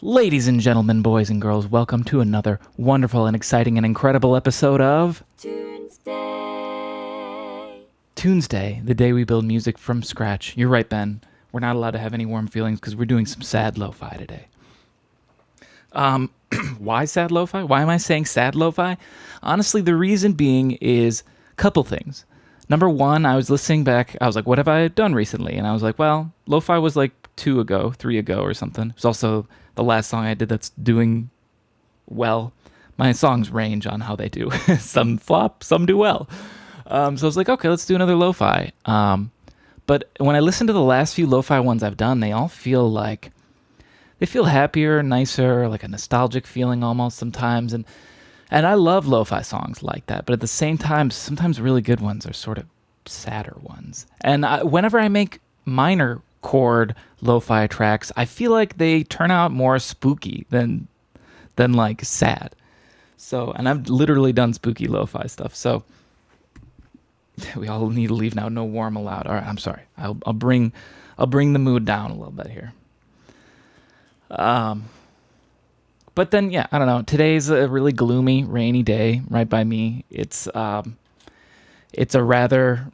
Ladies and gentlemen, boys and girls, welcome to another wonderful and exciting and incredible episode of Tunesday. Tunesday, the day we build music from scratch. You're right, Ben. We're not allowed to have any warm feelings because we're doing some sad lo-fi today. Why sad lo-fi? Why am I saying sad lo-fi? Honestly, the reason being is a couple things. Number one, I was listening back. I was like, what have I done recently? And I was like, well, lo-fi was like 3 ago or something. It's also the last song I did that's doing well. My songs range on how they do. Some flop, some do well. So I was like, okay, let's do another lo-fi. But when I listen to the last few lo-fi ones I've done, they all feel like they feel happier, nicer, like a nostalgic feeling almost sometimes. And I love lo-fi songs like that. But at the same time, sometimes really good ones are sort of sadder ones. And whenever I make minor chord lo-fi tracks, I feel like they turn out more spooky than like sad. So, and I've literally done spooky lo-fi stuff. So we all need to leave now. No warm allowed. All right, I'm sorry. I'll bring the mood down a little bit here. But then, yeah, I don't know. Today's a really gloomy, rainy day right by me. It's a rather,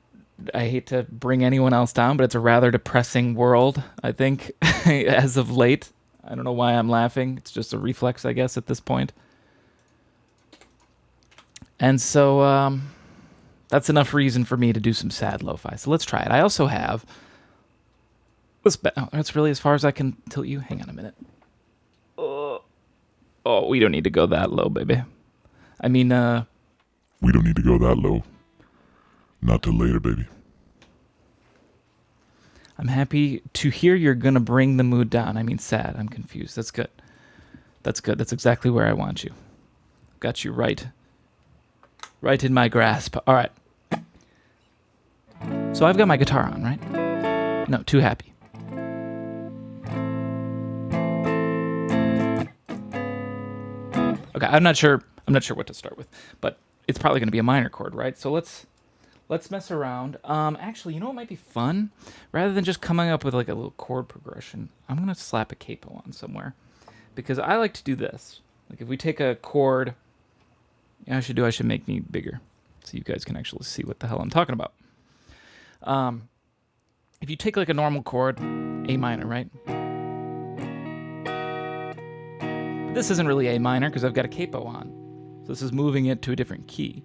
I hate to bring anyone else down, but it's a rather depressing world, I think, as of late. I don't know why I'm laughing. It's just a reflex, I guess, at this point. And so that's enough reason for me to do some sad lo-fi. So let's try it. I also have this. That's really as far as I can tilt you. Hang on a minute. Oh, we don't need to go that low, baby. I mean, We don't need to go that low. Not till later, baby. I'm happy to hear you're going to bring the mood down. I mean, sad. I'm confused. That's good. That's good. That's exactly where I want you. Got you right. Right in my grasp. All right. So I've got my guitar on, right? No, too happy. Okay, I'm not sure what to start with, but it's probably going to be a minor chord, right? So let's mess around. Actually, you know what might be fun? Rather than just coming up with like a little chord progression, I'm going to slap a capo on somewhere because I like to do this. Like if we take a chord, I should make me bigger so you guys can actually see what the hell I'm talking about. If you take like a normal chord, A minor, right? This isn't really A minor because I've got a capo on. So this is moving it to a different key.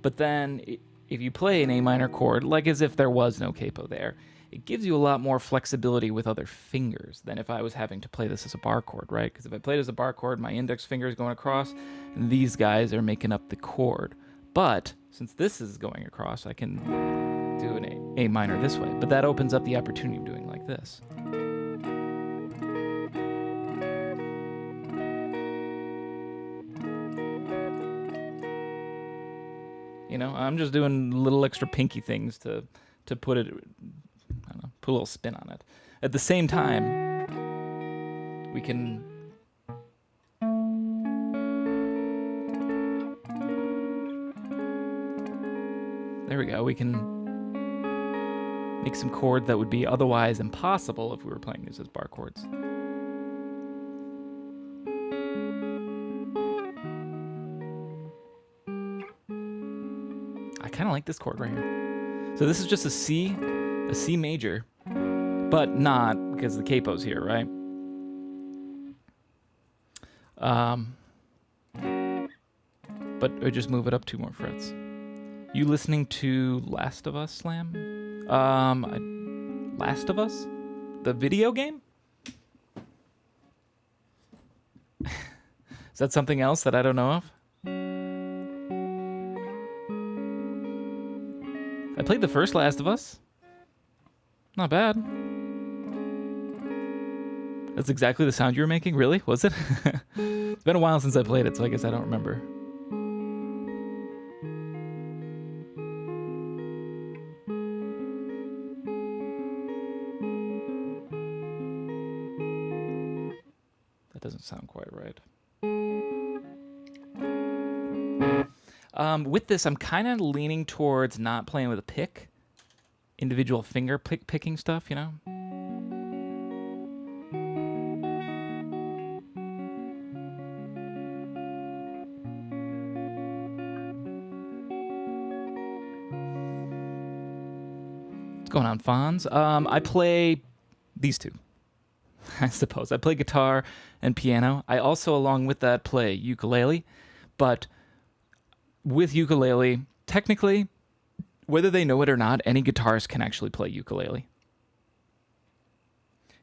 But then if you play an A minor chord, like as if there was no capo there, it gives you a lot more flexibility with other fingers than if I was having to play this as a bar chord, right? Because if I played as a bar chord, my index finger is going across, and these guys are making up the chord. But since this is going across, I can do an A minor this way. But that opens up the opportunity of doing like this. You know, I'm just doing little extra pinky things to put it, I don't know, put a little spin on it. At the same time, we can there we go. We can make some chords that would be otherwise impossible if we were playing these as bar chords. I kind of like this chord right here. So this is just a C major, but not because the capo's here, right? But I just move it up 2 more frets. You listening to Last of Us, Slam? Last of Us? The video game? Is that something else that I don't know of? I played the first Last of Us. Not bad. That's exactly the sound you were making? Really? Was it? It's been a while since I played it, so I guess I don't remember. That doesn't sound quite right. With this, I'm kind of leaning towards not playing with a pick. Individual finger picking stuff, you know? Going on, Fonz. I play these two, I suppose. I play guitar and piano. I also, along with that, play ukulele. But with ukulele, technically, whether they know it or not, any guitarist can actually play ukulele.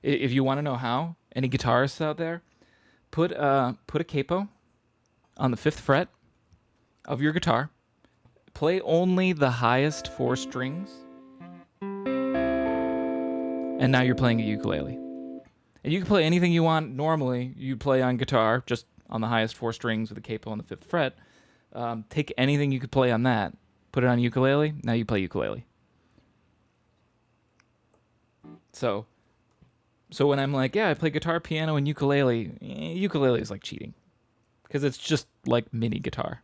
If you want to know how, any guitarists out there, put a capo on the 5th fret of your guitar. Play only the highest 4 strings. And now you're playing a ukulele. And you can play anything you want normally. You play on guitar, just on the highest 4 strings with a capo on the 5th fret. Take anything you could play on that, put it on ukulele, now you play ukulele. So when I'm like, yeah, I play guitar, piano, and ukulele, ukulele is like cheating. Because it's just like mini guitar.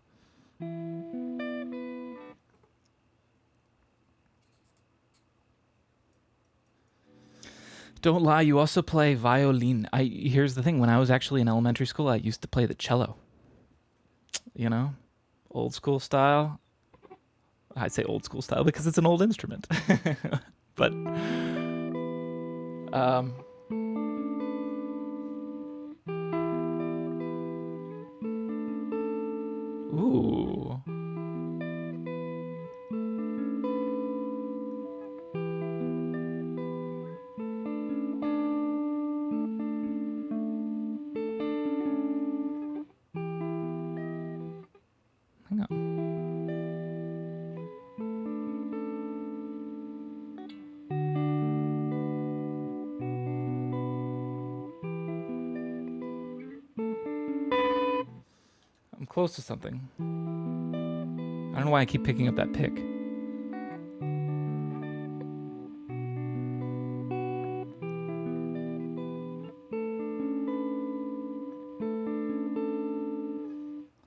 Don't lie, you also play violin. Here's the thing, when I was actually in elementary school, I used to play the cello. You know? Old school style. I say old school style because it's an old instrument. But ooh. Hang on. I'm close to something. I don't know why I keep picking up that pick.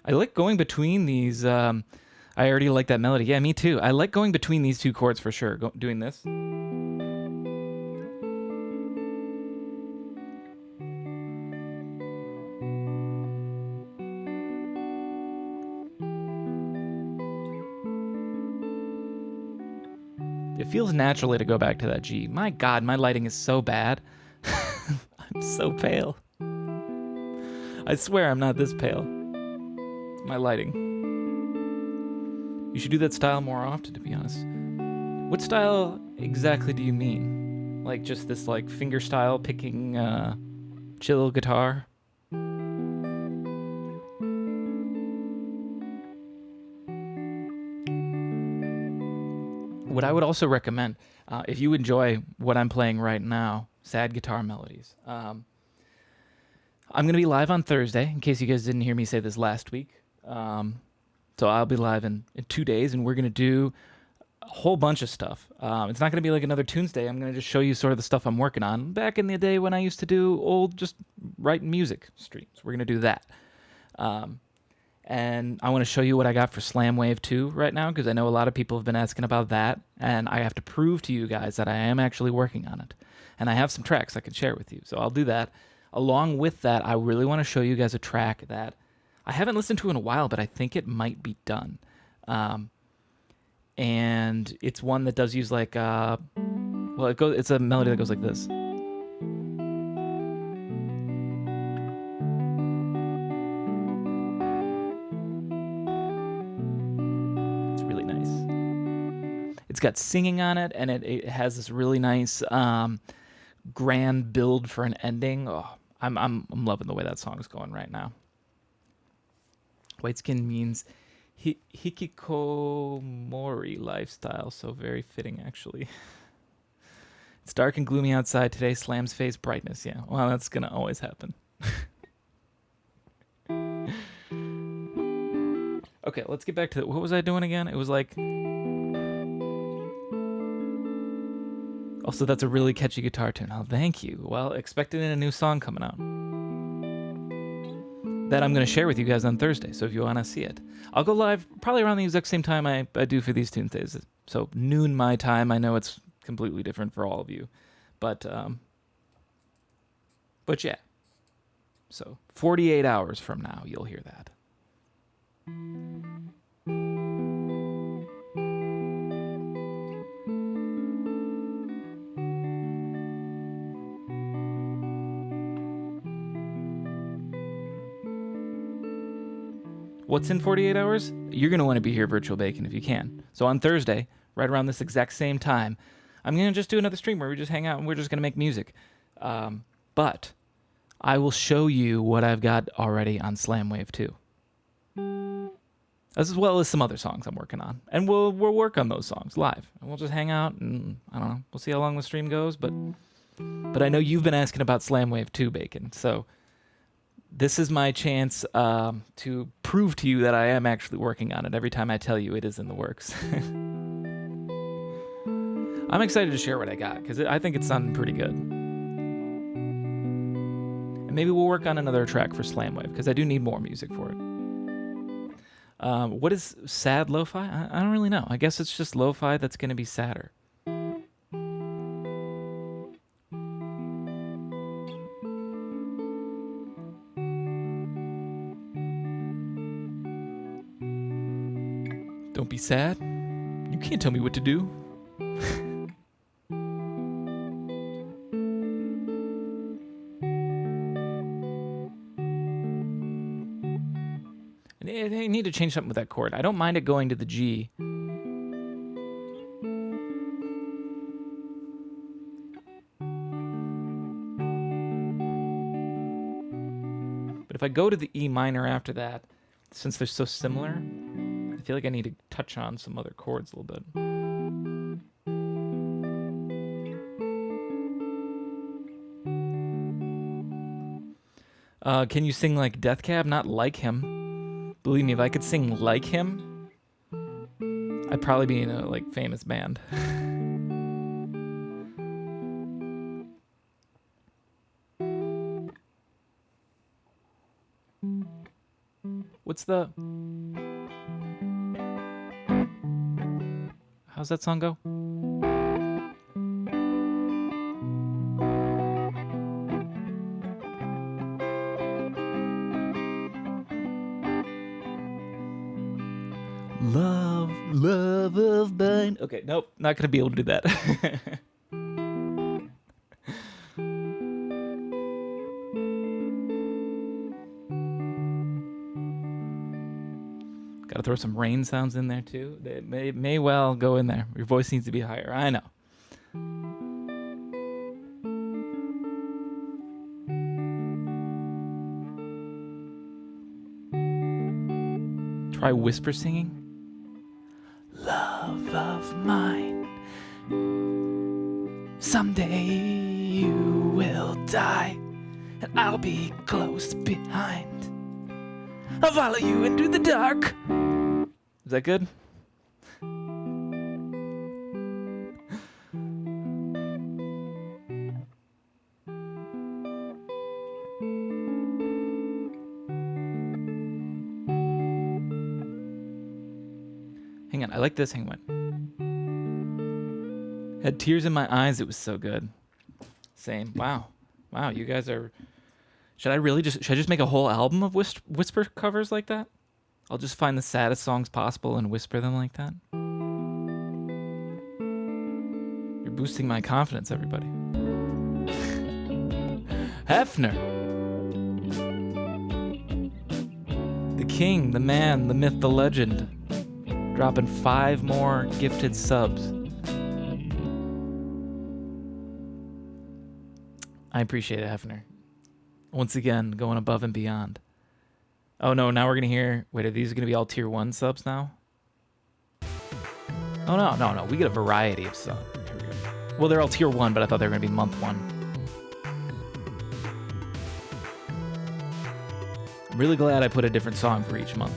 I like going between these. I already like that melody. Yeah, me too. I like going between these 2 chords for sure. Doing this. It feels naturally to go back to that G. My God, my lighting is so bad. I'm so pale. I swear I'm not this pale. It's my lighting. You should do that style more often, to be honest. What style exactly do you mean? Like just this like finger style picking chill guitar? What I would also recommend, if you enjoy what I'm playing right now, sad guitar melodies, I'm going to be live on Thursday, in case you guys didn't hear me say this last week. So I'll be live in 2 days, and we're going to do a whole bunch of stuff. It's not going to be like another Tunesday. I'm going to just show you sort of the stuff I'm working on. Back in the day when I used to do old just writing music streams, we're going to do that. And I want to show you what I got for Slam Wave 2 right now, because I know a lot of people have been asking about that, and I have to prove to you guys that I am actually working on it. And I have some tracks I can share with you, so I'll do that. Along with that, I really want to show you guys a track that I haven't listened to in a while, but I think it might be done. And it's one that does use like, it's a melody that goes like this. It's got singing on it, and it has this really nice grand build for an ending. Oh, I'm loving the way that song's going right now. White skin means hikikomori lifestyle, so very fitting actually. It's dark and gloomy outside today. Slam's face brightness. Yeah, well, that's gonna always happen. Okay, let's get back to what was I doing again? It was like. Also, that's a really catchy guitar tune. Oh, thank you. Well, expecting a new song coming out that I'm going to share with you guys on Thursday. So if you want to see it, I'll go live probably around the exact same time I do for these Tuesdays. So noon my time. I know it's completely different for all of you, but yeah. So 48 hours from now, you'll hear that. What's in 48 hours? You're going to want to be here, Virtual Bacon, if you can. So on Thursday, right around this exact same time, I'm going to just do another stream where we just hang out and we're just going to make music. But I will show you what I've got already on Slamwave 2. As well as some other songs I'm working on. And we'll work on those songs live. And we'll just hang out and, I don't know, we'll see how long the stream goes. But I know you've been asking about Slamwave 2, Bacon. So this is my chance to prove to you that I am actually working on it every time I tell you it is in the works. I'm excited to share what I got because I think it's sounding pretty good. And maybe we'll work on another track for Slamwave because I do need more music for it. What is sad lo-fi? I don't really know. I guess it's just lo-fi that's going to be sadder. Don't be sad. You can't tell me what to do. I need to change something with that chord. I don't mind it going to the G. But if I go to the E minor after that, since they're so similar, I feel like I need to touch on some other chords a little bit. Can you sing like Death Cab? Not like him. Believe me, if I could sing like him, I'd probably be in a like famous band. What's the... How's that song go? Love of mine. Okay, nope, not gonna be able to do that. Gotta throw some rain sounds in there too. They may well go in there. Your voice needs to be higher. I know. Try whisper singing. Love of mine, someday you will die, and I'll be close behind. I'll follow you into the dark. Is that good? Hang on, I like this. Hang on. Had tears in my eyes. It was so good. Same. Wow, you guys are... Should I just make a whole album of whisper covers like that? I'll just find the saddest songs possible and whisper them like that. You're boosting my confidence, everybody. Hefner. The king, the man, the myth, the legend. Dropping 5 more gifted subs. I appreciate it, Hefner. Once again, going above and beyond. Oh no, now we're going to hear... Wait, are these going to be all tier 1 subs now? Oh no. We get a variety of subs. Here we go. Well, they're all tier 1, but I thought they were going to be month 1. I'm really glad I put a different song for each month.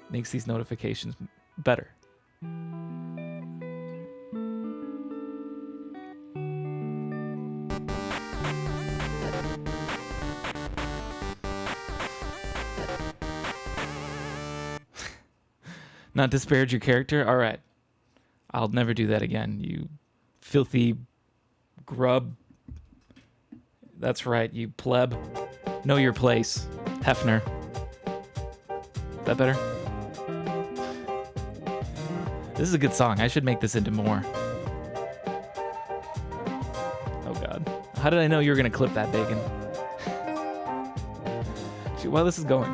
Makes these notifications better. Not disparage your character? All right. I'll never do that again, you filthy grub. That's right, you pleb. Know your place, Hefner. Is that better? This is a good song. I should make this into more. Oh, God. How did I know you were going to clip that, Bacon? Actually, while this is going,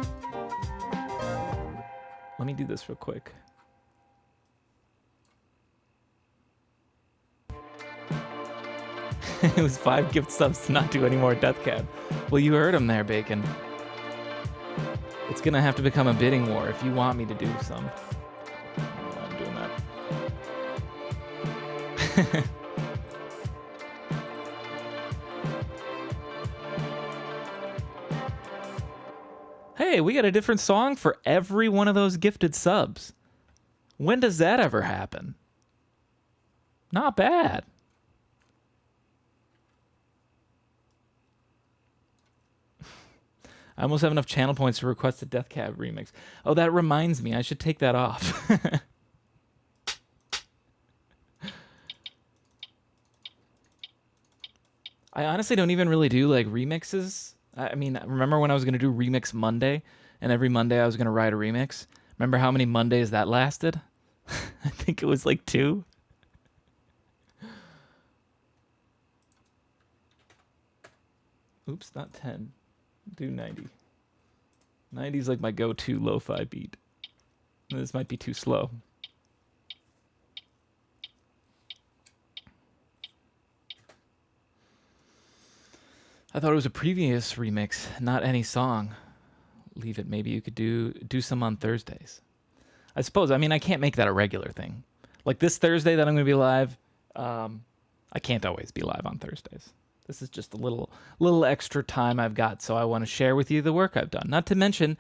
let me do this real quick. It was 5 gift subs to not do any more Death Cab. Well, you heard him there, Bacon. It's gonna have to become a bidding war if you want me to do some. I don't know why I'm doing that. Hey, we got a different song for every one of those gifted subs. When does that ever happen? Not bad. I almost have enough channel points to request a Death Cab remix. Oh, that reminds me. I should take that off. I honestly don't even really do like remixes. I mean, remember when I was going to do Remix Monday? And every Monday I was going to write a remix? Remember how many Mondays that lasted? I think it was like 2. Oops, not 10. Do 90. 90 is like my go-to lo-fi beat. This might be too slow. I thought it was a previous remix, not any song. Leave it. Maybe you could do some on Thursdays. I suppose. I mean, I can't make that a regular thing. Like this Thursday that I'm going to be live, I can't always be live on Thursdays. This is just a little extra time I've got, so I want to share with you the work I've done. Not to mention,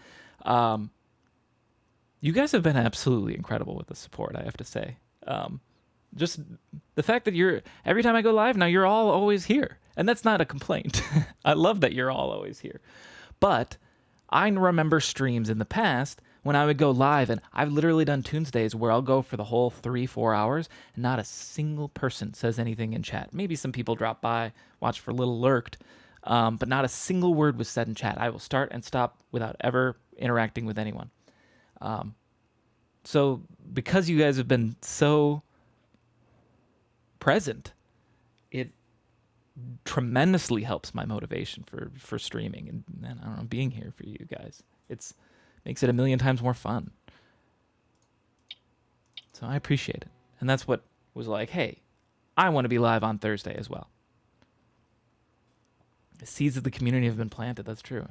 you guys have been absolutely incredible with the support, I have to say. Just the fact that every time I go live now, you're all always here. And that's not a complaint. I love that you're all always here. But I remember streams in the past when I would go live, and I've literally done Tunesdays where I'll go for the whole 3-4 hours, and not a single person says anything in chat. Maybe some people drop by, watch for Little Lurked, but not a single word was said in chat. I will start and stop without ever interacting with anyone. So because you guys have been so present, it tremendously helps my motivation for streaming and I don't know, being here for you guys. It's makes it a million times more fun. So I appreciate it. And that's what was like, hey, I want to be live on Thursday as well. The seeds of the community have been planted. That's true.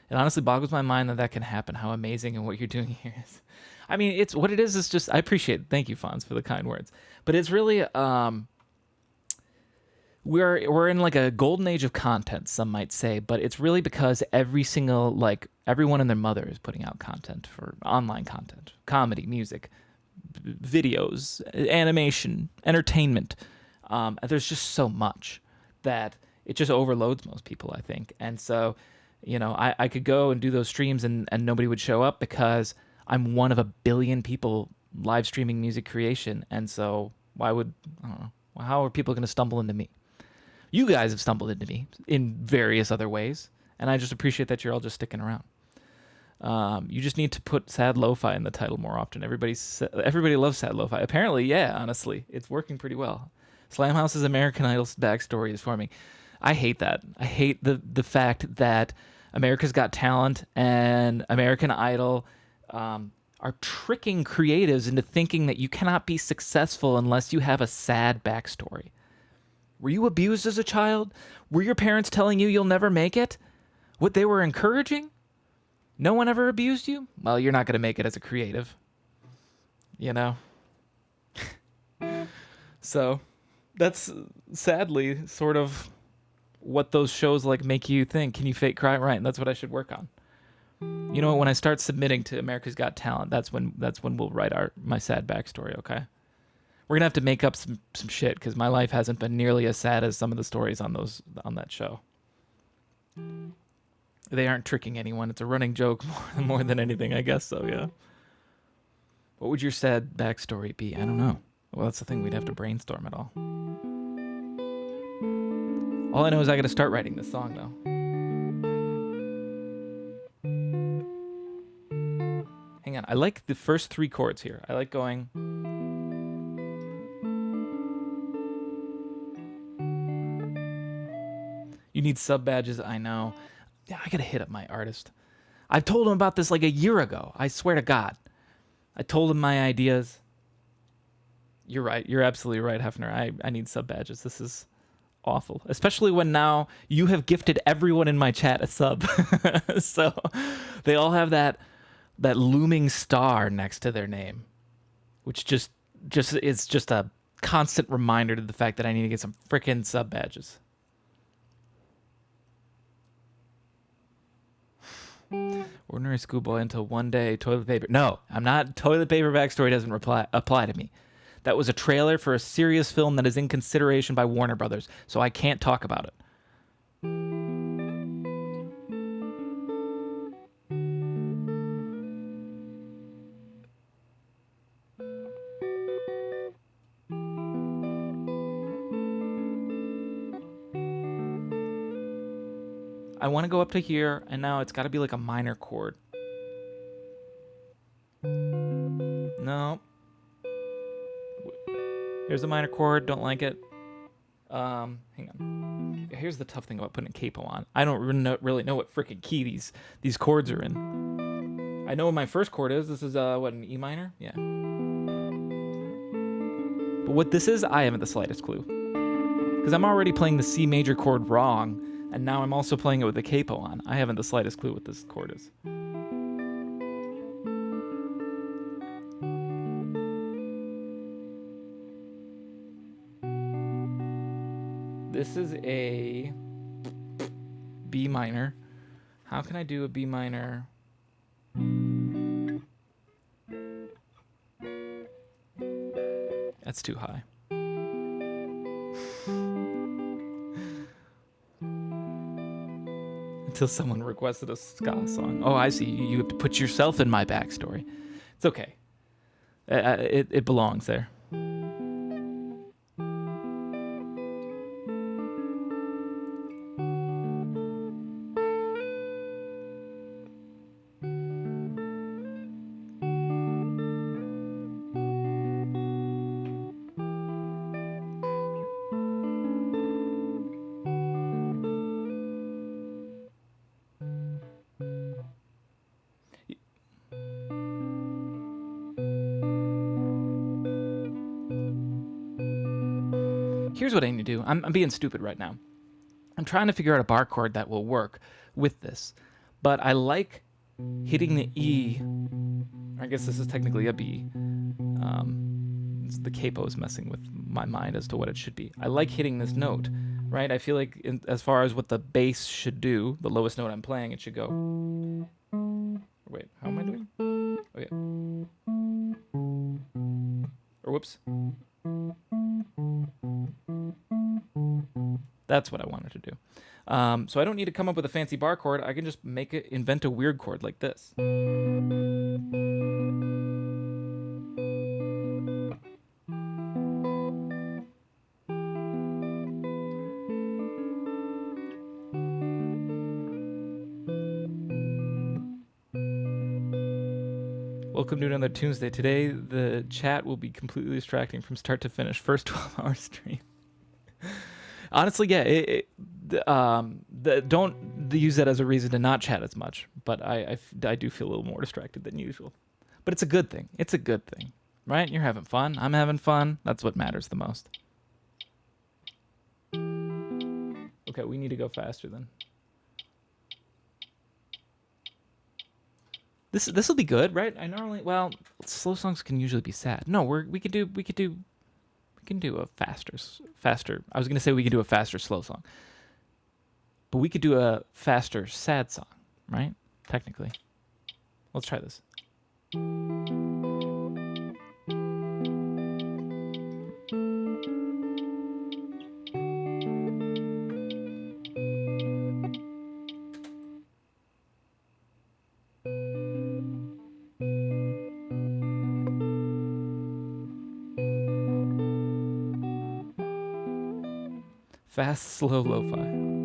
It honestly boggles my mind that can happen, how amazing and what you're doing here is. I mean, it's what it is just, I appreciate it. Thank you, Fonz, for the kind words. But it's really, we're in like a golden age of content, some might say, but it's really because everyone and their mother is putting out content for online content, comedy, music, videos, animation, entertainment. There's just so much that it just overloads most people, I think. And so, I could go and do those streams and nobody would show up because I'm one of a billion people live streaming music creation. And so I don't know, how are people going to stumble into me? You guys have stumbled into me in various other ways, and I just appreciate that you're all just sticking around. You just need to put sad lo-fi in the title more often. Everybody loves sad lo-fi. Apparently, yeah, honestly, it's working pretty well. Slamhaus's American Idol's backstory is forming. I hate that. I hate the fact that America's Got Talent and American Idol are tricking creatives into thinking that you cannot be successful unless you have a sad backstory. Were you abused as a child? Were your parents telling you you'll never make it? What they were encouraging? No one ever abused you? Well, you're not going to make it as a creative. So that's sadly sort of what those shows like make you think. Can you fake cry? Right, and that's what I should work on. You know what? When I start submitting to America's Got Talent, that's when we'll write my sad backstory, okay? We're gonna have to make up some shit because my life hasn't been nearly as sad as some of the stories on that show. They aren't tricking anyone. It's a running joke more than anything, I guess. So yeah. What would your sad backstory be? I don't know. Well, that's the thing. We'd have to brainstorm it all. All I know is I got to start writing this song though. Hang on. I like the first 3 chords here. I like going. You need sub badges, I know. Yeah, I gotta hit up my artist. I've told him about this like a year ago. I swear to God. I told him my ideas. You're right. You're absolutely right, Hefner. I need sub badges. This is awful. Especially when now you have gifted everyone in my chat a sub. So they all have that looming star next to their name, which just it's just a constant reminder to the fact that I need to get some frickin' sub badges. Ordinary schoolboy until one day toilet paper. No, I'm not. Toilet paper backstory doesn't apply to me. That was a trailer for a serious film that is in consideration by Warner Brothers, so I can't talk about it. I want to go up to here, and now it's got to be like a minor chord. No. Here's a minor chord. Don't like it. Hang on. Here's the tough thing about putting a capo on. I don't really know what freaking key these chords are in. I know what my first chord is. This is what, an E minor? Yeah. But what this is, I haven't the slightest clue. Because I'm already playing the C major chord wrong, and now I'm also playing it with the capo on. I haven't the slightest clue what this chord is. This is a B minor. How can I do a B minor? That's too high. Until someone requested a ska song. Oh, I see. You have to put yourself in my backstory. It's okay. It belongs there. Here's what I need to do. I'm being stupid right now. I'm trying to figure out a bar chord that will work with this. But I like hitting the E. I guess this is technically a B. The capo is messing with my mind as to what it should be. I like hitting this note, right? I feel like as far as what the bass should do, the lowest note I'm playing, it should go. Wait, how am I doing? Oh, yeah. Or whoops. That's what I wanted to do. So I don't need to come up with a fancy bar chord. I can just invent a weird chord like this. Welcome to another Tunesday. Today, the chat will be completely distracting from start to finish. First 12-hour stream. Honestly, yeah. Don't use that as a reason to not chat as much. But I do feel a little more distracted than usual. But it's a good thing. It's a good thing, right? You're having fun. I'm having fun. That's what matters the most. Okay, we need to go faster then. This will be good, right? Slow songs can usually be sad. No, we could do a faster. I was gonna say we could do a faster slow song, but we could do a faster sad song, right? Technically, let's try this. Fast, slow, lo-fi.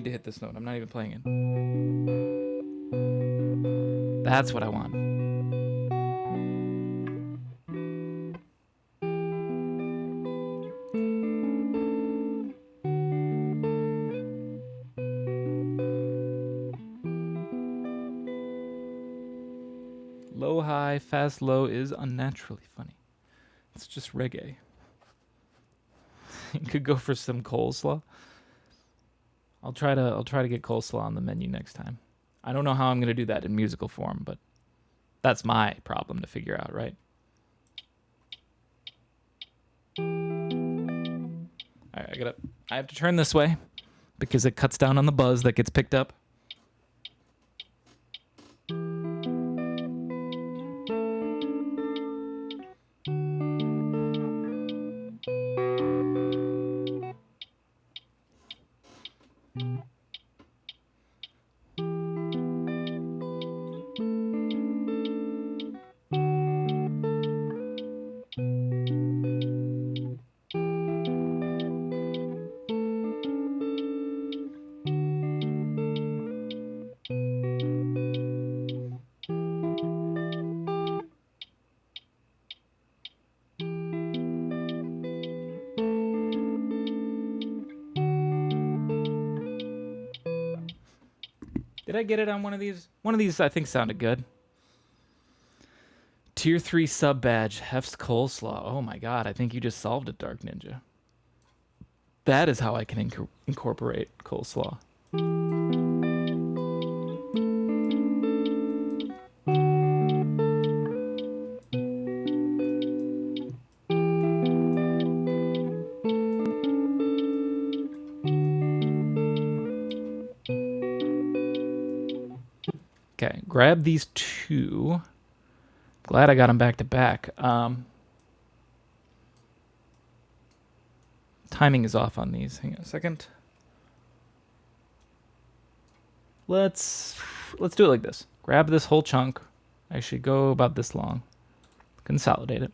to hit this note. I'm not even playing it. That's what I want. Low, high, fast, low is unnaturally funny. It's just reggae. You could go for some coleslaw. I'll try to get coleslaw on the menu next time. I don't know how I'm gonna do that in musical form, but that's my problem to figure out, right? All right, I have to turn this way because it cuts down on the buzz that gets picked up. Did I get it on one of these? One of these I think sounded good. Tier 3 sub badge, Hef's coleslaw. Oh my god, I think you just solved it, Dark Ninja. That is how I can incorporate coleslaw. Okay, grab these two. Glad I got them back to back. Timing is off on these. Hang on a second. Let's do it like this. Grab this whole chunk. I should go about this long. Consolidate it.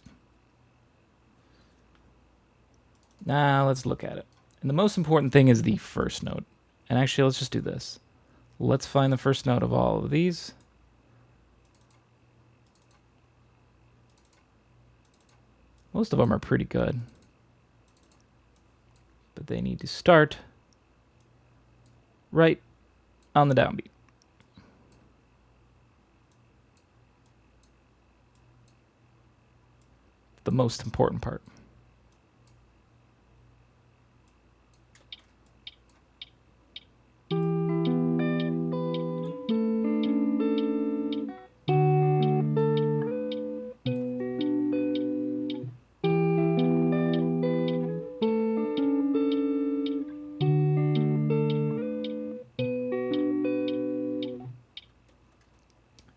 Now let's look at it. And the most important thing is the first note. And actually, let's just do this. Let's find the first note of all of these. Most of them are pretty good. But they need to start right on the downbeat. The most important part.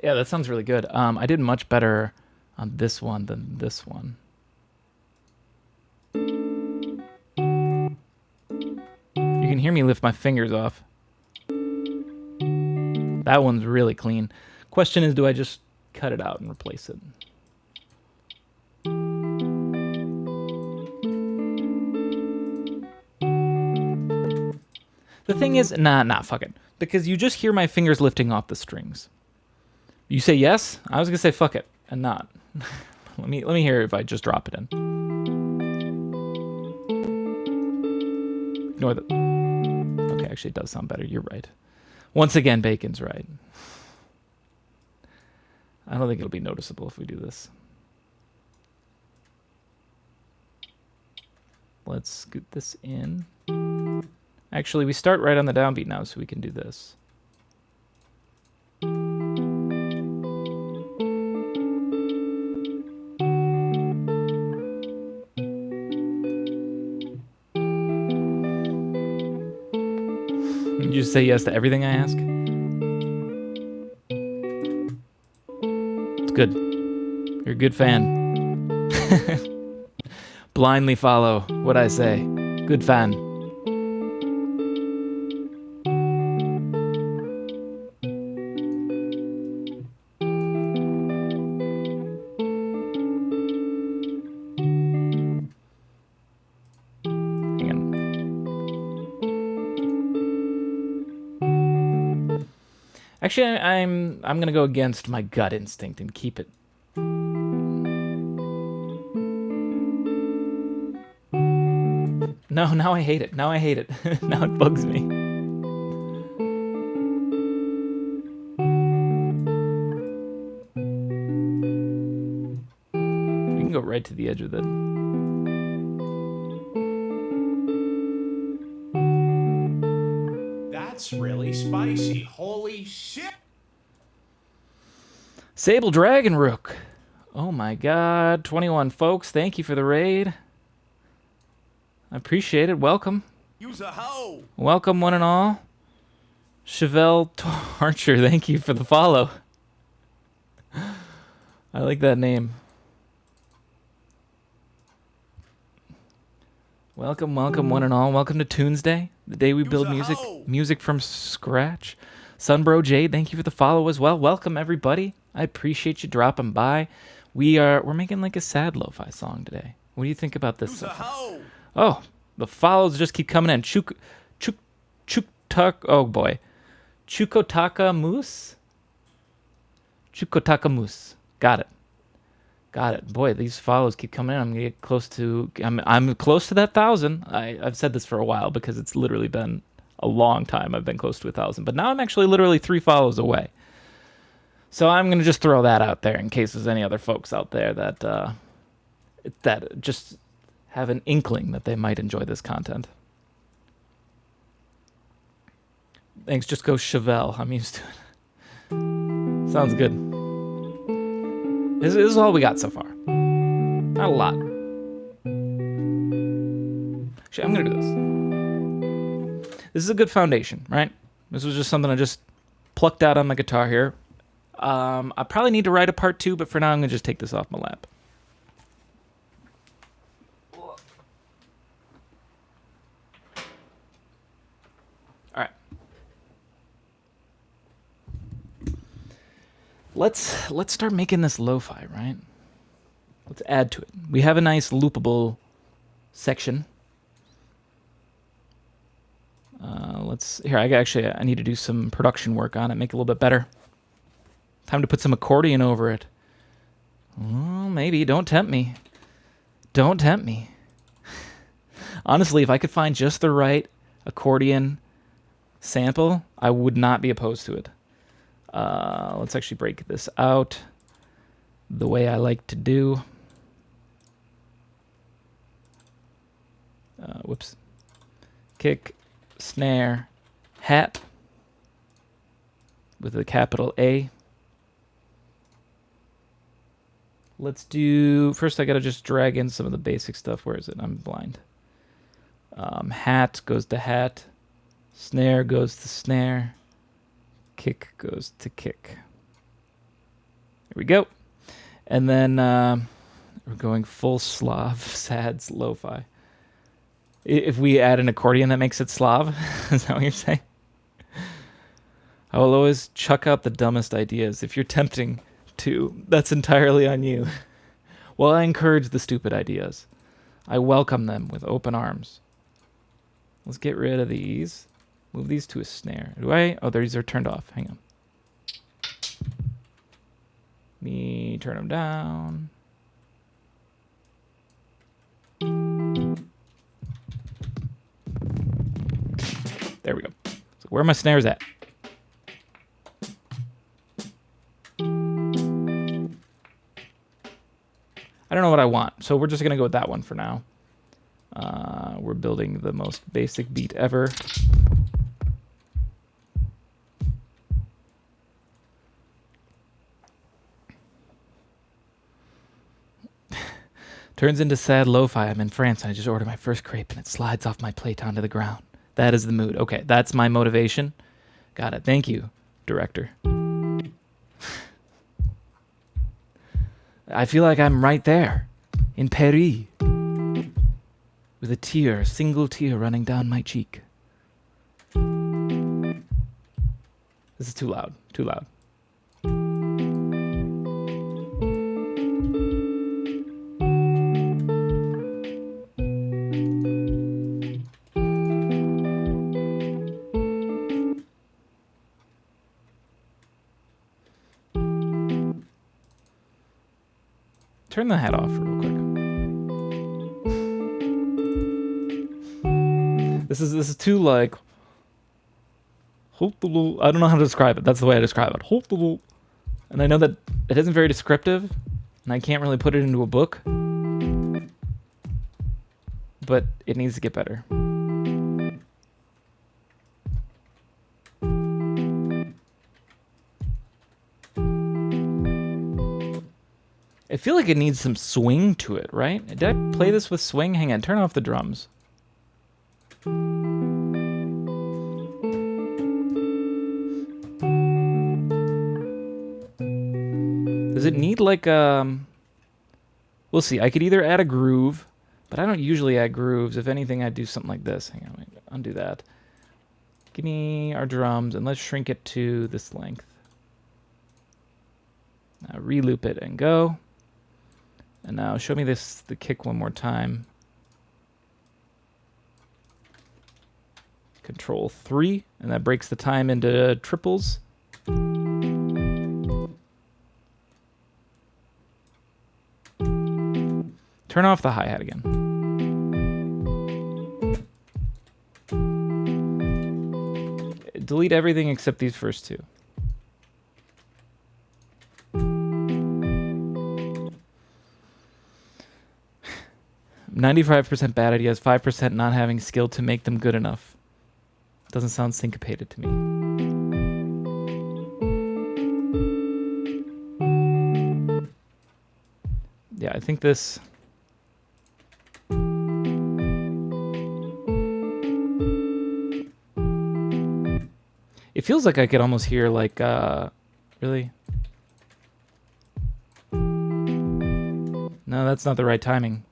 Yeah, that sounds really good. I did much better on this one than this one. You can hear me lift my fingers off. That one's really clean. Question is, do I just cut it out and replace it? The thing is, nah, fuck it. Because you just hear my fingers lifting off the strings. You say yes? I was gonna say fuck it and not. let me hear if I just drop it in. Ignore the. Okay, actually, it does sound better. You're right. Once again, Bacon's right. I don't think it'll be noticeable if we do this. Let's scoot this in. Actually, we start right on the downbeat now, so we can do this. You just say yes to everything I ask? It's good. You're a good fan. Blindly follow what I say. Good fan. Actually, I'm gonna go against my gut instinct and keep it. No, now I hate it. Now I hate it. Now it bugs me. We can go right to the edge of it. That's really spicy. Holy shit. Sable Dragon Rook. Oh my god. 21 folks. Thank you for the raid. I appreciate it. Welcome. Use a hoe. Welcome, one and all. Chevelle Archer, thank you for the follow. I like that name. Welcome, welcome, one and all. Welcome to Tunesday, the day we build music from scratch. Sunbro Jade, thank you for the follow as well. Welcome, everybody. I appreciate you dropping by. We're making like a sad lo-fi song today. What do you think about this? Oh, the follows just keep coming in. Oh boy. Chukotaka Moose? Chukotaka Moose. Got it. Got it. Boy, these follows keep coming in. I'm gonna get close to. I'm close to that 1,000. I've said this for a while because it's literally been a long time. I've been close to 1,000, but now I'm actually literally 3 follows away. So I'm gonna just throw that out there in case there's any other folks out there that just have an inkling that they might enjoy this content. Thanks. Just go Chevelle. I'm used to it. Sounds good. This is all we got so far. Not a lot. Actually, I'm going to do this. This is a good foundation, right? This was just something I just plucked out on my guitar here. I probably need to write a part 2, but for now I'm going to just take this off my lap. All right. Let's start making this lo-fi, right? Let's add to it. We have a nice loopable section. I need to do some production work on it, make it a little bit better. Time to put some accordion over it. Well, maybe. Don't tempt me. Don't tempt me. Honestly, if I could find just the right accordion sample, I would not be opposed to it. Let's actually break this out the way I like to do. Whoops. Kick, snare, hat with a capital A. Let's do, first I gotta just drag in some of the basic stuff. Where is it? I'm blind. Hat goes to hat. Snare goes to snare. Kick goes to kick. Here we go. And then we're going full Slav, sads, lo-fi. If we add an accordion, that makes it Slav? Is that what you're saying? I will always chuck out the dumbest ideas. If you're tempting to, that's entirely on you. Well, I encourage the stupid ideas. I welcome them with open arms. Let's get rid of these. Move these to a snare. Oh, these are turned off. Hang on. Me turn them down. There we go. So where are my snares at? I don't know what I want, so we're just going to go with that one for now. We're building the most basic beat ever. Turns into sad lo-fi. I'm in France and I just ordered my first crepe and it slides off my plate onto the ground. That is the mood. Okay, that's my motivation. Got it. Thank you, director. I feel like I'm right there, in Paris, with a single tear running down my cheek. This is too loud, too loud. Turn the hat off real quick. This is too like. I don't know how to describe it. That's the way I describe it. And I know that it isn't very descriptive, and I can't really put it into a book. But it needs to get better. I feel like it needs some swing to it, right? Did I play this with swing? Hang on, turn off the drums. Does it need like we'll see. I could either add a groove, but I don't usually add grooves. If anything, I'd do something like this. Hang on, wait, undo that. Give me our drums and let's shrink it to this length. Now re-loop it and go. And now show me the kick one more time. Control 3, and that breaks the time into triples. Turn off the hi-hat again. Delete everything except these first two. "95% bad ideas, 5% not having skill to make them good enough." Doesn't sound syncopated to me. Yeah, I think this... It feels like I could almost hear like, really? No, that's not the right timing.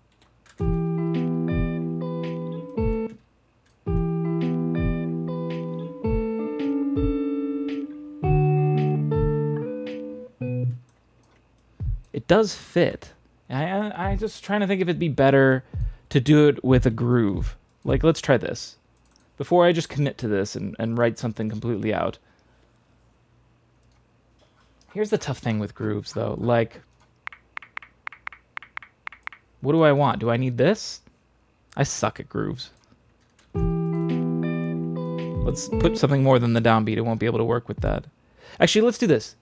It does fit. I just trying to think if it'd be better to do it with a groove. Like, let's try this. Before I just commit to this and write something completely out. Here's the tough thing with grooves, though. Like, what do I want? Do I need this? I suck at grooves. Let's put something more than the downbeat. It won't be able to work with that. Actually, let's do this.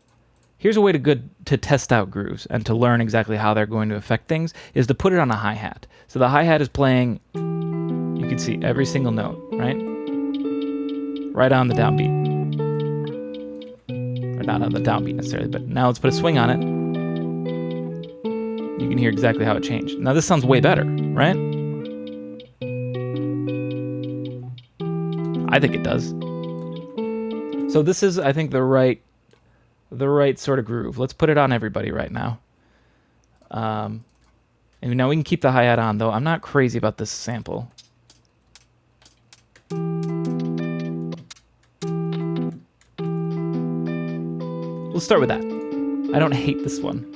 Here's a way to test out grooves and to learn exactly how they're going to affect things, is to put it on a hi-hat. So the hi-hat is playing, you can see every single note, right? Right on the downbeat. Or not on the downbeat necessarily, but now let's put a swing on it. You can hear exactly how it changed. Now this sounds way better, right? I think it does. So this is, I think, the right sort of groove. Let's put it on everybody right now. And now we can keep the hi-hat on, though. I'm not crazy about this sample. We'll start with that. I don't hate this one.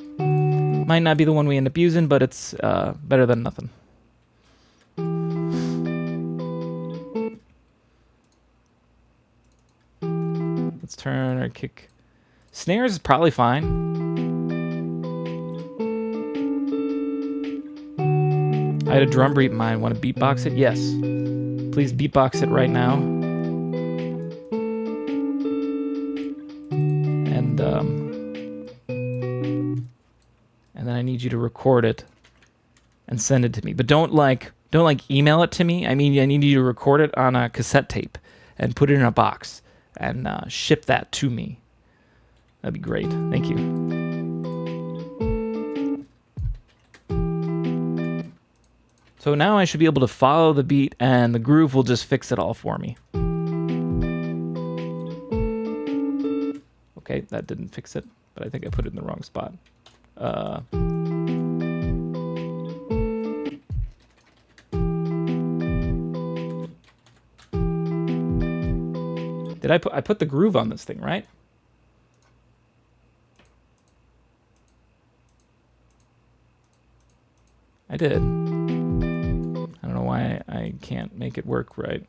Might not be the one we end up using, but it's better than nothing. Let's turn our kick. Snares is probably fine. I had a drum beat in mind. Want to beatbox it? Yes. Please beatbox it right now. And then I need you to record it and send it to me. But don't email it to me. I mean, I need you to record it on a cassette tape and put it in a box and ship that to me. That'd be great. Thank you. So now I should be able to follow the beat, and the groove will just fix it all for me. Okay, that didn't fix it, but I think I put it in the wrong spot. I put the groove on this thing, right? I did. I don't know why I can't make it work right.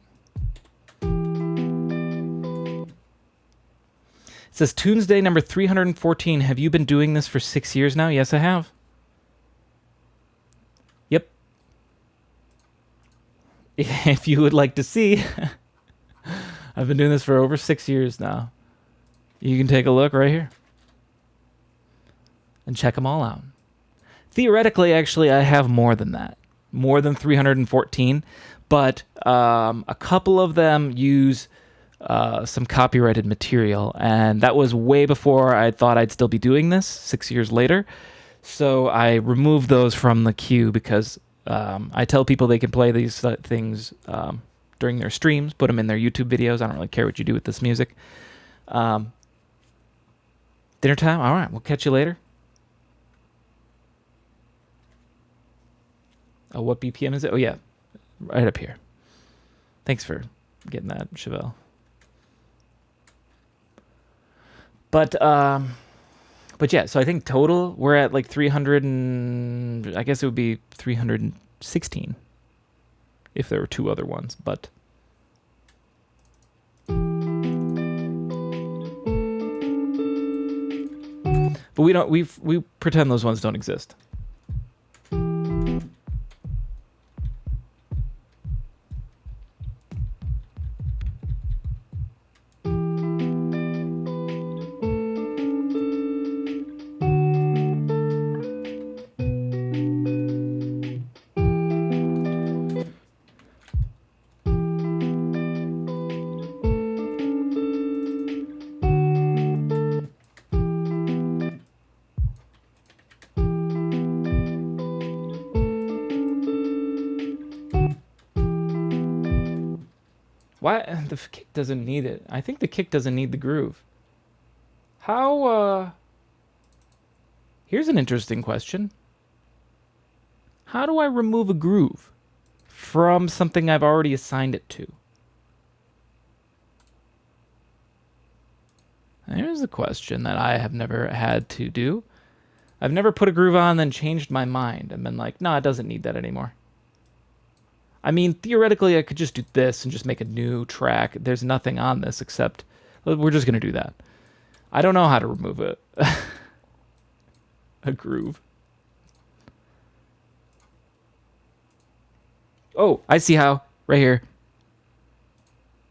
It says Tunesday number 314. Have you been doing this for 6 years now? Yes, I have. if you would like to see, I've been doing this for over 6 years now. You can take a look right here and check them all out. Theoretically, actually, I have more than that, more than 314, but a couple of them use some copyrighted material, and that was way before I thought I'd still be doing this 6 years later. So I removed those from the queue because I tell people they can play these things during their streams, put them in their YouTube videos. I don't really care what you do with this music. Dinner time? All right, we'll catch you later. Oh, what BPM is it? Oh, yeah, right up here. Thanks for getting that, Chevelle. But yeah, so I think total we're at like 300 and I guess it would be 316 if there were two other ones, but we pretend those ones don't exist. Why the kick doesn't need it? I think the kick doesn't need the groove. How Here's an interesting question. How do I remove a groove from something I've already assigned it to? There's a question that I have never had to do. I've never put a groove on, then changed my mind and been like, no, it doesn't need that anymore. I mean, theoretically, I could just do this and just make a new track. There's nothing on this except we're just going to do that. I don't know how to remove it. A groove. Oh, I see how. Right here.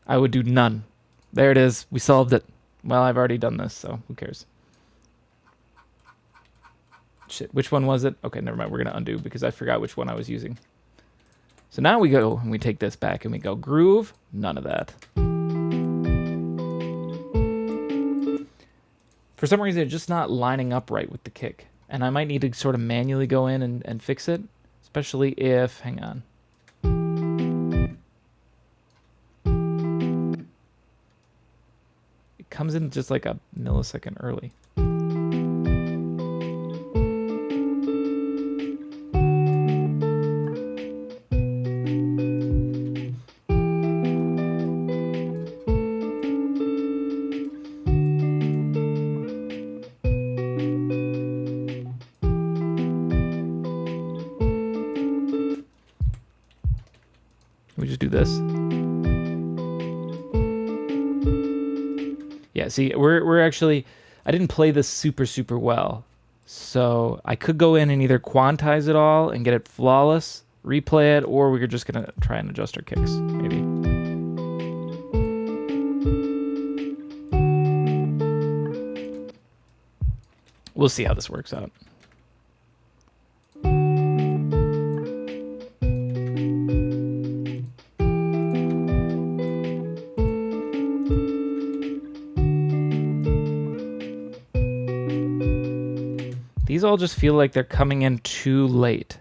I would do none. There it is. We solved it. Well, I've already done this, so who cares? Shit, which one was it? Okay, never mind. We're going to undo because I forgot which one I was using. So now we go and we take this back and we go groove. None of that. For some reason, it's just not lining up right with the kick. And I might need to sort of manually go in and fix it. Especially if, hang on. It comes in just like a millisecond early. We just do this. Yeah, see, we're actually, I didn't play this super well. So I could go in and either quantize it all and get it flawless, replay it, or we're just going to try and adjust our kicks, maybe. We'll see how this works out. These all just feel like they're coming in too late.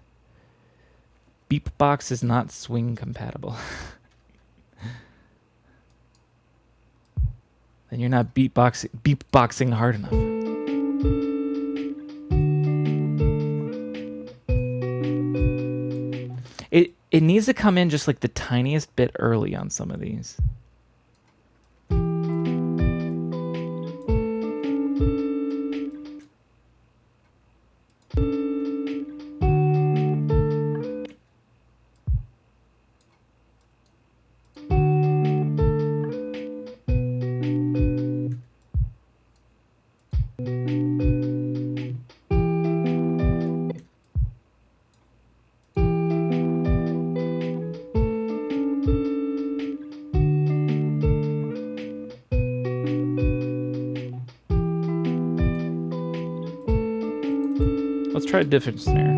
Beatbox is not swing compatible. Then you're not beatboxing hard enough. It needs to come in just like the tiniest bit early on some of these. Let's try a different snare.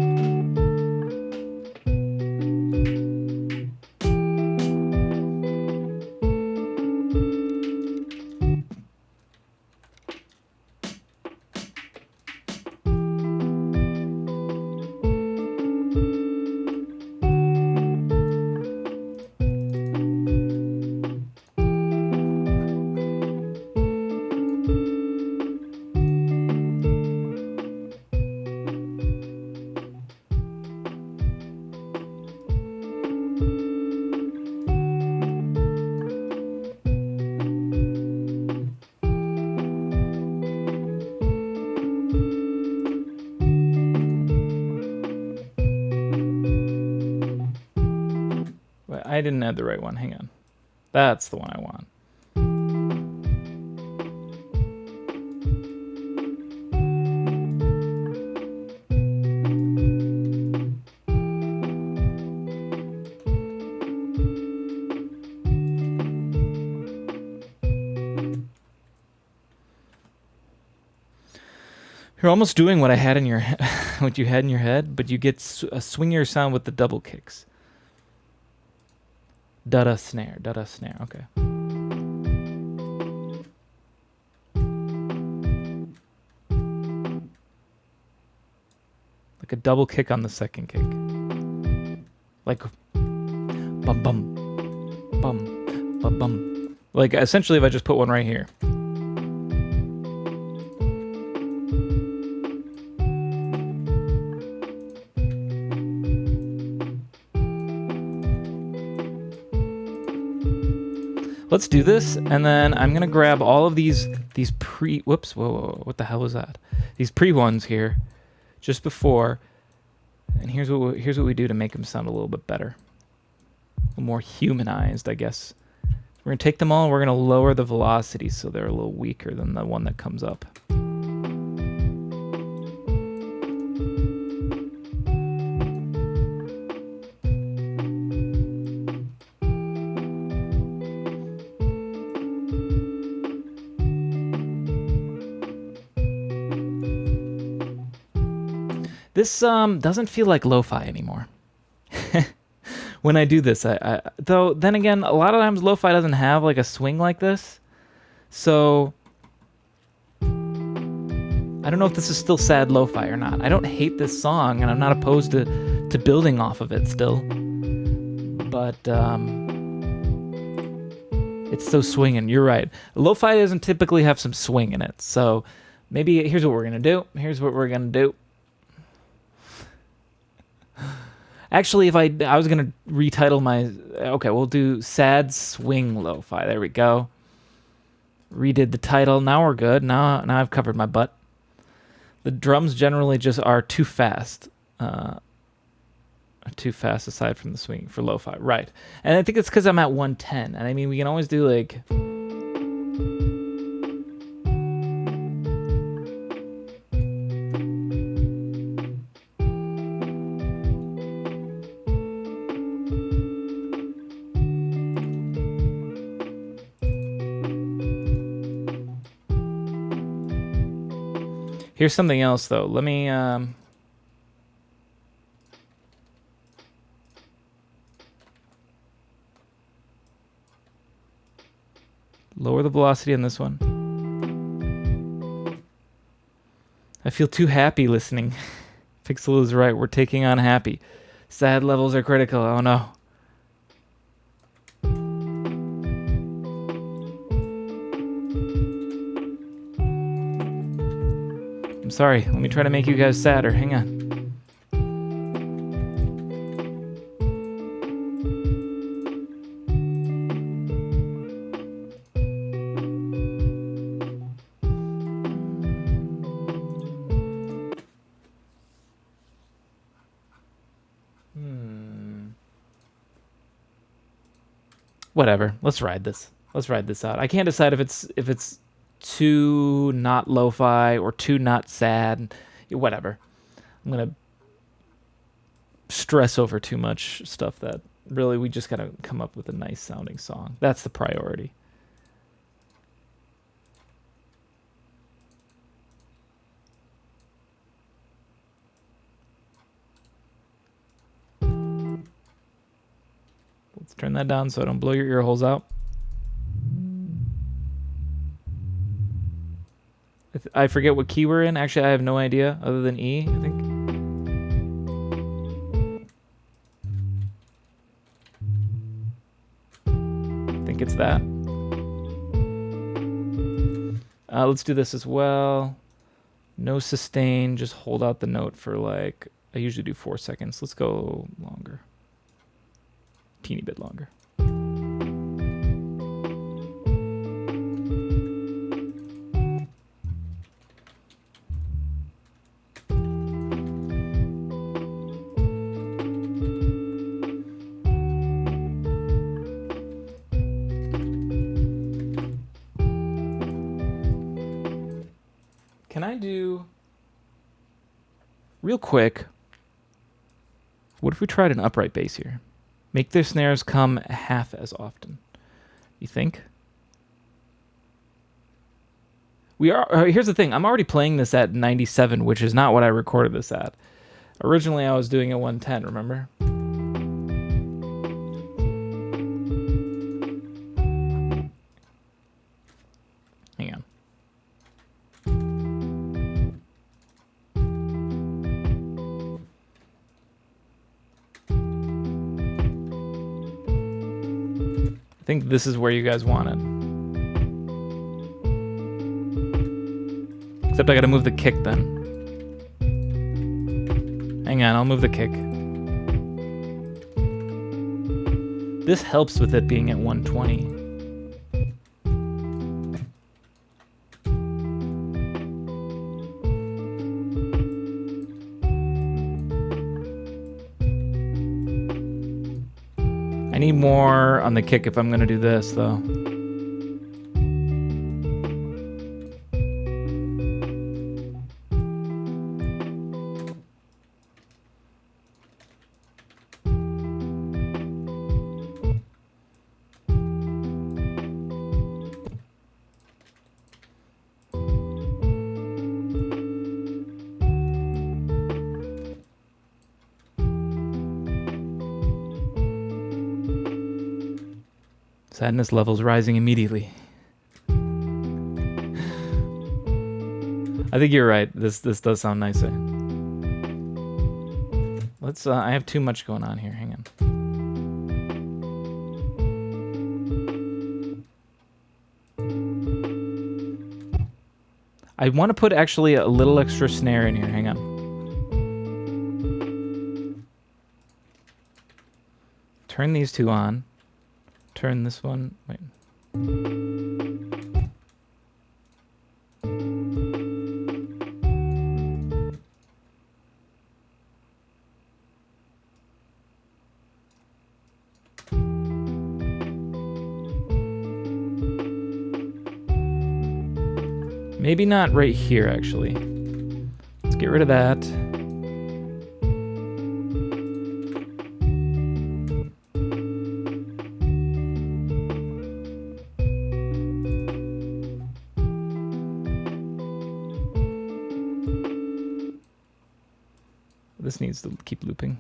I didn't add the right one. Hang on. That's the one I want. You're almost doing what I had in your what you had in your head, but you get a swingier sound with the double kicks. Da-da snare, da-da snare. Okay. Like a double kick on the second kick. Like bum bum bum bum bum. Like essentially if I just put one right here. Let's do this, and then I'm gonna grab all of these whoops, whoa, what the hell was that? These pre ones here, just before, and here's what we do to make them sound a little bit better, a little more humanized, I guess. We're gonna take them all, and we're gonna lower the velocity so they're a little weaker than the one that comes up. This doesn't feel like lo-fi anymore. When I do this, though then again, a lot of times lo-fi doesn't have like a swing like this. So I don't know if this is still sad lo-fi or not. I don't hate this song, and I'm not opposed to building off of it still. But it's so swinging. You're right. Lo-fi doesn't typically have some swing in it. So maybe here's what we're gonna do. Actually, if I was gonna retitle my, okay, we'll do sad swing lo-fi. There we go. Redid the title. Now we're good. Now I've covered my butt. The drums generally just are too fast. Too fast aside from the swing for lo-fi, right? And I think it's because I'm at 110. And I mean, we can always do like. Here's something else, though. Let me... lower the velocity on this one. I feel too happy listening. Pixel is right. We're taking on happy. Sad levels are critical. Oh, no. I'm sorry. Let me try to make you guys sadder. Hang on. Whatever. Let's ride this. Let's ride this out. I can't decide if it's too not lo-fi or too not sad. Whatever. I'm gonna stress over too much stuff that really we just gotta come up with a nice sounding song. That's the priority. Let's turn that down so I don't blow your ear holes out. I forget what key we're in. Actually, I have no idea other than E, I think. I think it's that. Let's do this as well. No sustain. Just hold out the note for like, I usually do 4 seconds. Let's go longer. Teeny bit longer. Can I do, real quick, what if we tried an upright bass here? Make their snares come half as often. You think? We are. Here's the thing. I'm already playing this at 97, which is not what I recorded this at. Originally, I was doing it 110, remember? Hang on. I think this is where you guys want it. Except I gotta move the kick then. Hang on, I'll move the kick. This helps with it being at 120. I need more on the kick if I'm gonna do this though. Sadness levels rising immediately. I think you're right. This does sound nicer. Let's. I have too much going on here. Hang on. I want to put actually a little extra snare in here. Hang on. Turn these two on. Turn this one. Wait. Maybe not right here, actually. Let's get rid of that. This needs to keep looping.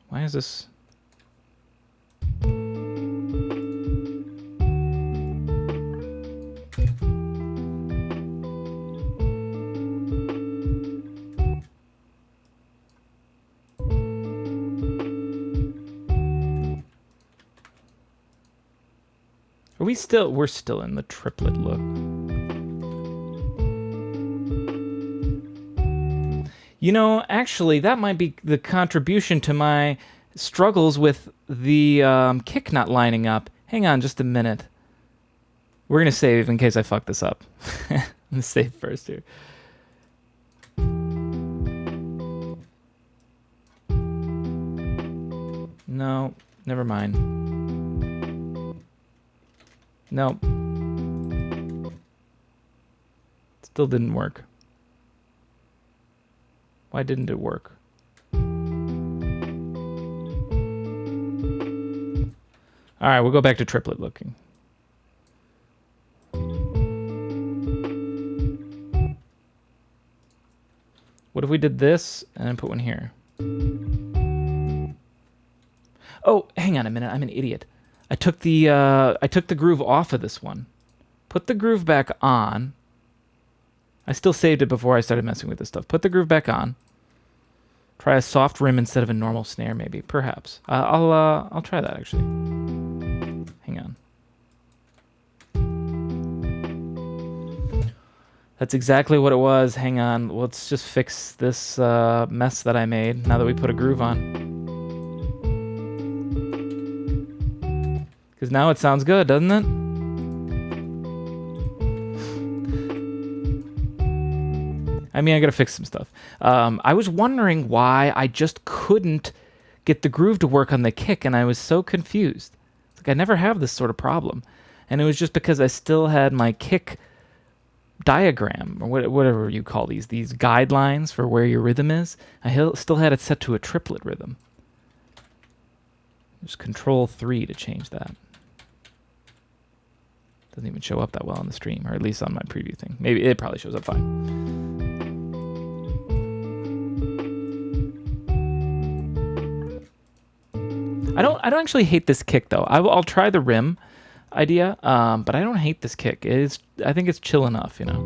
Why is this? Are we still? We're still in the triplet look. You know, actually, that might be the contribution to my struggles with the kick not lining up. Hang on just a minute. We're going to save in case I fuck this up. I'm going to save first here. No, never mind. Nope. Still didn't work. Why didn't it work? All right, we'll go back to triplet looking. What if we did this and then put one here? Oh, hang on a minute. I'm an idiot. I took the groove off of this one. Put the groove back on. I still saved it before I started messing with this stuff. Put the groove back on. Try a soft rim instead of a normal snare, maybe. Perhaps. I'll try that actually. Hang on. That's exactly what it was. Hang on. Let's just fix this mess that I made now that we put a groove on. Because now it sounds good, doesn't it? I mean, I gotta fix some stuff. I was wondering why I just couldn't get the groove to work on the kick, and I was so confused. Like, I never have this sort of problem. And it was just because I still had my kick diagram, or whatever you call these guidelines for where your rhythm is. I still had it set to a triplet rhythm. Just Control 3 to change that. Doesn't even show up that well on the stream, or at least on my preview thing. Maybe it probably shows up fine. I don't actually hate this kick though. I'll try the rim idea, but I don't hate this kick. I think it's chill enough, you know.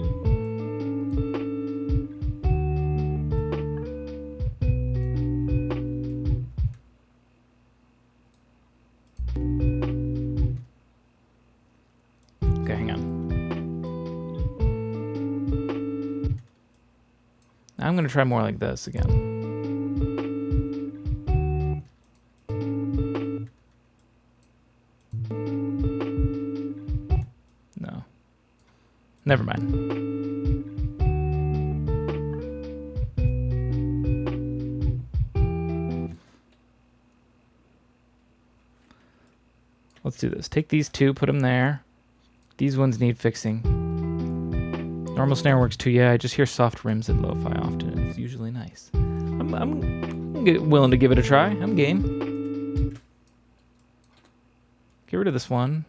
Okay, hang on. Now I'm gonna try more like this again. Never mind. Let's do this. Take these two, put them there. These ones need fixing. Normal snare works too. Yeah, I just hear soft rims in lo-fi often. It's usually nice. I'm willing to give it a try. I'm game. Get rid of this one.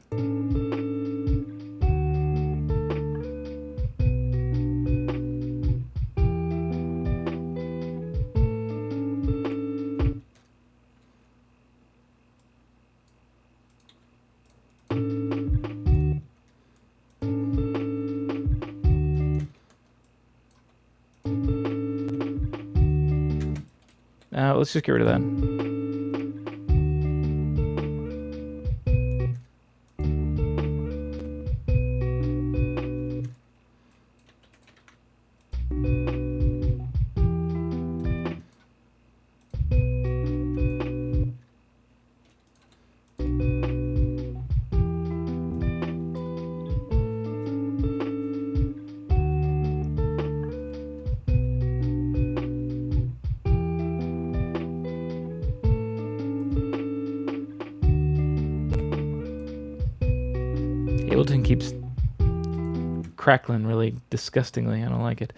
Let's just get rid of that. Ableton keeps crackling really disgustingly. I don't like it.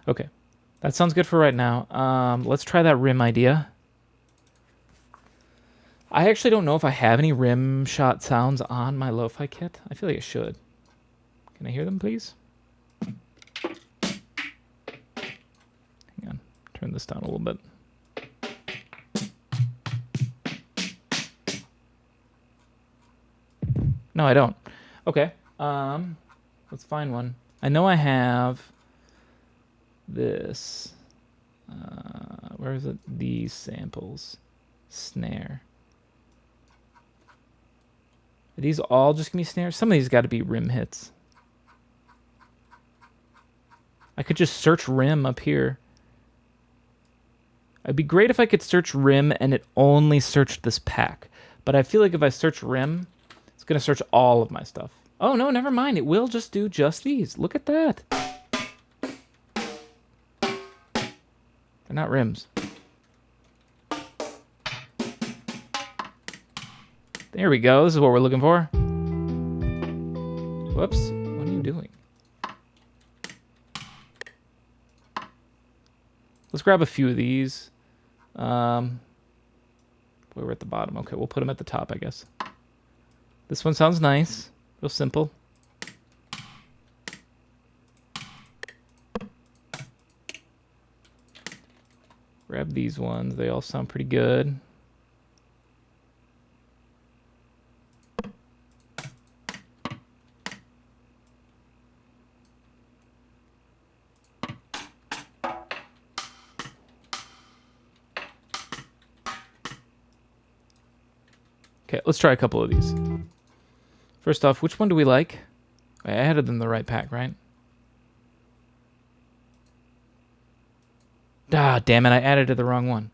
Okay. That sounds good for right now. Let's try that rim idea. I actually don't know if I have any rim shot sounds on my lo-fi kit. I feel like I should. Can I hear them, please? Hang on. Turn this down a little bit. No, I don't. Okay. Let's find one. I know I have this. Where is it? These samples. Snare. Are these all just gonna be snares? Some of these got to be rim hits. I could just search rim up here. It'd be great if I could search rim and it only searched this pack. But I feel like if I search rim, it's gonna search all of my stuff. Oh no, never mind. It will just do just these. Look at that. They're not rims. There we go. This is what we're looking for. Whoops. What are you doing? Let's grab a few of these. We're at the bottom. Okay, we'll put them at the top, I guess. This one sounds nice. Real simple. Grab these ones. They all sound pretty good. Okay, let's try a couple of these. First off, which one do we like? I added them in the right pack, right? Ah, damn it, I added to the wrong one.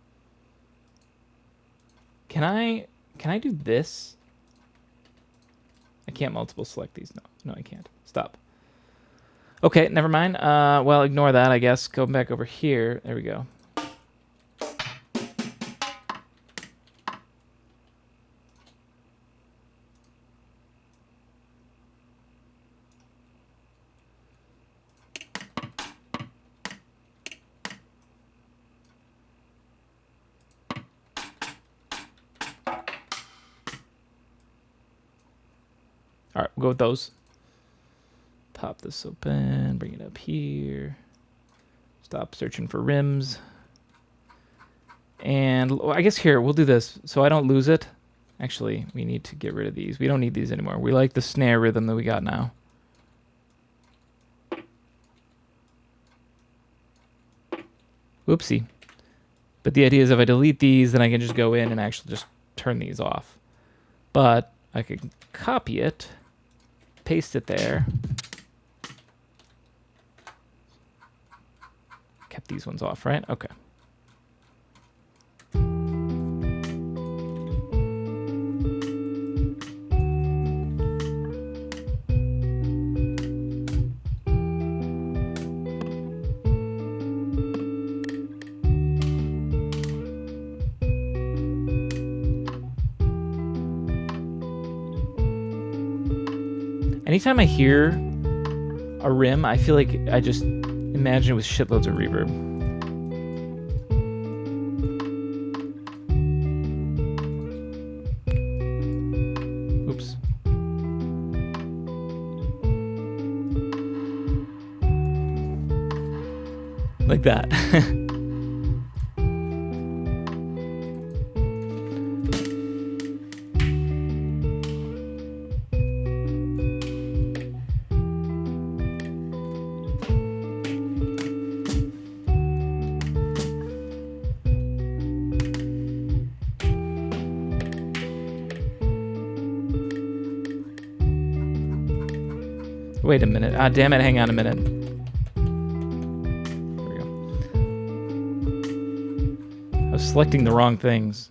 Can I do this? I can't multiple select these. No, I can't. Stop. Okay, never mind. Well, ignore that, I guess. Go back over here. There we go. All right, we'll go with those. Pop this open, bring it up here. Stop searching for rims. And I guess here, we'll do this so I don't lose it. Actually, we need to get rid of these. We don't need these anymore. We like the snare rhythm that we got now. Whoopsie. But the idea is if I delete these, then I can just go in and actually just turn these off. But I could copy it, paste it there. Kept these ones off, right? Okay. Anytime I hear a rim, I feel like I just imagine it with shitloads of reverb. Oops. Like that. Wait a minute. Ah, damn it. Hang on a minute. There we go. I was selecting the wrong things.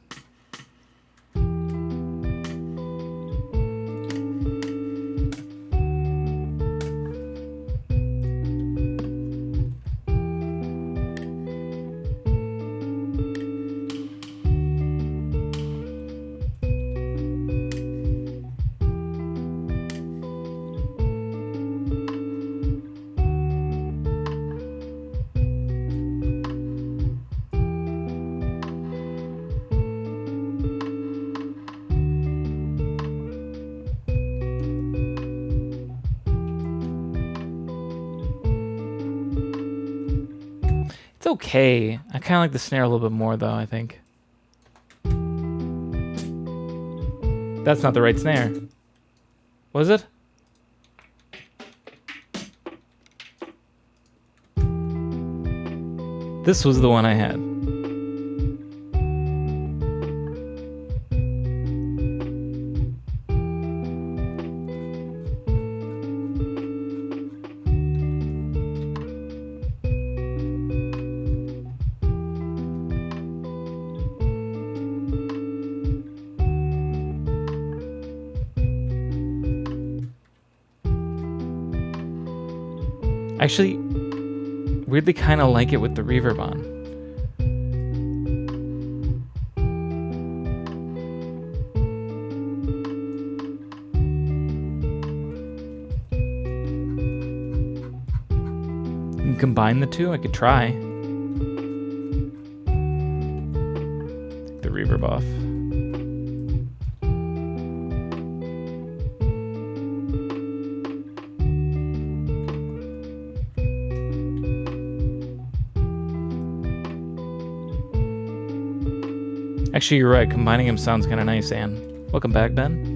It's okay. I kind of like the snare a little bit more, though, I think. That's not the right snare. Was it? This was the one I had. Actually, weirdly kind of like it with the reverb on. can combine the two. I could try. Take the reverb off. Actually, you're right. Combining them sounds kind of nice, Anne. Welcome back, Ben.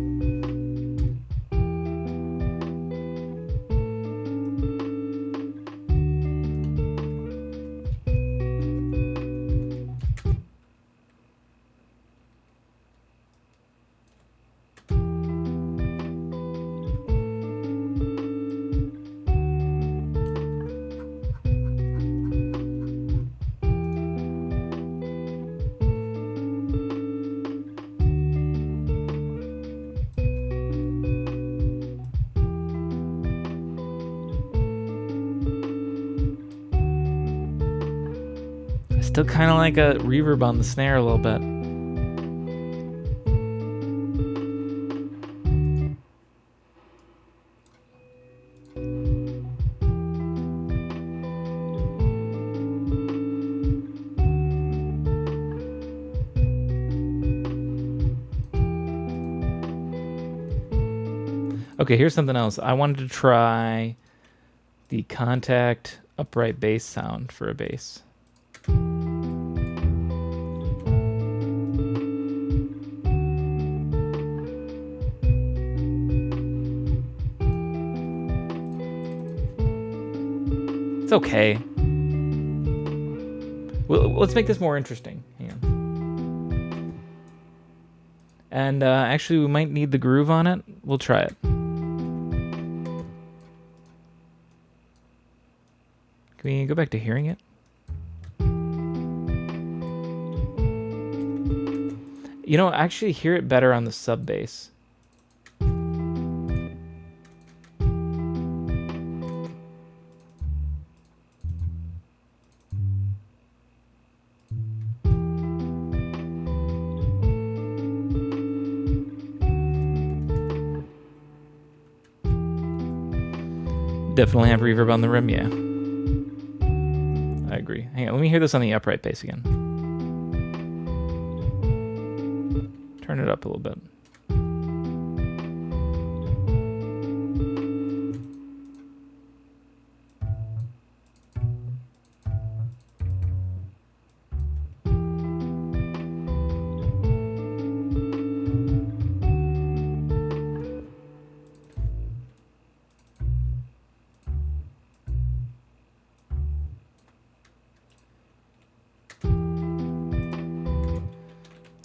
Still kind of like a reverb on the snare a little bit. Okay, here's something else. I wanted to try the contact upright bass sound for a bass. It's okay. Well, let's make this more interesting. Hang on. And actually, we might need the groove on it. We'll try it. Can we go back to hearing it? You know, actually hear it better on the sub bass. Definitely have reverb on the rim, yeah. I agree. Hang on, let me hear this on the upright bass again. Turn it up a little bit.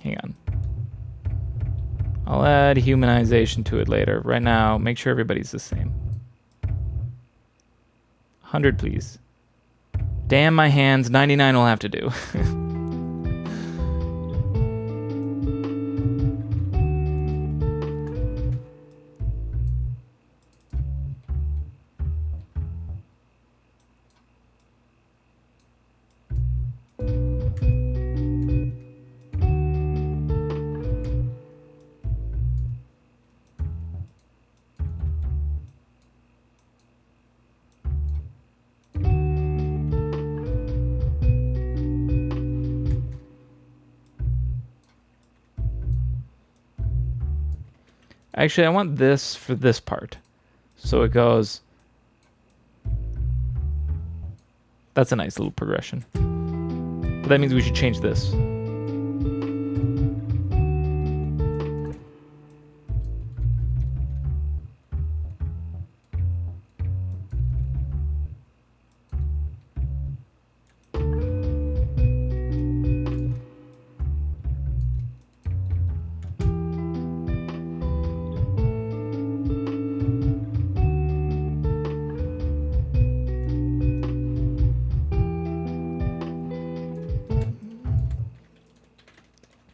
Hang on. I'll add humanization to it later. Right now, make sure everybody's the same. 100, please. Damn my hands, 99 will have to do. Actually, I want this for this part. So it goes... That's a nice little progression. But that means we should change this.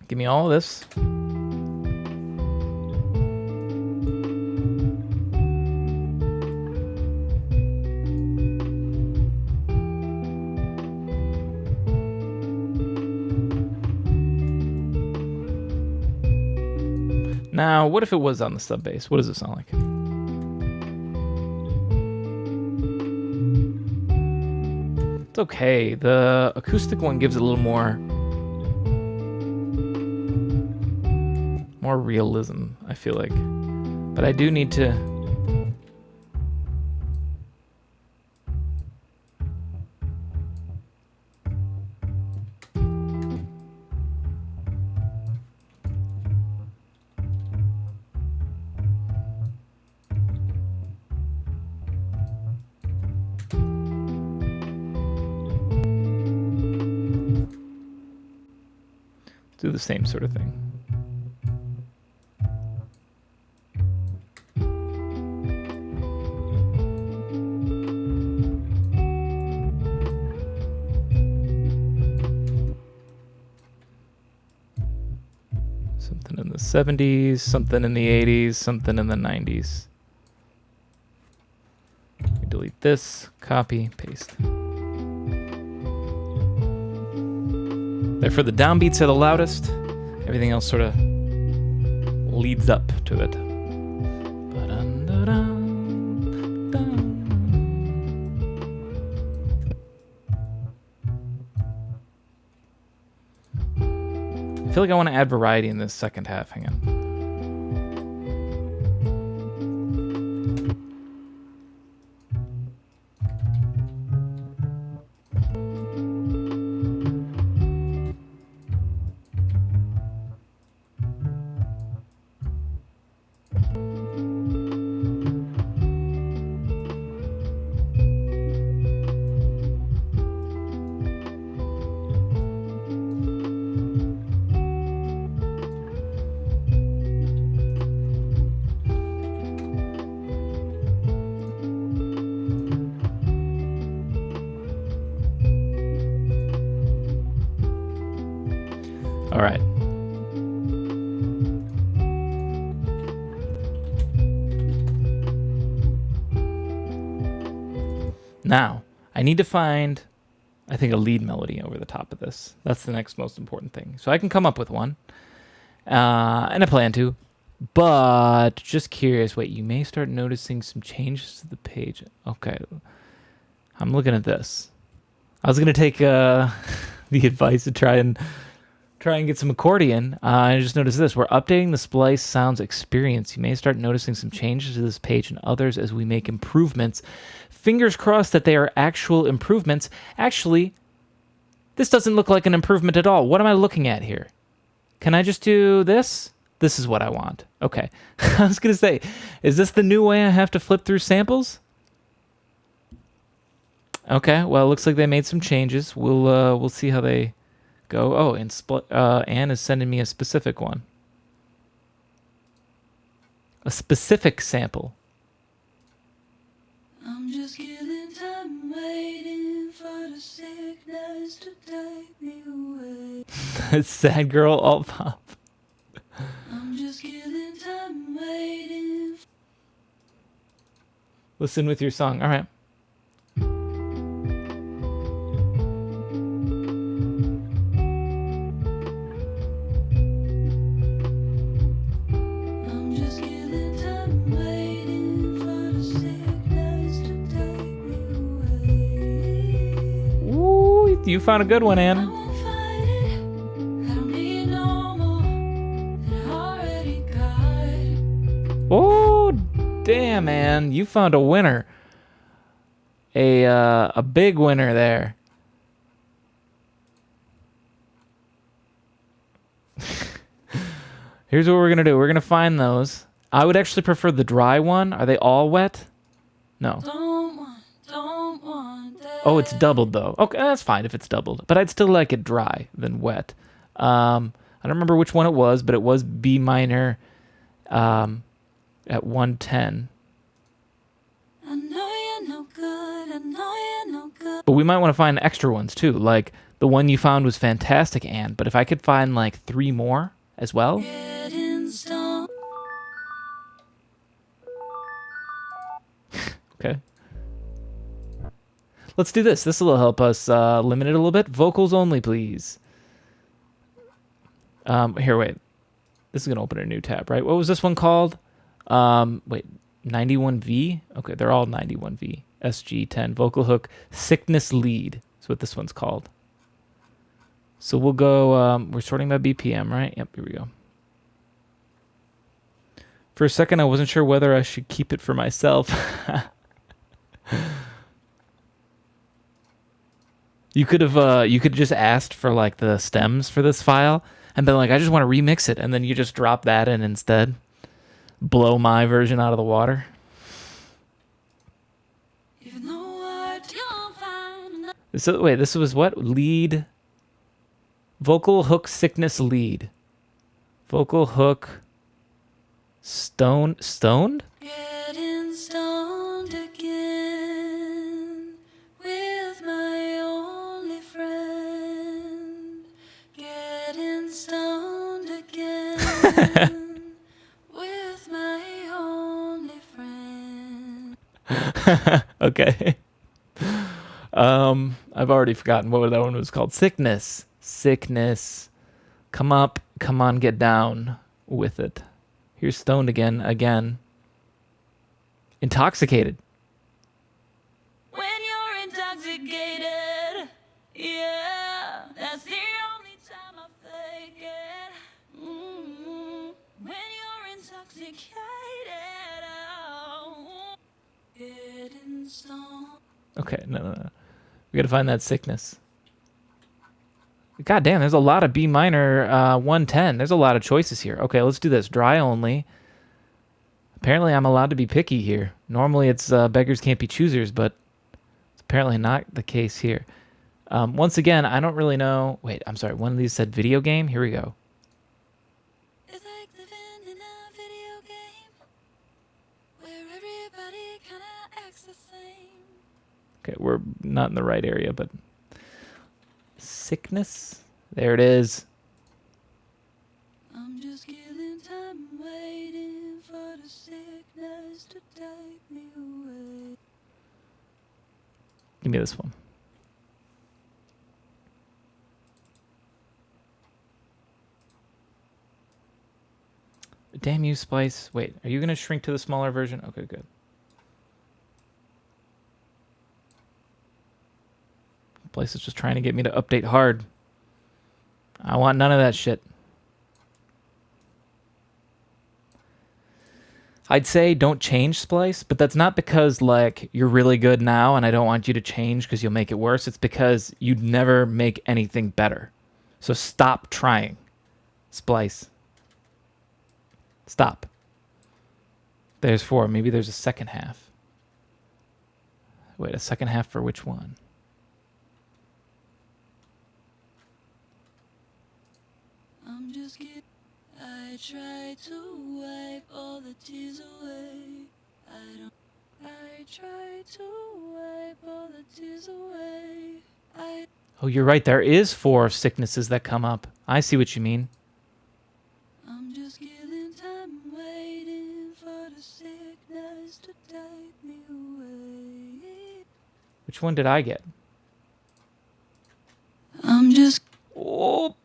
Give me all of this. Now, what if it was on the sub bass? What does it sound like? It's okay. The acoustic one gives it a little more realism, I feel like. But I do need to... do the same sort of thing. Something in the 70s, something in the 80s, something in the 90s. Delete this, copy, paste. Therefore, the downbeats are the loudest. Everything else sort of leads up to it. I feel like I want to add variety in this second half. Hang on. All right. Now, I need to find, I think, a lead melody over the top of this. That's the next most important thing. So I can come up with one, and I plan to, but just curious. Wait, you may start noticing some changes to the page. Okay, I'm looking at this. I was going to take the advice to try and get some accordion. I just noticed this. We're updating the Splice Sounds experience. You may start noticing some changes to this page and others as we make improvements. Fingers crossed that they are actual improvements. Actually, this doesn't look like an improvement at all. What am I looking at here? Can I just do this? This is what I want. Okay. I was going to say, is this the new way I have to flip through samples? Okay, well, it looks like they made some changes. We'll see how they go. Oh, and Anne is sending me a specific one. A specific sample. I'm just killing time waiting for the sickness to take me away. Sad girl alt pop. I'm just killing time waiting. Listen with your song. All right. I'm just killing time waiting for the sickness to take me away. Ooh, you found a good one, I Anne. won't fight it. I don't need no more than I already got. Oh, damn, Anne. You found a winner. A big winner there. Here's what we're going to do. We're going to find those. I would actually prefer the dry one. Are they all wet? No. Don't want that. Oh, it's doubled, though. Okay, that's fine if it's doubled. But I'd still like it dry than wet. I don't remember which one it was, but it was B minor at 110. I know you're no good. I know you're no good. But we might want to find extra ones, too. Like, the one you found was fantastic, Anne. But if I could find, like, 3 more as well... Getting stoned. Okay. Let's do this. This will help us limit it a little bit. Vocals only, please. Here, wait. This is going to open a new tab, right? What was this one called? Wait, 91V? Okay, they're all 91V. SG10, vocal hook, sickness lead. That's what this one's called. So we'll go, we're sorting by BPM, right? Yep, here we go. For a second, I wasn't sure whether I should keep it for myself. You could have, you could just asked for like the stems for this file and been like, I just want to remix it. And then you just drop that in instead. Blow my version out of the water. Even though I don't find So, wait, this was what? Lead. Vocal hook sickness lead. Vocal hook. Stoned? getting stoned again with my only friend. Getting stoned again with my only friend. Okay. I've already forgotten what that one was called. Sickness. Sickness. Come up. Come on, get down with it. Here's stoned again. Intoxicated. When you're intoxicated, yeah, that's the only time I fake it. When you're intoxicated, oh, getting stoned. Okay, no. We gotta find that sickness. God damn, there's a lot of B minor 110. There's a lot of choices here. Okay, let's do this. Dry only. Apparently I'm allowed to be picky here. Normally it's beggars can't be choosers, but it's apparently not the case here. Once again, I don't really know. Wait, I'm sorry. One of these said video game. Here we go. It's like living in a video game where everybody kinda acts the same. Okay, we're not in the right area, but sickness. There it is. I'm just killing time waiting for the sickness to take me away. Give me this one. Damn you, Splice. Wait, are you going to shrink to the smaller version? Okay, good. Splice is just trying to get me to update hard. I want none of that shit. I'd say don't change Splice, but that's not because like you're really good now and I don't want you to change because you'll make it worse. It's because you'd never make anything better. So stop trying. Splice. Stop. There's 4. Maybe there's a second half. Wait, a second half for which one? I'm just kidding. I try to wipe all the tears away. I try to wipe all the tears away. Oh, you're right. There is 4 sicknesses that come up. I see what you mean. I'm just killing time waiting for the sickness to take me away. Which one did I get? I'm just Oh,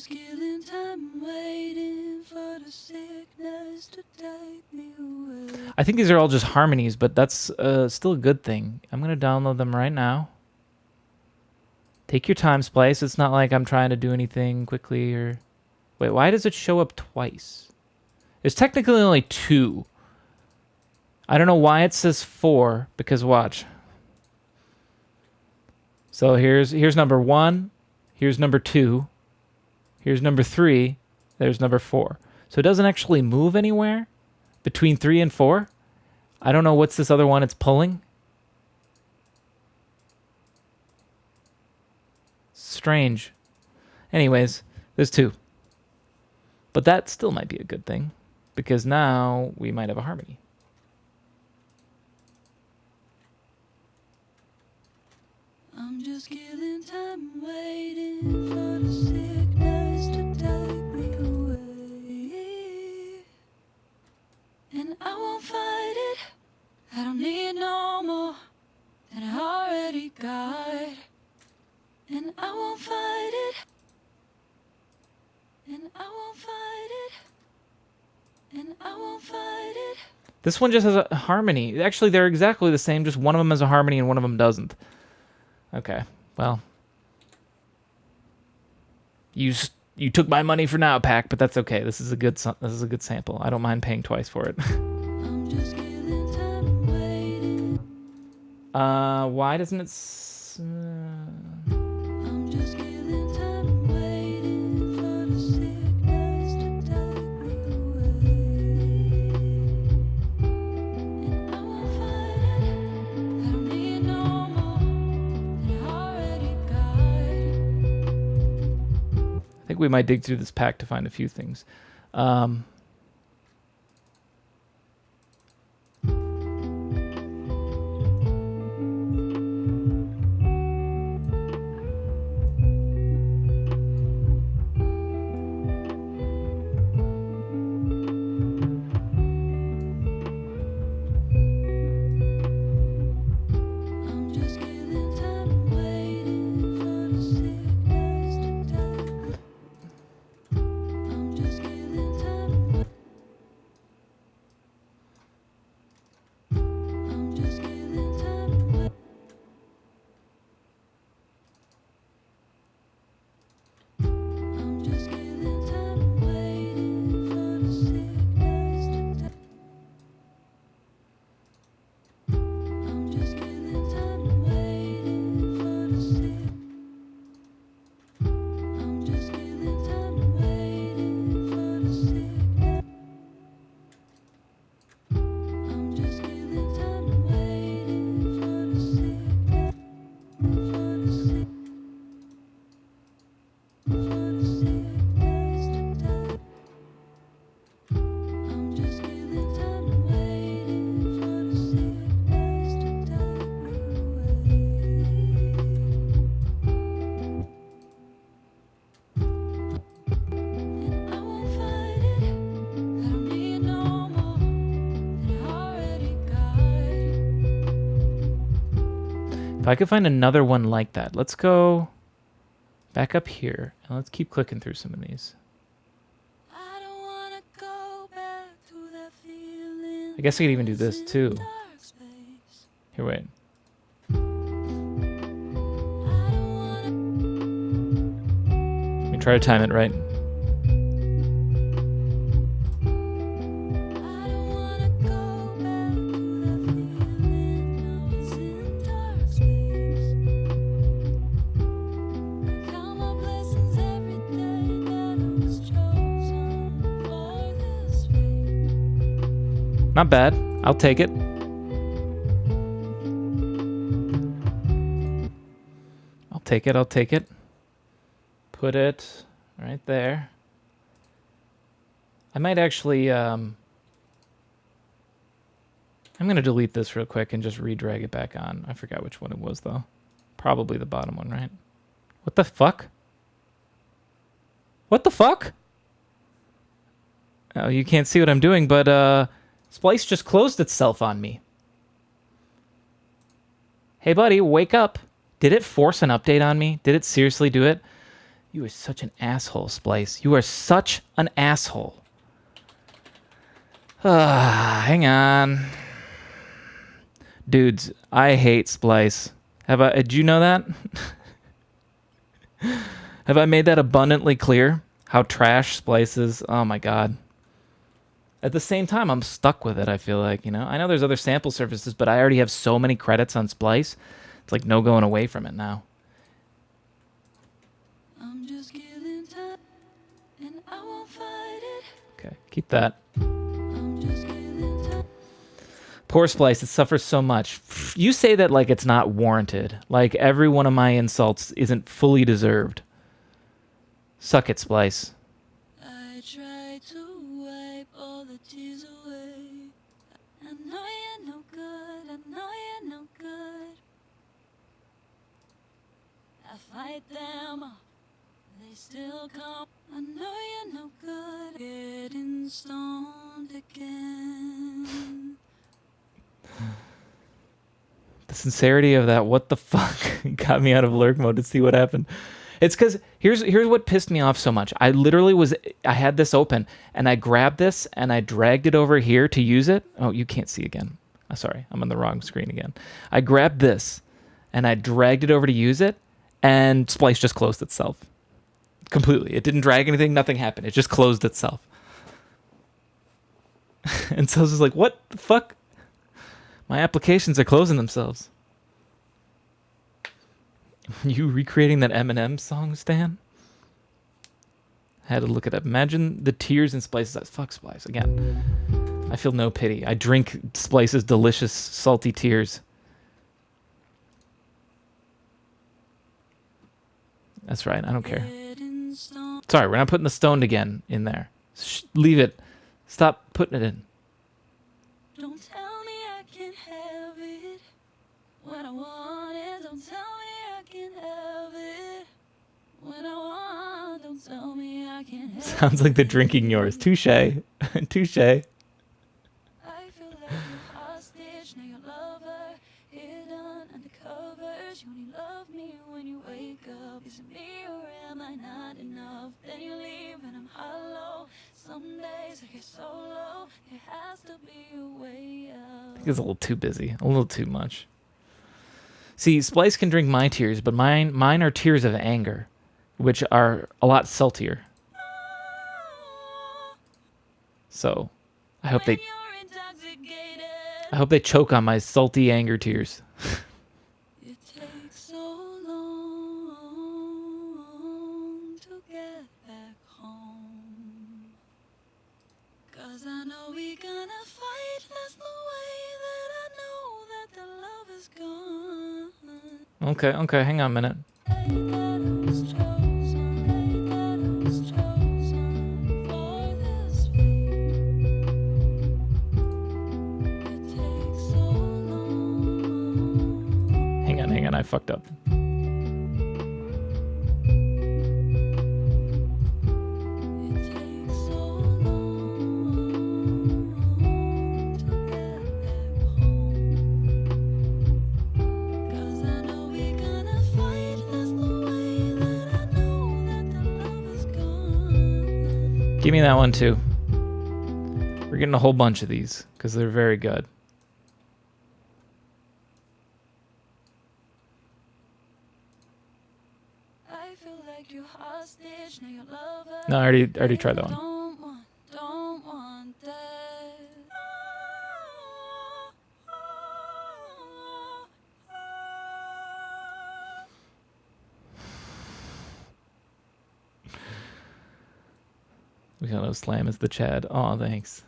killing time waiting for the sickness to take me away. I think these are all just harmonies, but that's still a good thing. I'm going to download them right now. Take your time, Splice. It's not like I'm trying to do anything quickly or... Wait, why does it show up twice? There's technically only 2. I don't know why it says 4, because watch. So here's number 1. Here's number 2. Here's number 3. There's number 4. So it doesn't actually move anywhere between 3 and 4. I don't know what's this other one it's pulling. Strange. Anyways, there's 2. But that still might be a good thing, because now we might have a harmony. I'm just killing time waiting for the sickness to take me away. And I won't fight it. I don't need no more than I already got. And I won't fight it. And I won't fight it. And I won't fight it. This one just has a harmony. Actually, they're exactly the same, just one of them has a harmony and one of them doesn't. Okay. Well, you took my money for now, Pack, but that's okay. This is a good sample. I don't mind paying twice for it. I'm just killing time waiting. Why doesn't it? I'm just killing time waiting for the sickness to take me away. And I won't fight it. I don't need no more than I already got. I think we might dig through this pack to find a few things. I'm just killing time waiting for the sickness to take me. I'm just killing time. I'm just killing time. I'm just killing time waiting for the sickness to take. I'm just killing time waiting for the sick. I'm just killing time waiting for the sickness. I'm just killing time waiting for the sickness. For the sick. For the sickness to take. I'm just killing time waiting for the sickness to take me away. And I won't fight it. I don't need no more than I already got. If I could find another one like that, let's go back up here and let's keep clicking through some of these. I don't wanna go back to that feeling. I guess I could even do this in too. dark space. Here, wait. I don't wanna. Let me try to time it right. I don't wanna go back to that feeling. I was in dark space. I count my blessings every day that I was chosen for this fate. Not bad. I'll take it. I'll take it. Put it right there. I might actually, I'm going to delete this real quick and just redrag it back on. I forgot which one it was, though. Probably the bottom one, right? What the fuck? What the fuck? Oh, you can't see what I'm doing, but, Splice just closed itself on me. Hey, buddy, wake up. Did it force an update on me? Did it seriously do it? You are such an asshole, Splice. You are such an asshole. Hang on. Dudes, I hate Splice. Did you know that? Have I made that abundantly clear? How trash Splice is? Oh my god. At the same time, I'm stuck with it, I feel like, you know? I know there's other sample services, but I already have so many credits on Splice. It's like no going away from it now. I'm just killing time, and I won't fight it. Okay, keep that. I'm just killing time. Poor Splice, it suffers so much. You say that like it's not warranted. Like every one of my insults isn't fully deserved. Suck it, Splice. I try to wipe all the tears away. I know you're no good, I know you're no good. I fight them off, they still come. I know you're no good, getting stoned again. The sincerity of that what the fuck got me out of lurk mode to see what happened. It's because here's what pissed me off so much. I had this open and I grabbed this and I dragged it over here to use it. Oh, you can't see again. Sorry, I'm on the wrong screen again. I grabbed this and I dragged it over to use it, and Splice just closed itself completely. It didn't drag anything, nothing happened. It just closed itself. And so I was just like, what the fuck? My applications are closing themselves. You recreating that Eminem song, Stan? Had to look it up. Imagine the tears in Splice's. Fuck Splice again. I feel no pity. I drink Splice's delicious salty tears. That's right. I don't care. Sorry, we're not putting the stoned again in there. Leave it. Stop putting it in. Don't tell me I can have it when I want it. Don't tell me I can have it when I want. Don't tell me I can have it. Sounds like the drinking yours. Touche. Touche. I feel like you're hostage, now your lover, hidden under covers. You only love me when you wake up. Is it me or am I not enough? Then you leave and I'm hollow. Some days I get so low, there has to be a way out. I think it's a little too busy. A little too much. See, Splice can drink my tears, but mine are tears of anger, which are a lot saltier. So, I hope When you're intoxicated, they choke on my salty anger tears. it takes so long to get back home. 'Cause I know we gonna fight, that's the way that I know that the love is gone. Okay, hang on a minute. That I was chosen, that I was chosen for this fate. It takes so long. Hang on, I fucked up. It takes so long to get back home. 'Cause I know we're gonna fight, that's the way that I know that the love is gone. Give me that one too. We're getting a whole bunch of these because they're very good. I feel like you're hostage, now your lover. No, I already tried that one. Don't want that. We got no Slam as the Chad. Aw, thanks.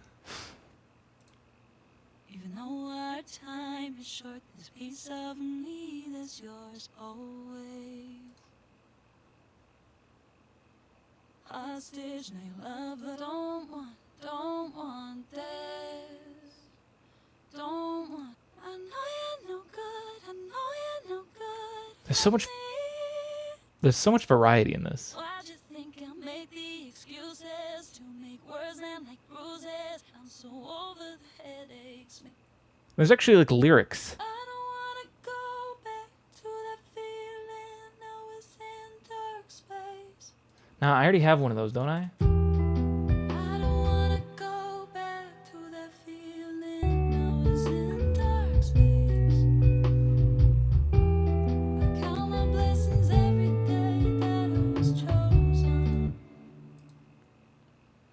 Even though our time is short, this piece of me that's yours always. Hostage, now your lover. Don't want this. Don't want. I know you're no good. I know you're no good. There's so much- for me. There's so much variety in this. Why do you think I'll make the excuses to make words land like bruises? I'm so over the headaches. There's actually like lyrics. I don't wanna go back to that feeling I was in dark space. Now, I already have one of those, don't I? I don't wanna go back to that feeling I was in dark space. I count my blessings every day that I was chosen.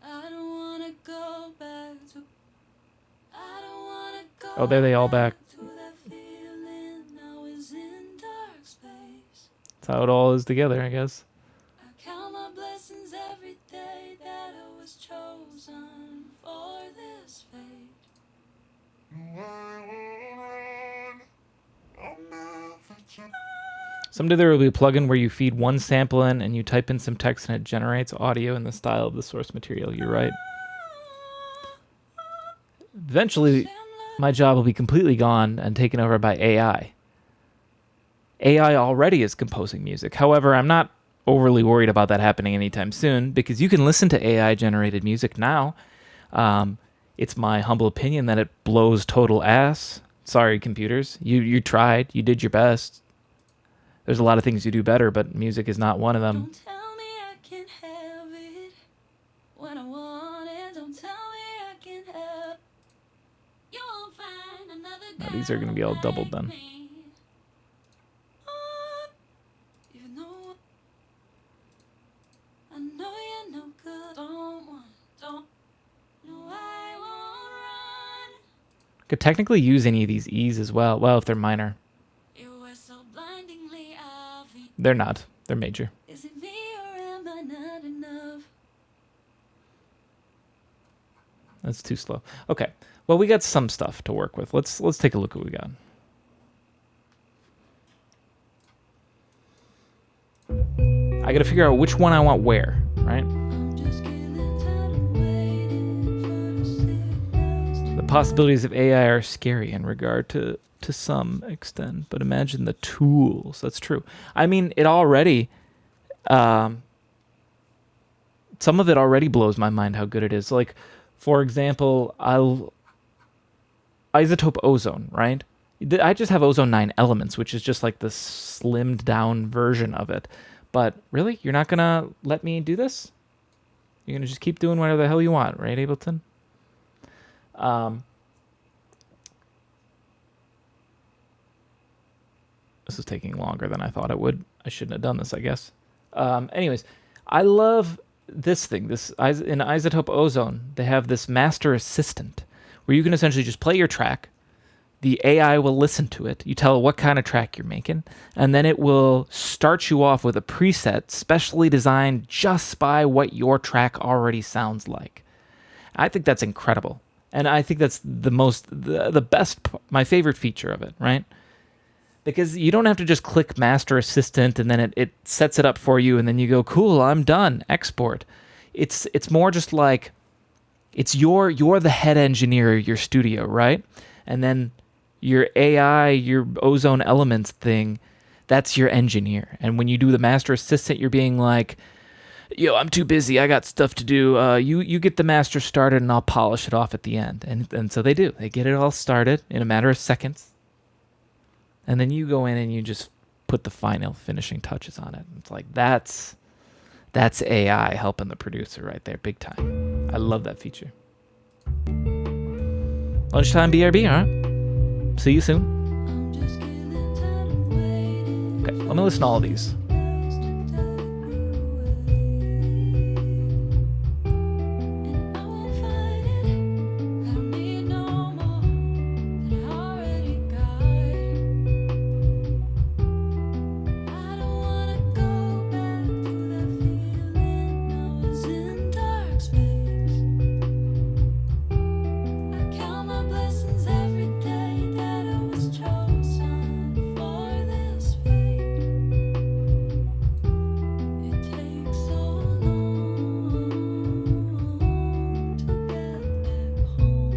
I don't wanna go back to. I don't wanna go. Oh, there they all back. to that feeling I was in dark space. That's how it all is together, I guess. I count my blessings every day that I was chosen for this fate. Someday there will be a plugin where you feed one sample in and you type in some text and it generates audio in the style of the source material. You're right. Eventually, my job will be completely gone and taken over by AI. AI already is composing music. However, I'm not overly worried about that happening anytime soon because you can listen to AI generated music now. It's my humble opinion that it blows total ass. Sorry, computers. You tried. You did your best. There's a lot of things you do better, but music is not one of them. Don't tell me I can have it when I want it. Don't tell me I can have. You'll find another Now, these are gonna be all girl doubled like then. me. Could technically use any of these E's as well. Well, if they're minor. You were so blindingly obvious. They're not. They're major. Is it me or am I not enough? That's too slow. Okay. Well, we got some stuff to work with. Let's take a look at what we got. I got to figure out which one I want where, right? I'm just killing time waiting for the signals The possibilities of AI are scary in regard to some extent, but imagine the tools. That's true. I mean, it already, some of it already blows my mind how good it is. Like, for example, isotope ozone, right? I just have ozone 9 elements, which is just like the slimmed down version of it. But really, you're not gonna let me do this? You're gonna just keep doing whatever the hell you want, right, Ableton? This is taking longer than I thought it would. I shouldn't have done this, I guess. Anyways, I love this thing. This in isotope ozone, they have this master assistant where you can essentially just play your track. The AI will listen to it. You tell it what kind of track you're making, and then it will start you off with a preset specially designed just by what your track already sounds like. I think that's incredible. And I think that's the best, my favorite feature of it, right? Because you don't have to just click Master Assistant and then it sets it up for you and then you go, cool, I'm done, export. It's more just like, you're the head engineer of your studio, right? And then your AI, your Ozone Elements thing, that's your engineer. And when you do the Master Assistant, you're being like, yo, I'm too busy, I got stuff to do. You get the master started and I'll polish it off at the end. And so they do. They get it all started in a matter of seconds. And then you go in and you just put the final finishing touches on it. It's like, that's AI helping the producer right there, big time. I love that feature. Lunchtime BRB, all right? See you soon. I'm just killing time waiting Okay, let me listen to all of these. and I won't fight it. I don't need no more than I already got. I don't wanna go back to that feeling I was in dark space. I count my blessings every day that I was chosen for this fate. It takes so long to get back home.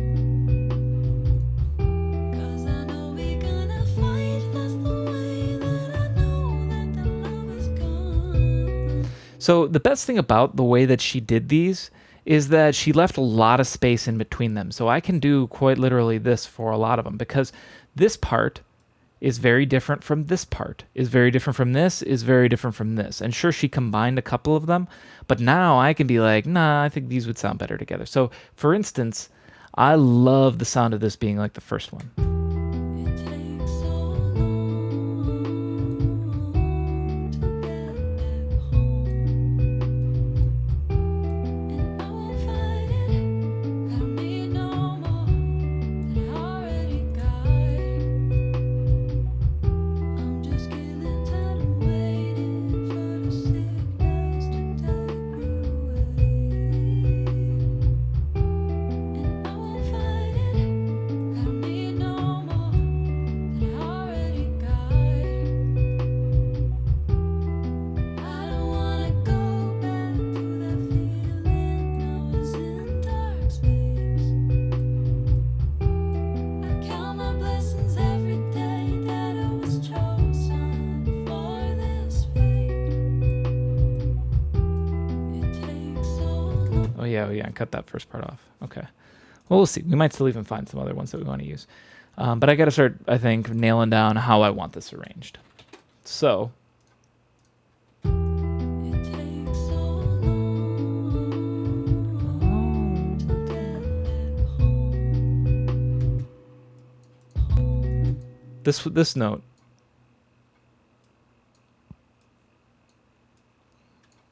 'Cause I know we're gonna fight. That's the way that I know that the love is gone. So the best thing about the way that she did these is that she left a lot of space in between them. So I can do quite literally this for a lot of them because this part is very different from this part, is very different from this, is very different from this. And sure, she combined a couple of them, but now I can be like, nah, I think these would sound better together. So for instance, I love the sound of this being like the first one. It takes so long to get back home. And I won't fight it. I don't need no more than I already got. I'm just killing time waiting for the sickness to take me away. And I won't fight it. I don't need no more than I already got. I don't wanna go back to that feeling I was in dark space. I count my blessings every day that I was chosen for this fate. It takes so long. Oh yeah, cut that first part off. Okay. Well, we'll see. We might still even find some other ones that we want to use. But I got to start, I think, nailing down how I want this arranged. So, It takes so long to get back home. this note.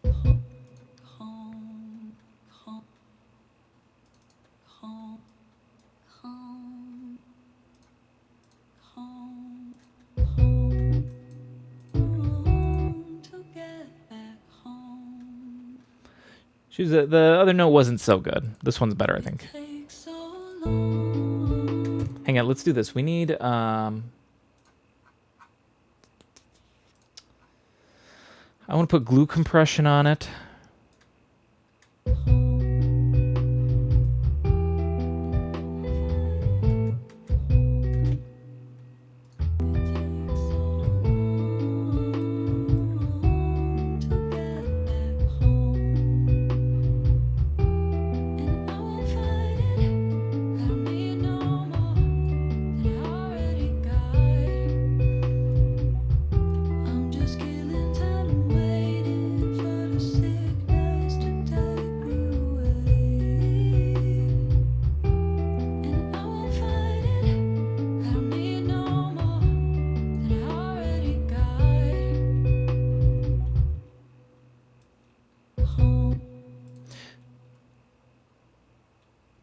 Home, home, home, home. The other note wasn't so good. This one's better, I think. Takes so long. Hang on, let's do this. We need I want to put glue compression on it.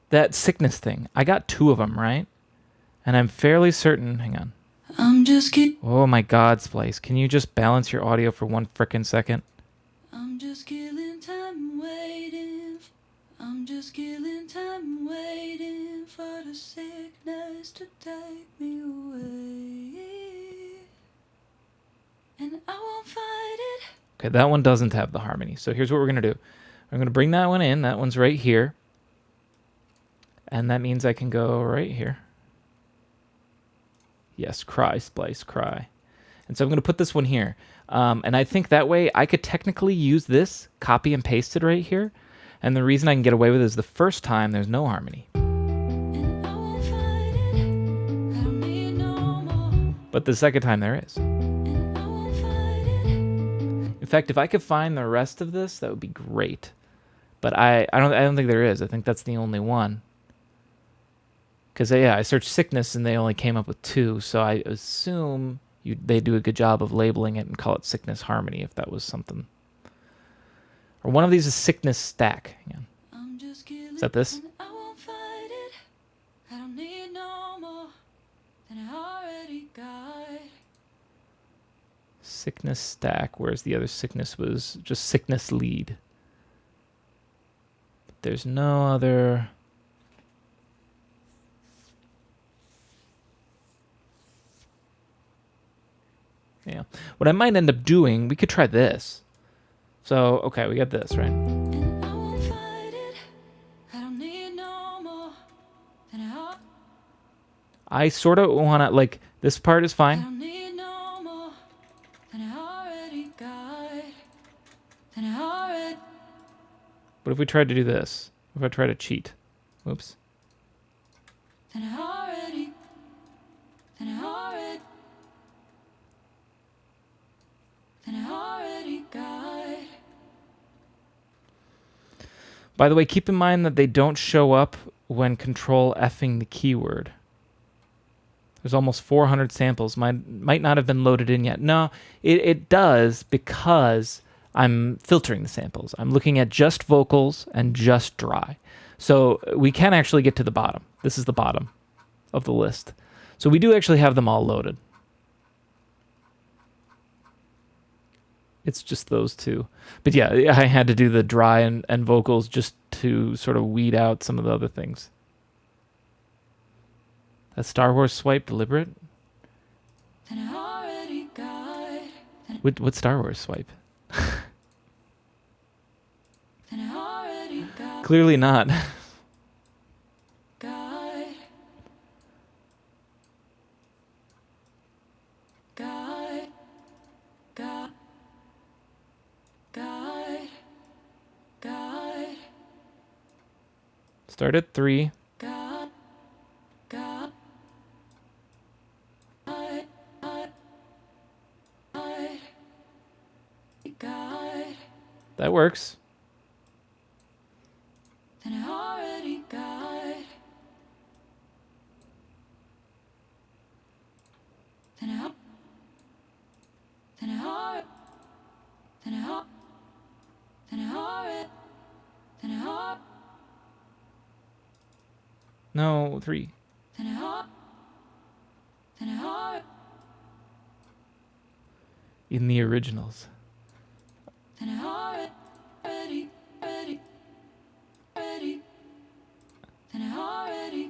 That sickness thing. I got 2 of them, right? And I'm fairly certain. Hang on. I'm just kidding. Oh my God, Splice. Can you just balance your audio for 1 frickin' second? I'm just killing time waiting. I'm just killing time waiting for the sickness to take me away. And I won't fight it. Okay, that one doesn't have the harmony. So here's what we're going to do. I'm going to bring that one in. That one's right here. And that means I can go right here. Yes, cry, Splice, cry. And so I'm going to put this one here. And I think that way I could technically use this, copy and paste it right here. And the reason I can get away with it is the first time there's no harmony. And I won't fight it. I don't need no more. But the second time there is. And I won't fight it. In fact, if I could find the rest of this, that would be great. But I don't think there is. I think that's the only one. Because, yeah, I searched sickness and they only came up with 2. So I assume they do a good job of labeling it and call it sickness harmony if that was something. Or one of these is sickness stack. Hang on. I'm just killing. Is that this? And I won't fight it. I don't need no more than I already got. Sickness stack, whereas the other sickness was just sickness lead. But there's no other. Yeah. What I might end up doing, we could try this. So, okay, we got this, right? And I won't fight it. I don't need no more than I sort of want to, like, this part is I fine. don't need no more than I already got. Than I already. What if we tried to do this? What if I try to cheat? Oops. Than I already. Than I already. Than I already got. By the way, keep in mind that they don't show up when control effing the keyword. There's almost 400 samples. Might not have been loaded in yet. No, it does because I'm filtering the samples. I'm looking at just vocals and just dry. So we can actually get to the bottom. This is the bottom of the list. So we do actually have them all loaded. It's just those 2. But yeah, I had to do the dry and vocals just to sort of weed out some of the other things. That Star Wars swipe deliberate? Than I already got. What Star Wars swipe? Than I already got. Clearly not. Got. Got. Got. God, God, Start at 3. God, God, God, God, God. That works. Then I already got. Then I. Then I. Then I. Then I. Then I. No, 3. Then I. Then I. In the originals. Then I already,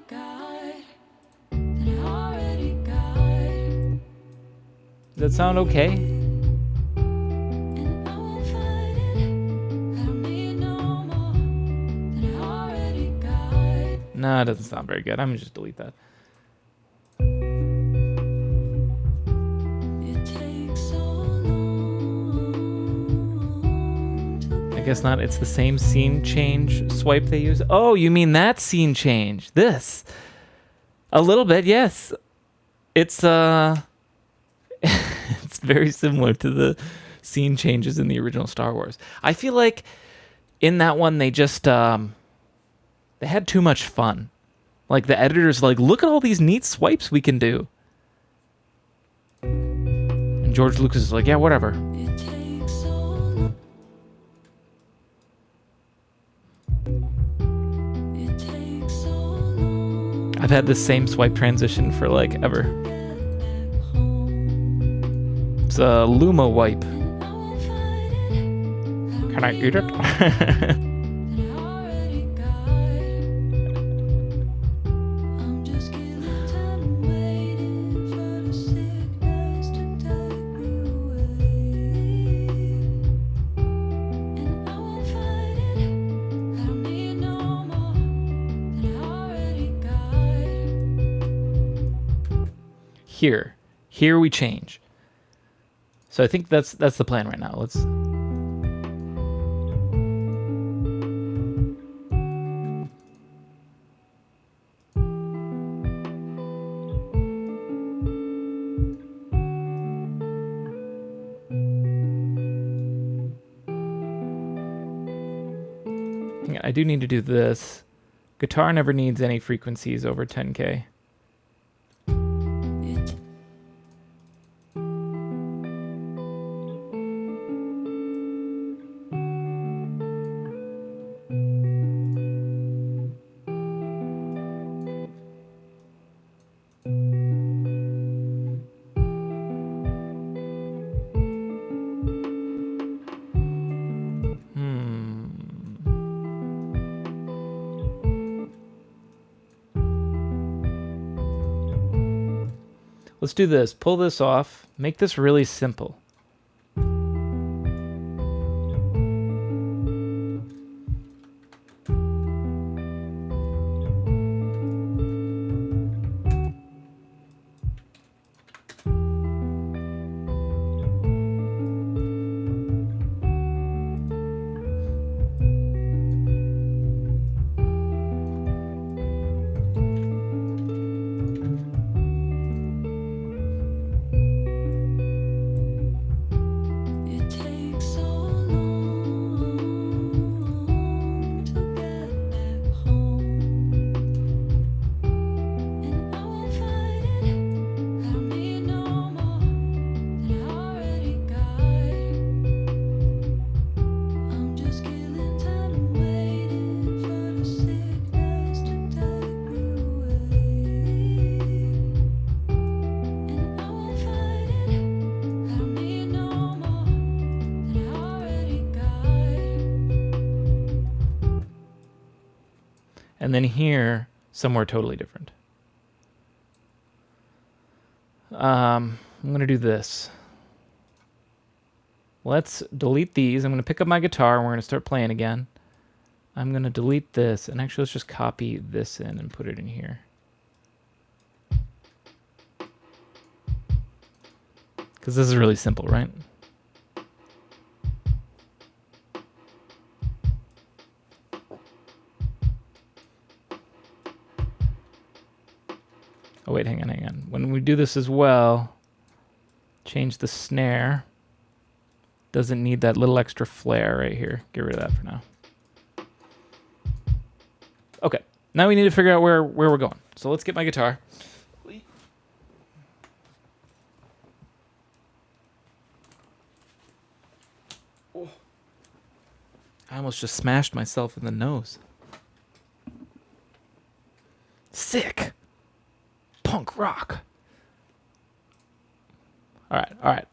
got, that I already got. Does that sound okay? And I won't fight it. I don't need no more than I already got. No, it doesn't sound very good. I'm gonna just delete that. It takes so long to I guess not. It's the same scene change swipe they use. Oh, you mean that scene change? This. A little bit, yes. It's it's very similar to the scene changes in the original Star Wars. I feel like in that one they just they had too much fun. Like the editor's like, look at all these neat swipes we can do. And George Lucas is like, yeah, whatever. It takes so long. It takes so long I've had this same swipe transition for like ever. to get back home. It's a Luma wipe. And I won't fight it. Can I eat it? That I already got. I'm just killing time and waiting for the sickness to take me away. And I won't fight it. I don't need no more than I already got. Here we change. So I think that's the plan right now. Let's. I do need to do this. Guitar never needs any frequencies over 10K. It Let's do this. Pull this off. Make this really simple. It takes so long to get back home. And I won't fight it. I don't need no more than I already got. I'm just killing time and waiting for the sickness to take me away. And I won't fight it. I don't need no more than I already got. And then here, somewhere totally different. I'm going to do this. Let's delete these. I'm going to pick up my guitar and we're going to start playing again. I'm going to delete this. And actually, let's just copy this in and put it in here. Because this is really simple, right? Oh, wait, hang on. When we do this as well, change the snare. Doesn't need that little extra flare right here. Get rid of that for now. Okay, now we need to figure out where we're going. So let's get my guitar. I almost just smashed myself in the nose. Sick. Punk rock. All right.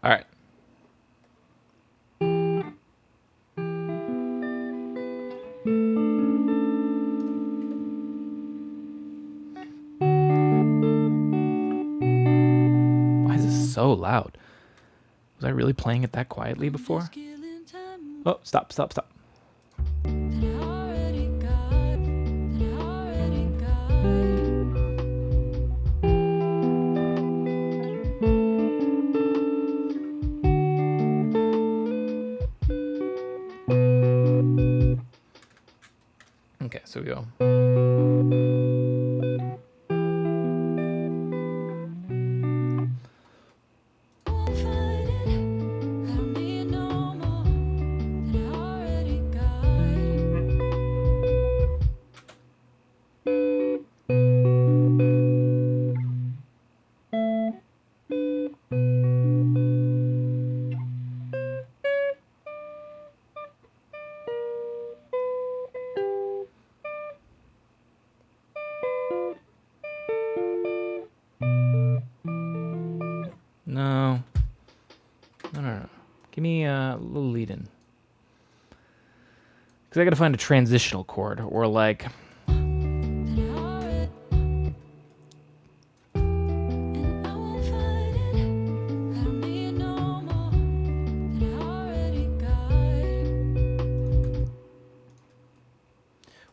loud. Was I really playing it that quietly before? Just killing time Oh, stop. that I already got, that I already got. Okay, so we go. Won't fight it. I don't need no more than I already No. No. Give me a little lead in. Because I gotta find a transitional chord, or like. And I won't fight it. I don't need no more than I already got.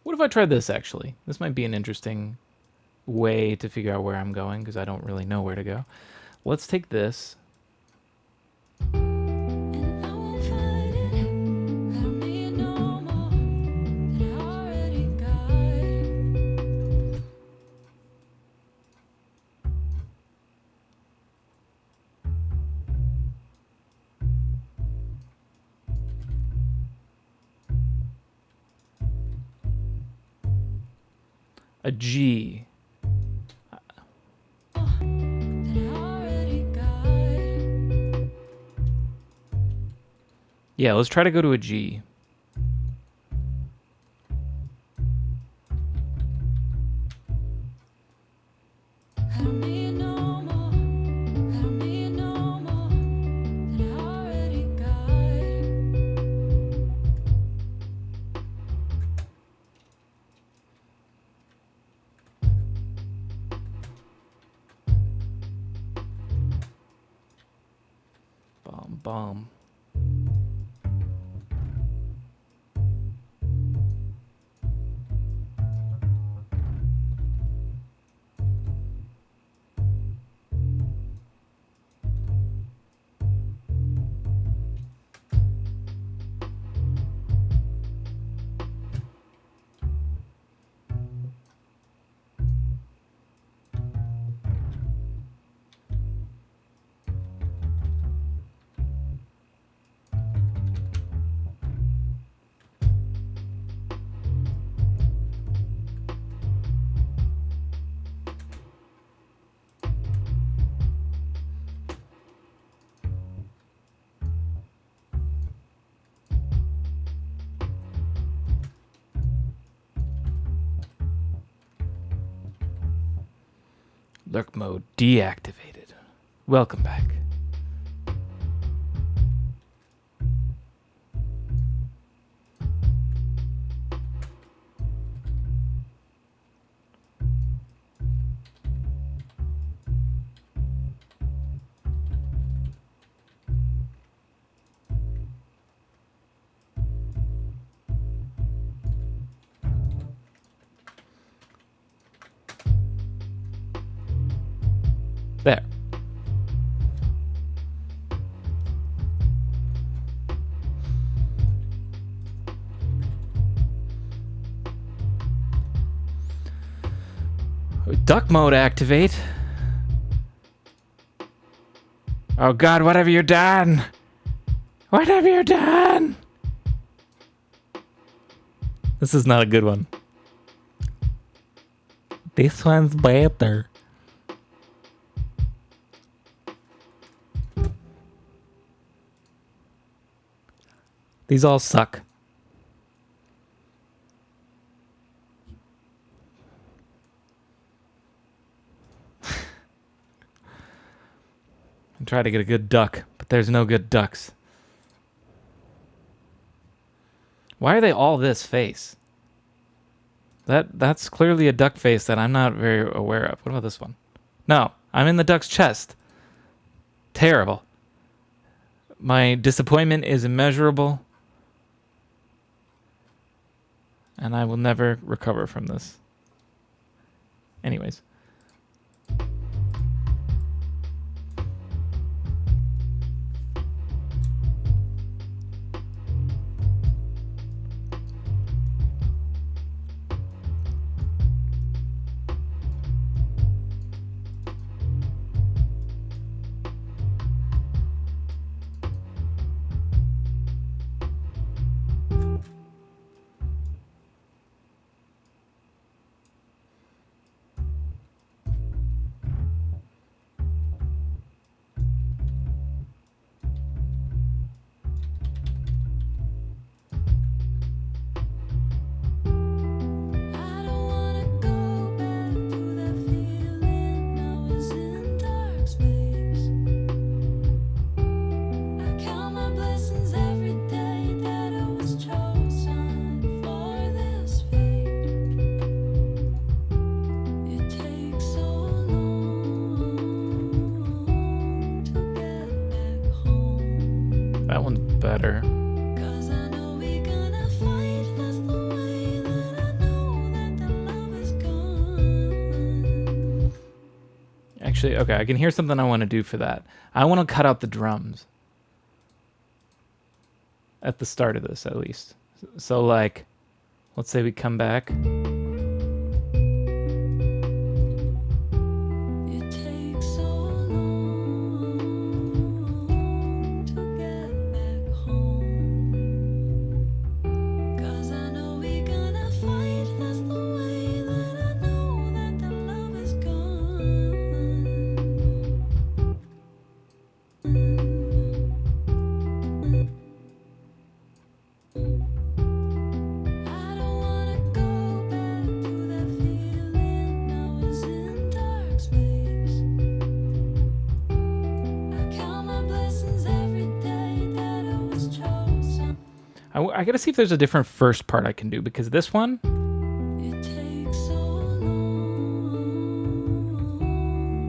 What if I tried this actually? This might be an interesting way to figure out where I'm going, because I don't really know where to go. Let's take this. And I won't fight it. I don't need no more than I already got. A G. That I already got. Yeah, let's try to go to a G. I don't need no more. I don't need no more than I already got. Bomb. Lurk mode deactivated. Welcome back. There. Duck mode activate. Oh God, what have you done? What have you done? This is not a good one. This one's better. These all suck. I try to get a good duck, but there's no good ducks. Why are they all this face? That's clearly a duck face that I'm not very aware of. What about this one? No, I'm in the duck's chest. Terrible. My disappointment is immeasurable, and I will never recover from this. Anyways. I don't wanna go back to that feeling I was in dark space. I count my blessings every day that I was chosen for this fate. It takes so long to get back home. That one's better. 'Cause I know we're gonna fight. That's the way that I know that the love is gone. Actually, okay, I can hear something I want to do for that. I want to cut out the drums. At the start of this, at least. So, like, let's say we come back. It takes so long to get back home. 'Cause I know we're gonna fight. That's the way that I know that the love is gone. I don't wanna go back to that feeling I was in dark space. I count my blessings every day that I was chosen. I gotta see if there's a different first part I can do, because this one, It takes so long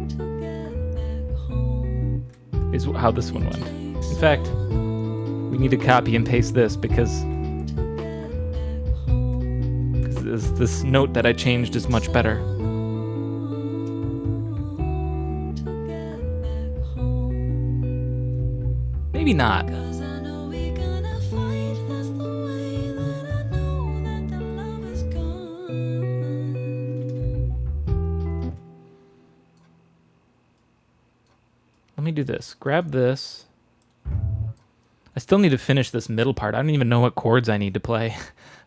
to get back home. is how this one went. In fact, we need to copy and paste this because this note that I changed is much better. Maybe not. 'Cause I know we're gonna fight. That's the way that I know that the love is gone. Let me do this. Grab this. I still need to finish this middle part. I don't even know what chords I need to play. I'm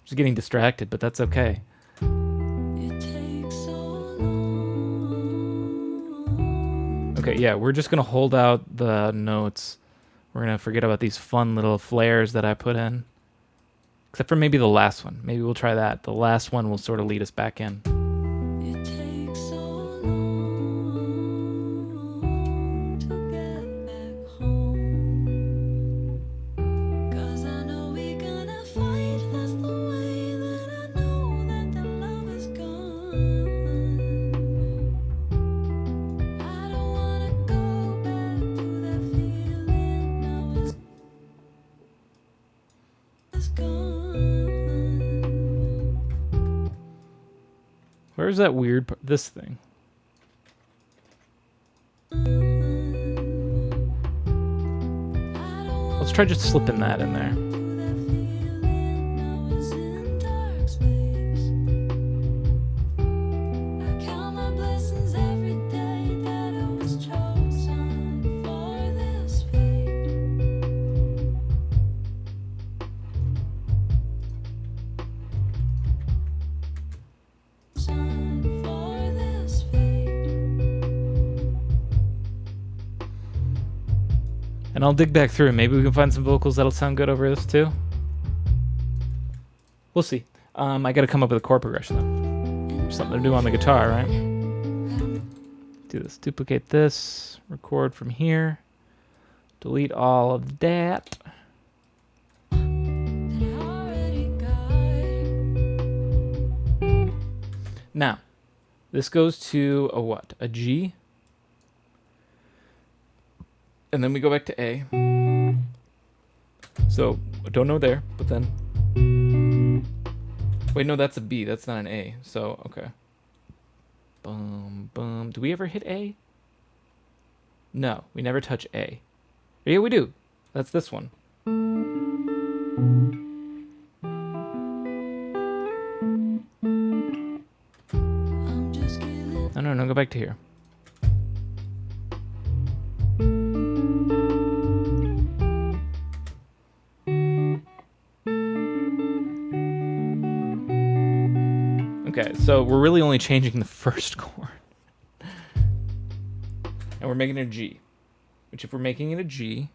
just getting distracted, but that's okay. It takes so long. Okay, yeah, we're just gonna hold out the notes. We're gonna forget about these fun little flares that I put in. Except for maybe the last one. Maybe we'll try that. The last one will sort of lead us back in. It takes so long to get back home. 'Cause I know we're gonna fight. That's the way that I know that the love is gone. I don't wanna go back to that feeling I was gone. Where's that weird this thing? Let's try just slipping that in there. And I'll dig back through. Maybe we can find some vocals that'll sound good over this too. We'll see. I gotta come up with a chord progression though. There's something to do on the guitar, right? Do this. Duplicate this. Record from here. Delete all of that. Now, this goes to a what? A G? And then we go back to A. So, don't know there, but then... Wait, no, that's a B. That's not an A. So, okay. Boom, boom. Do we ever hit A? No, we never touch A. Yeah, we do. That's this one. I'm just killing. No, go back to here. Okay, so we're really only changing the first chord. And we're making it a G. Which if we're making it a G,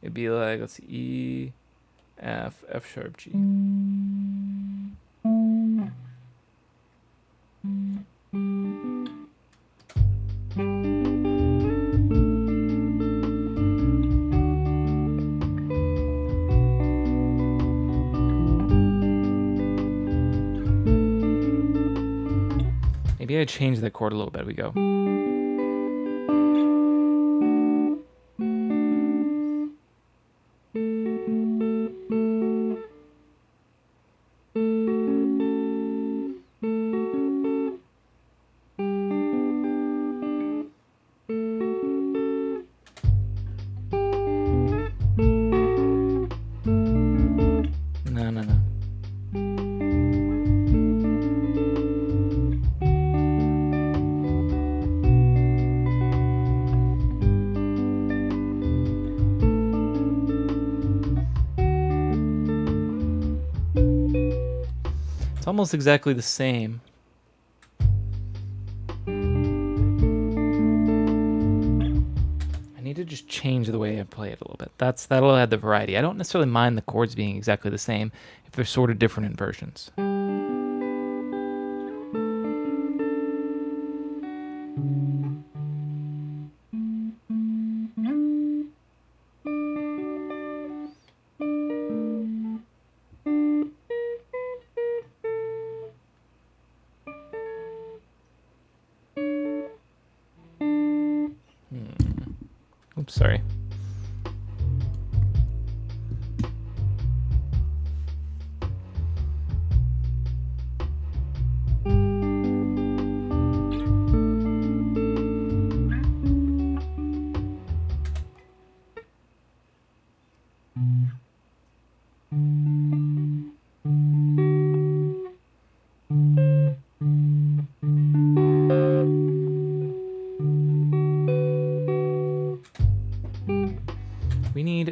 it'd be like, let's see, E, F, F sharp, G. Maybe I change that chord a little bit. We go. No. It's almost exactly the same. I need to just change the way I play it a little bit. That'll add the variety. I don't necessarily mind the chords being exactly the same if they're sort of different in versions. Oops, sorry.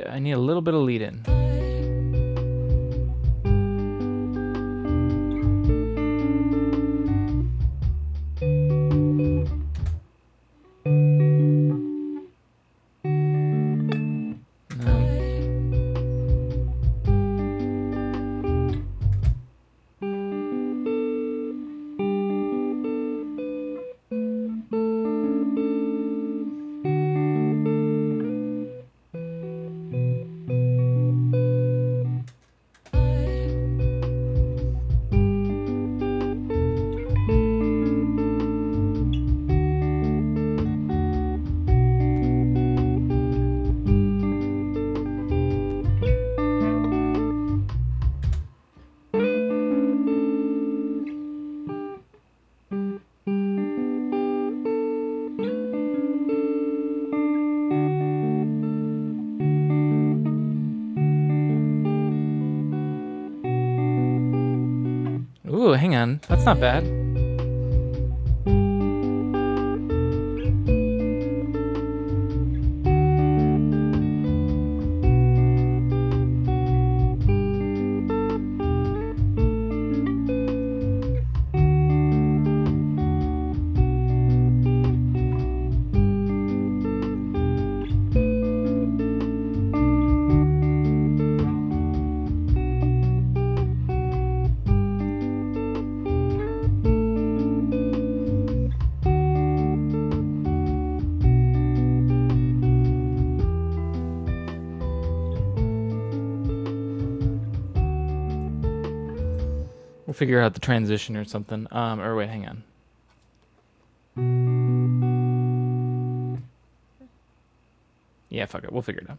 I need a little bit of lead in. Ooh, hang on. That's not bad. We'll figure out the transition or something. Or wait, hang on. Yeah, fuck it. We'll figure it out.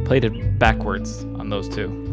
Played it backwards on those two.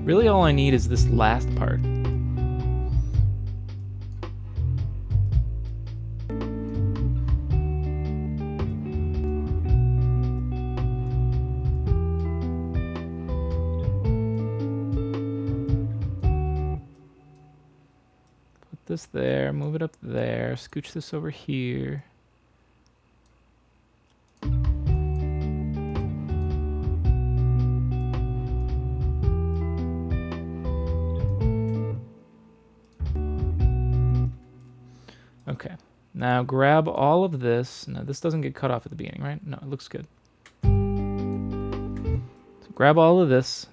Really all I need is this last part. Put this there, move it up there, scooch this over here. Okay, now grab all of this. No, this doesn't get cut off at the beginning, right? No, it looks good. So grab all of this,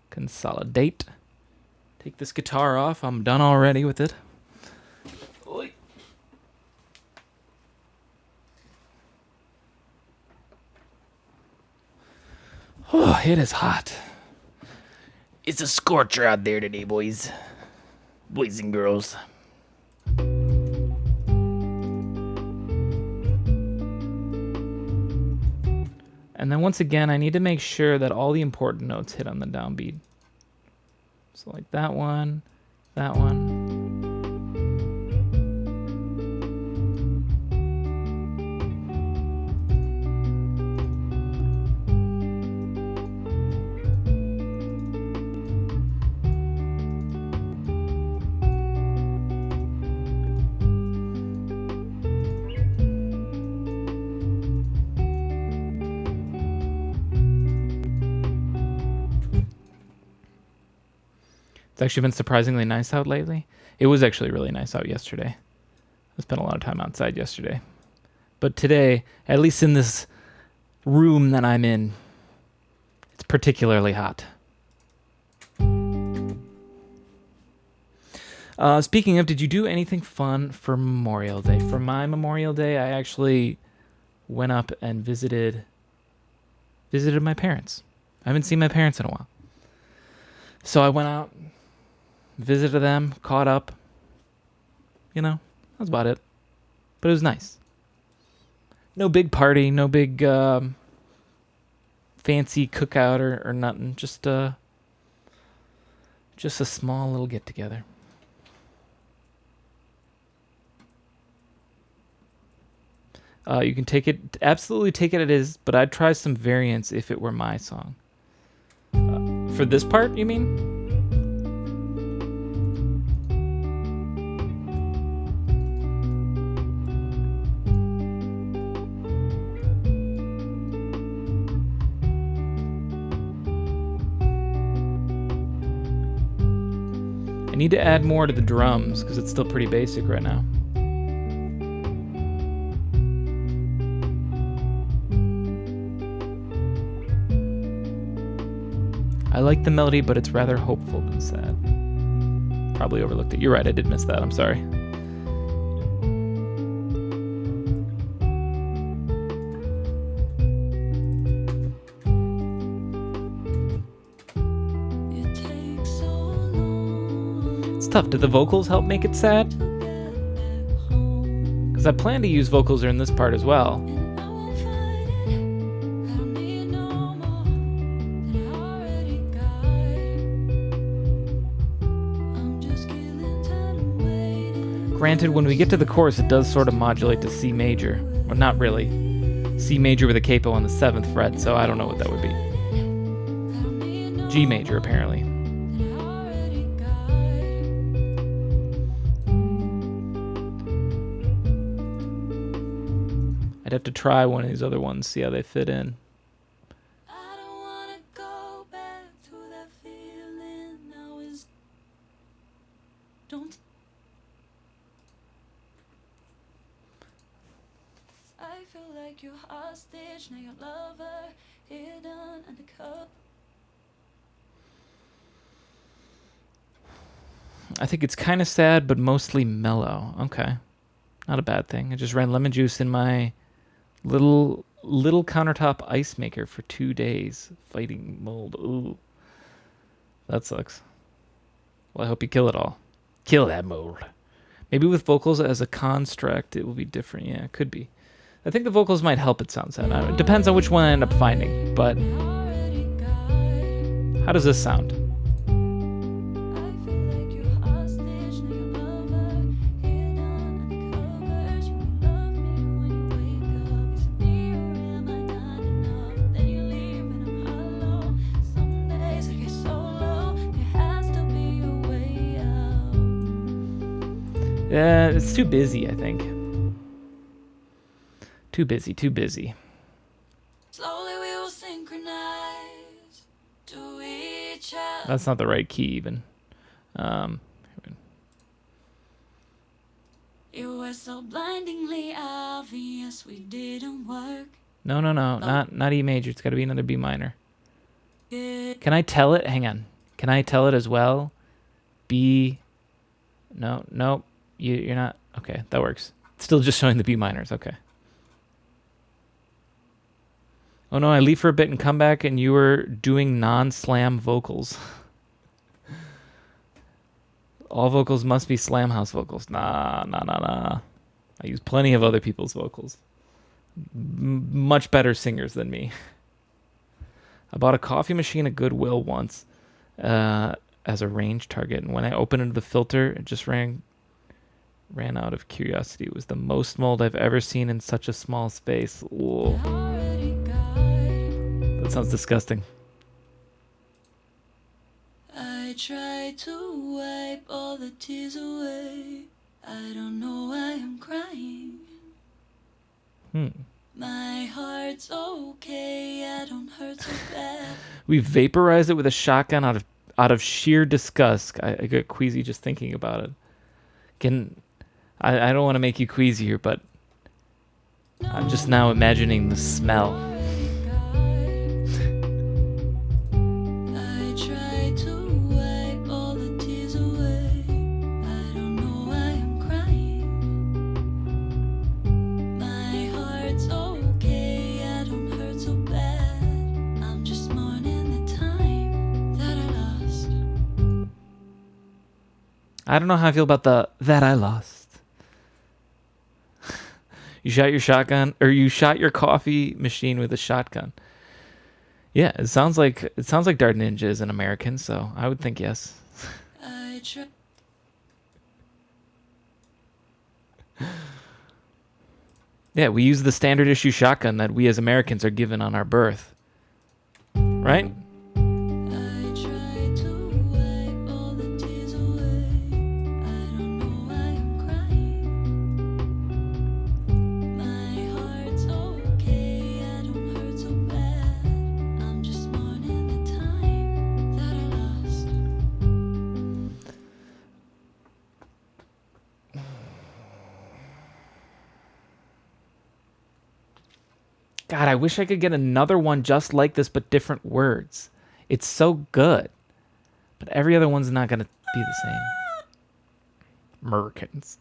consolidate, take this guitar off. I'm done already with it. Oy. Oh, it is hot. It's a scorcher out there today, boys. Boys and girls. And then once again, I need to make sure that all the important notes hit on the downbeat. So like that one, that one. actually been surprisingly nice out lately. It was actually really nice out yesterday. I spent a lot of time outside yesterday. But today, at least in this room that I'm in, it's particularly hot. Speaking of, did you do anything fun for Memorial Day? For my Memorial Day, I actually went up and visited my parents. I haven't seen my parents in a while. So I went out, visited them, caught up. You know, that's about it. But it was nice. No big party, no big fancy cookout or nothing. Just a small little get together. You can absolutely take it as is, but I'd try some variants if it were my song. For this part, you mean? I need to add more to the drums because it's still pretty basic right now. I like the melody, but it's rather hopeful than sad. Probably overlooked it. You're right, I did miss that. I'm sorry. It's tough. Did the vocals help make it sad? Because I plan to use vocals during this part as well. Granted, when we get to the chorus, it does sort of modulate to C major. Well, not really. C major with a capo on the 7th fret, so I don't know what that would be. G major, apparently. I'd have to try one of these other ones, see how they fit in. You're hostage, now your lover hidden under cup. I think it's kind of sad, but mostly mellow. Okay, not a bad thing. I just ran lemon juice in my little countertop ice maker for 2 days, fighting mold. Ooh, that sucks. Well, I hope you kill it all. Kill that mold. Maybe with vocals as a construct, it will be different. Yeah, it could be. I think the vocals might help it sound sad. It depends on which one I end up finding, but how does this sound? Yeah, it's too busy, I think. Too busy. Slowly we will synchronize to each other. That's not the right key, even. It was so blindingly obvious we didn't work. No, not E major. It's got to be another B minor. Can I tell it? Hang on. Can I tell it as well? B. No. You're not. Okay, that works. It's still just showing the B minors. Okay. Oh no, I leave for a bit and come back and you were doing non-slam vocals. All vocals must be Slamhaus vocals. Nah. I use plenty of other people's vocals. Much better singers than me. I bought a coffee machine at Goodwill once as a range target, and when I opened the filter, it just ran out of curiosity. It was the most mold I've ever seen in such a small space. Ooh. That sounds disgusting. I try to wipe all the tears away. I don't know why I'm crying. My heart's okay, I don't hurt so bad. We vaporized it with a shotgun out out of sheer disgust, I get queasy just thinking about it. I don't want to make you queasy here, but I'm just now imagining the smell. I try to wipe all the tears away. I don't know why I'm crying. My heart's okay, I don't hurt so bad. I'm just mourning the time that I lost. I don't know how I feel about the that I lost. You shot your shotgun, or you shot your coffee machine with a shotgun. Yeah, it sounds like Dart Ninja is an American, so I would think yes. I try. Yeah, we use the standard issue shotgun that we as Americans are given on our birth. Right? I try to wipe all the tears away. I don't know why I'm crying. My heart's okay, I don't hurt so bad. I'm just mourning the time that I lost. God, I wish I could get another one just like this, but different words. It's so good. But every other one's not going to be the same. Americans.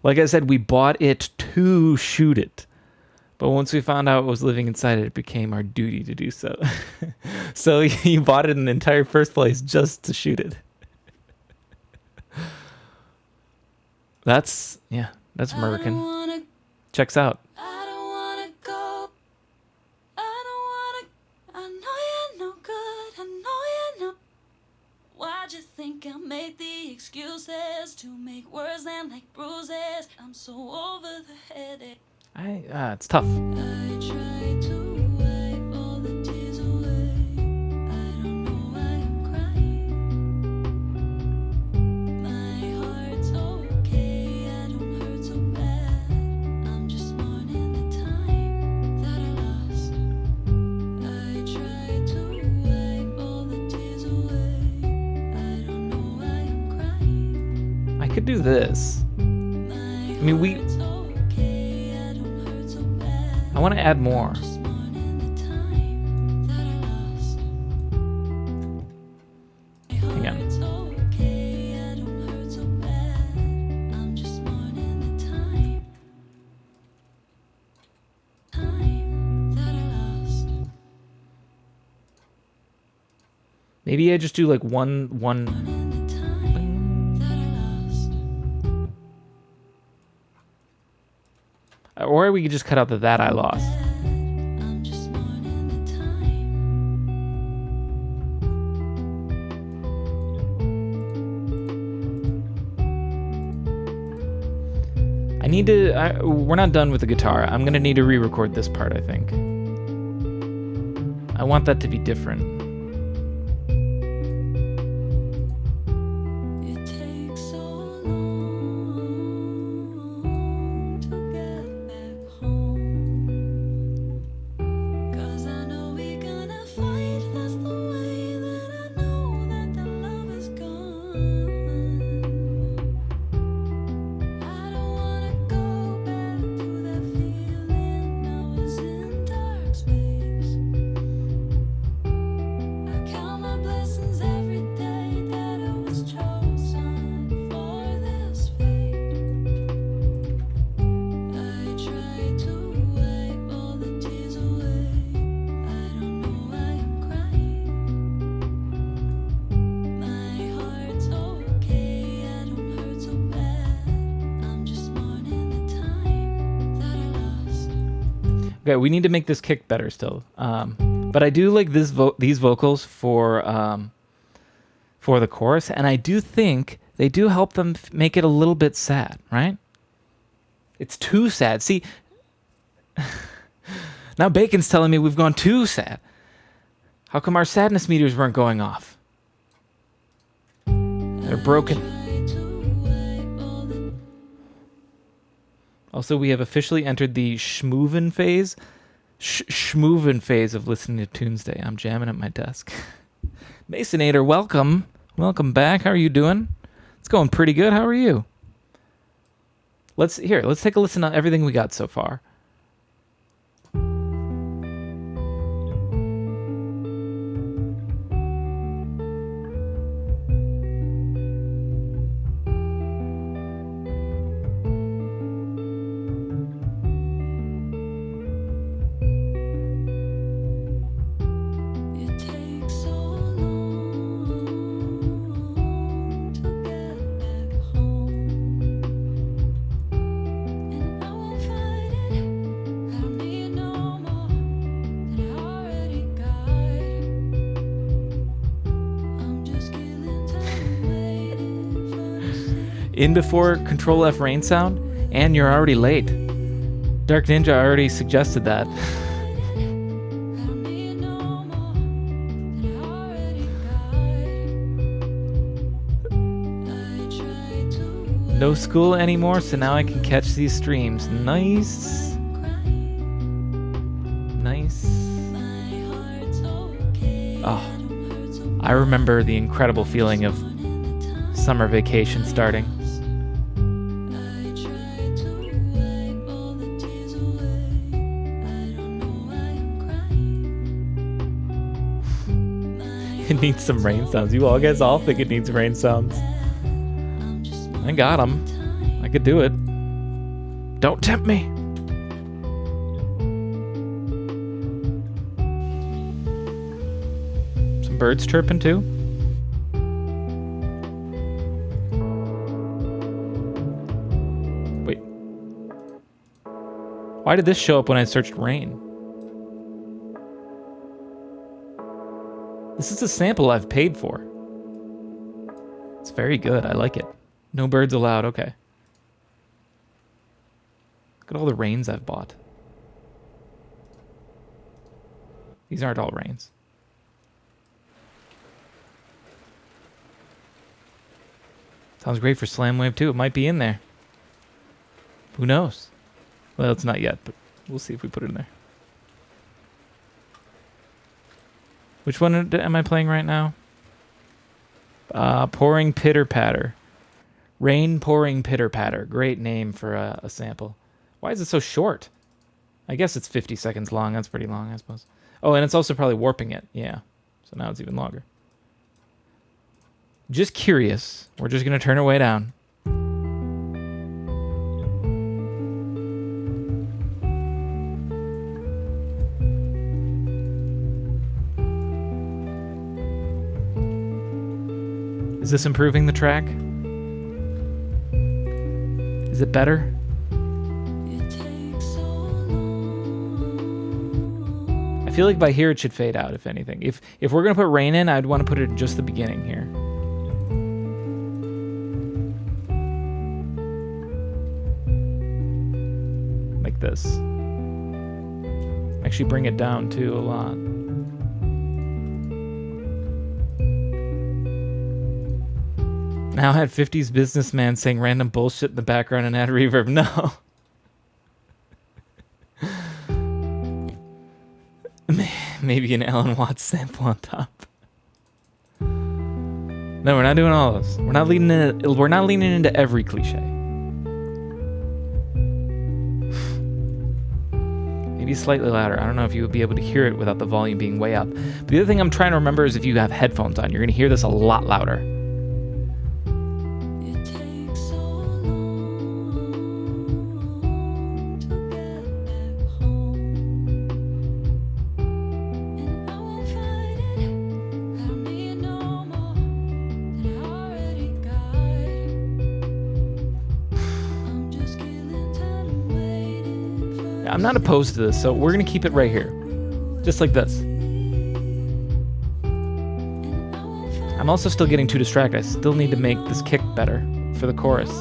Like I said, we bought it to shoot it. But once we found out what was living inside it, it became our duty to do so. So you bought it in the entire first place just to shoot it. That's American. Checks out. I don't wanna go. I don't wanna. I know you're no good. I know you're no. Why'd you think I made the excuses to make words land like bruises? I'm so over the headache. It's tough. I try to wipe all the tears away. I don't know why I'm crying. My heart's okay, I don't hurt so bad. I'm just mourning the time that I lost. I try to wipe all the tears away. I don't know why I'm crying. I could do this. I mean, we- okay, I don't hurt so bad. I want to add more. Just mourning the time that I lost. My Hang on. heart's okay, I don't hurt so bad. I'm just mourning the time that I lost. Maybe I just do like one. Mourning the time that I lost. Or we could just cut out the that I lost. I'm just mourning the time. We're not done with the guitar. I'm going to need to re-record this part, I think. I want that to be different. It takes so long to get back home. 'Cause I know we're gonna fight. That's the way that I know that the love is gone. I don't wanna go back to that feeling I was in dark space. I count my blessings every day that I was chosen for this fate. I try to wipe all the tears away. I don't know why I'm crying. My heart's okay, I don't hurt so bad. I'm just mourning the time that I lost. Okay, we need to make this kick better still. But I do like these vocals for the chorus, and I do think they do help them make it a little bit sad, right? It's too sad. See, now Bacon's telling me we've gone too sad. How come our sadness meters weren't going off? They're broken. Try to wipe all the Also, we have officially entered the schmoovin phase. Schmoovin phase of listening to Tunesday. I'm jamming at my desk. Masonator, welcome. Welcome back. How are you doing? It's going pretty good. How are you? Let's take a listen to everything we got so far. It takes so long to get back home, and I won't fight it. I don't need no more than I already got. I'm just killing time waiting for the same. In before Control F rain sound, and you're already late. Dark Ninja already suggested that. I don't need no more than I already got. I try to No school anymore, so now I can catch these streams. Nice. Nice. my heart's okay. Oh, I remember the incredible feeling of summer vacation starting. I try to wipe all the tears away. I don't know why I'm crying. It needs some rain sounds. You all guys all think it needs rain sounds. I'm just I got them. I could do it. Don't tempt me. Some birds chirping too. Wait. Why did this show up when I searched rain? This is a sample I've paid for. It's very good. I like it. No birds allowed. Okay. Look at all the rains I've bought. These aren't all rains. Sounds great for Slam Wave too. It might be in there. Who knows? Well, it's not yet, but we'll see if we put it in there. Which one am I playing right now? Pouring Pitter Patter. Rain Pouring Pitter Patter. Great name for a sample. Why is it so short? I guess it's 50 seconds long. That's pretty long, I suppose. Oh, and it's also probably warping it. Yeah. So now it's even longer. Just curious. We're just going to turn it way down. Is this improving the track? Is it better? It takes so long. I feel like by here it should fade out, if anything. If we're going to put rain in, I'd want to put it in just the beginning here. Like this. Actually bring it down too a lot. Now I had 50s businessman saying random bullshit in the background and add reverb. No. Maybe an Alan Watts sample on top. No, we're not doing all those. We're not leaning into every cliche. Maybe slightly louder. I don't know if you would be able to hear it without the volume being way up. But the other thing I'm trying to remember is if you have headphones on, you're going to hear this a lot louder. It takes so long to get back home, and I won't fight it. I don't need no more than I already got. I'm just killing time waiting for. I'm not opposed to this, so we're going to keep it right here. Just like this. I'm also still getting too distracted. I still need to make this kick better for the chorus.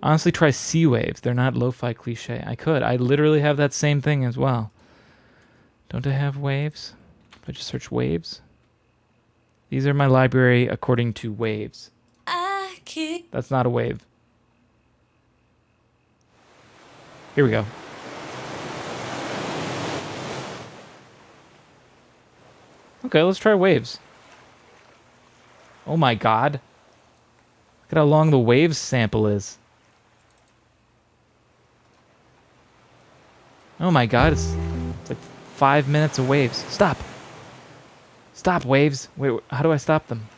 Honestly, try sea waves. They're not lo-fi cliche. I could. I literally have that same thing as well. Don't I have waves? If I just search waves. These are my library according to waves. I kick. That's not a wave. Here we go. Okay, let's try waves. Oh my god. Look at how long the waves sample is. Oh my god, it's like 5 minutes of waves. Stop. Stop, waves. Wait, how do I stop them?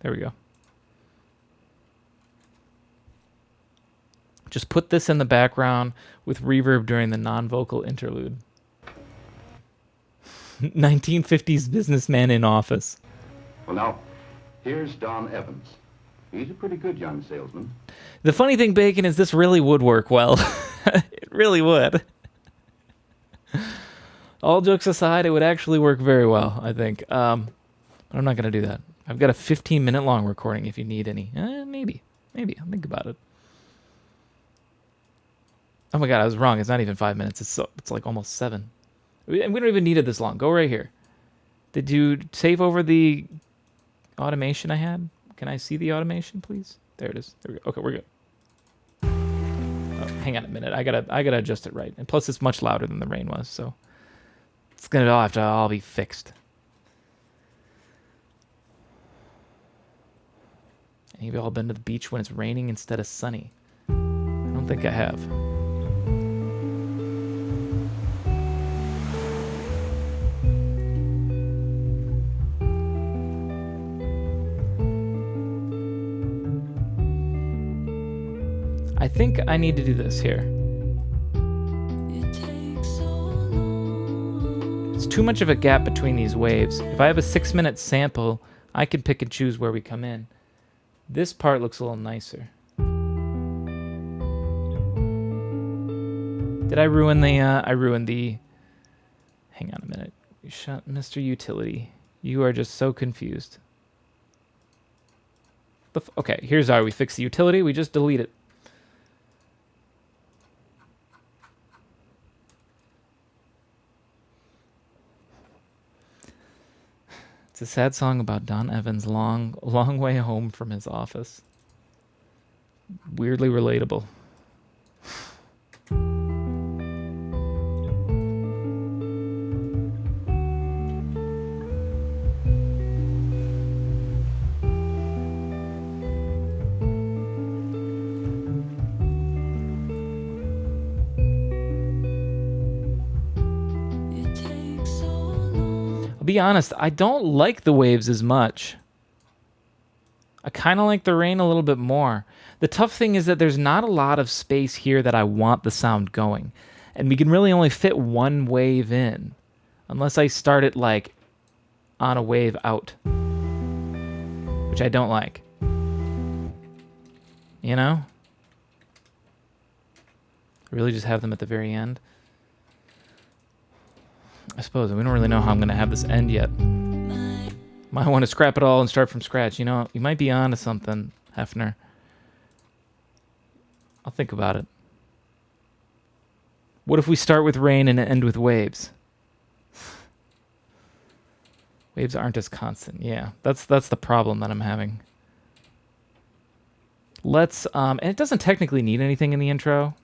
There we go. Just put this in the background with reverb during the non-vocal interlude. 1950s businessman in office. Well, now, here's Don Evans. He's a pretty good young salesman. The funny thing, Bacon, is this really would work well. It really would. All jokes aside, it would actually work very well, I think. But I'm not going to do that. I've got a 15-minute long recording if you need any. Maybe. I'll think about it. Oh my god, I was wrong. It's not even 5 minutes. It's like almost 7. We don't even need it this long. Go right here. Did you save over the automation I had? Can I see the automation, please? There it is. There we go. Okay, we're good. Oh, hang on a minute. I gotta adjust it right. And plus, it's much louder than the rain was, so it's gonna all have to all be fixed. Any of y'all been to the beach when it's raining instead of sunny? I don't think I have. I think I need to do this here. It takes so long. It's too much of a gap between these waves. If I have a 6-minute sample, I can pick and choose where we come in. This part looks a little nicer. Did I ruin the, I ruined the... Hang on a minute. Shut, Mr. Utility. You are just so confused. Okay, here's how we fix the utility. We just delete it. It's a sad song about Don Evans' long way home from his office. Weirdly relatable. It takes so long. I'll be honest, I don't like the waves as much. I kind of like the rain a little bit more. The tough thing is that there's not a lot of space here that I want the sound going. And we can really only fit one wave in. Unless I start it like on a wave out. Which I don't like. You know? Really just have them at the very end. I suppose we don't really know how I'm going to have this end yet. Might want to scrap it all and start from scratch. You know, you might be onto something, Hefner. I'll think about it. What if we start with rain and end with waves? Waves aren't as constant. Yeah, that's the problem that I'm having. Let's and it doesn't technically need anything in the intro.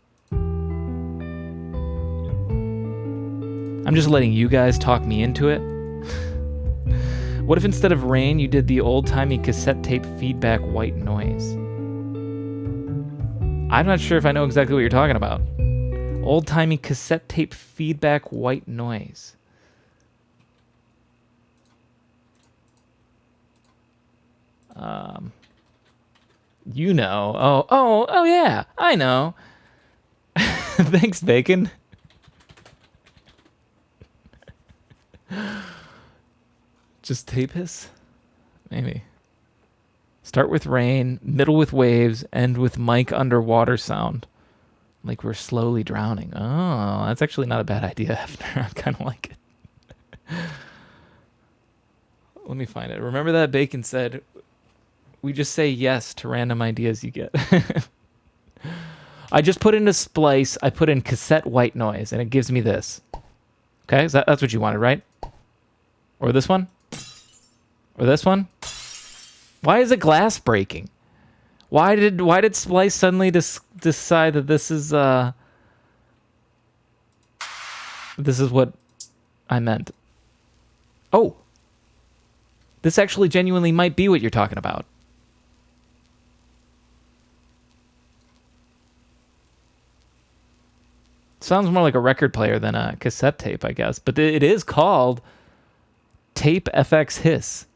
I'm just letting you guys talk me into it. What if instead of rain, you did the old-timey cassette tape feedback white noise? I'm not sure if I know exactly what you're talking about. Old-timey cassette tape feedback white noise. You know. Oh, yeah. I know. Thanks, Bacon. Just tape hiss? Maybe. Start with rain, middle with waves, end with mic underwater sound. Like we're slowly drowning. Oh, that's actually not a bad idea, Hefner. I kind of like it. Let me find it. Remember that Bacon said, we just say yes to random ideas you get. I just put in a splice. I put in cassette white noise, and it gives me this. Okay, that's what you wanted, right? Or this one? Or this one? Why is it glass breaking? Why did Splice suddenly decide that this is what I meant? Oh. This actually genuinely might be what you're talking about. Sounds more like a record player than a cassette tape, I guess. But it is called Tape FX Hiss.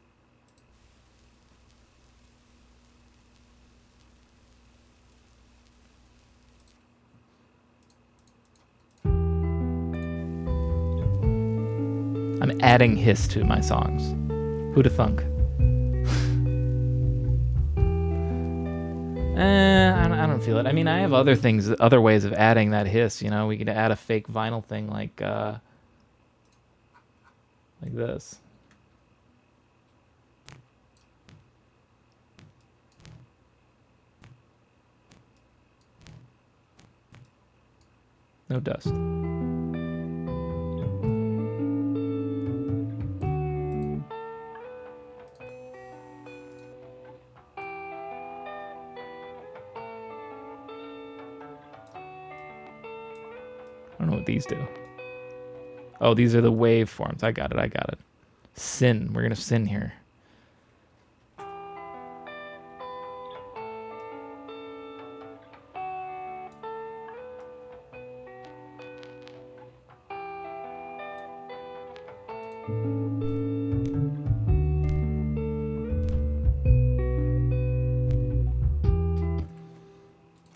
I'm adding hiss to my songs. Who'da thunk? I don't feel it. I mean, I have other things, other ways of adding that hiss. You know, we could add a fake vinyl thing like this. No dust. I don't know what these do. Oh, these are the waveforms. I got it. Sin. We're going to sin here.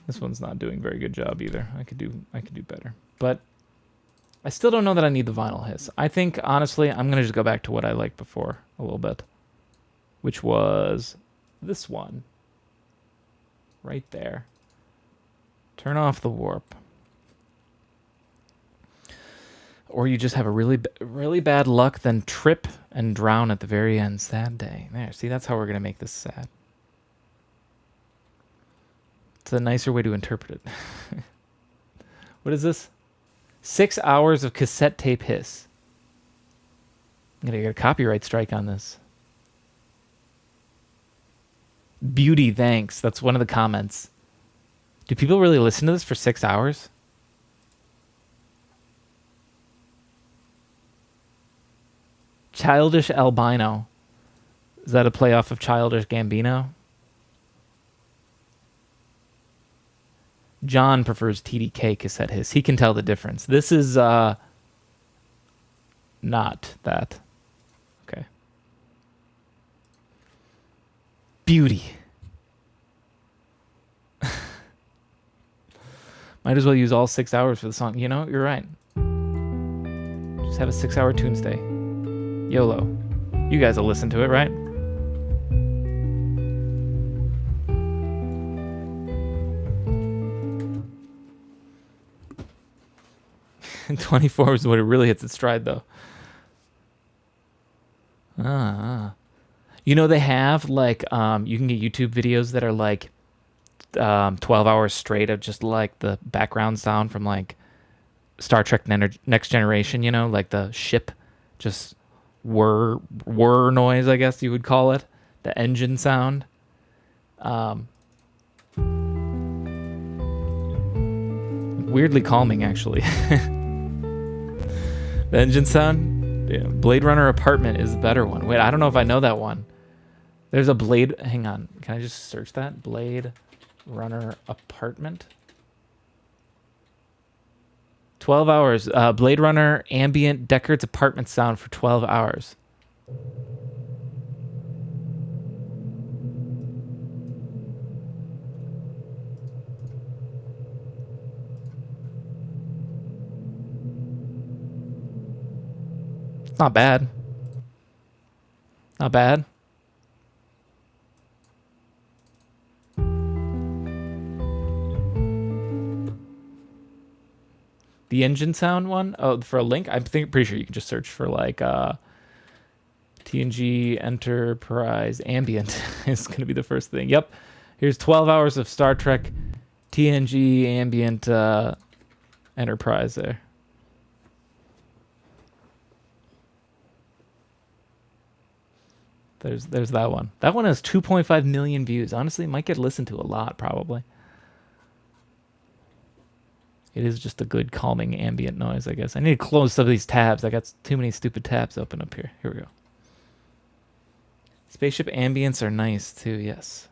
This one's not doing a very good job either. I could do better. But I still don't know that I need the vinyl hiss. I think, honestly, I'm going to just go back to what I liked before a little bit, which was this one right there. Turn off the warp. Or you just have a really bad luck, then trip and drown at the very end. Sad day. There, see, that's how we're going to make this sad. It's a nicer way to interpret it. What is this? 6 hours of cassette tape hiss. I'm going to get a copyright strike on this. Beauty, thanks. That's one of the comments. Do people really listen to this for 6 hours? Childish Albino. Is that a playoff of Childish Gambino? John prefers TDK cassette hiss. He can tell the difference. This is not that. Okay. Beauty. Might as well use all 6 hours for the song. You know, you're right. Just have a 6-hour Tunesday. YOLO. You guys will listen to it, right? 24 is when it really hits its stride, though. You know, they have, like, you can get YouTube videos that are, like, 12 hours straight of just, like, the background sound from, like, Star Trek Next Generation, you know? Like, the ship just whir noise, I guess you would call it. The engine sound. Weirdly calming, actually. The engine sound? Yeah. Blade Runner Apartment is the better one. Wait, I don't know if I know that one. There's a Blade... Hang on. Can I just search that? Blade Runner Apartment? 12 hours. Blade Runner ambient Deckard's apartment sound for 12 hours. Not bad. Not bad. The engine sound one? Oh, for a link? Pretty sure you can just search for like TNG Enterprise Ambient. It's going to be the first thing. Yep. Here's 12 hours of Star Trek TNG Ambient Enterprise there. There's that one. That one has 2.5 million views. Honestly, it might get listened to a lot, probably. It is just a good calming ambient noise, I guess. I need to close some of these tabs. I got too many stupid tabs open up here. Here we go. Spaceship ambients are nice too, yes.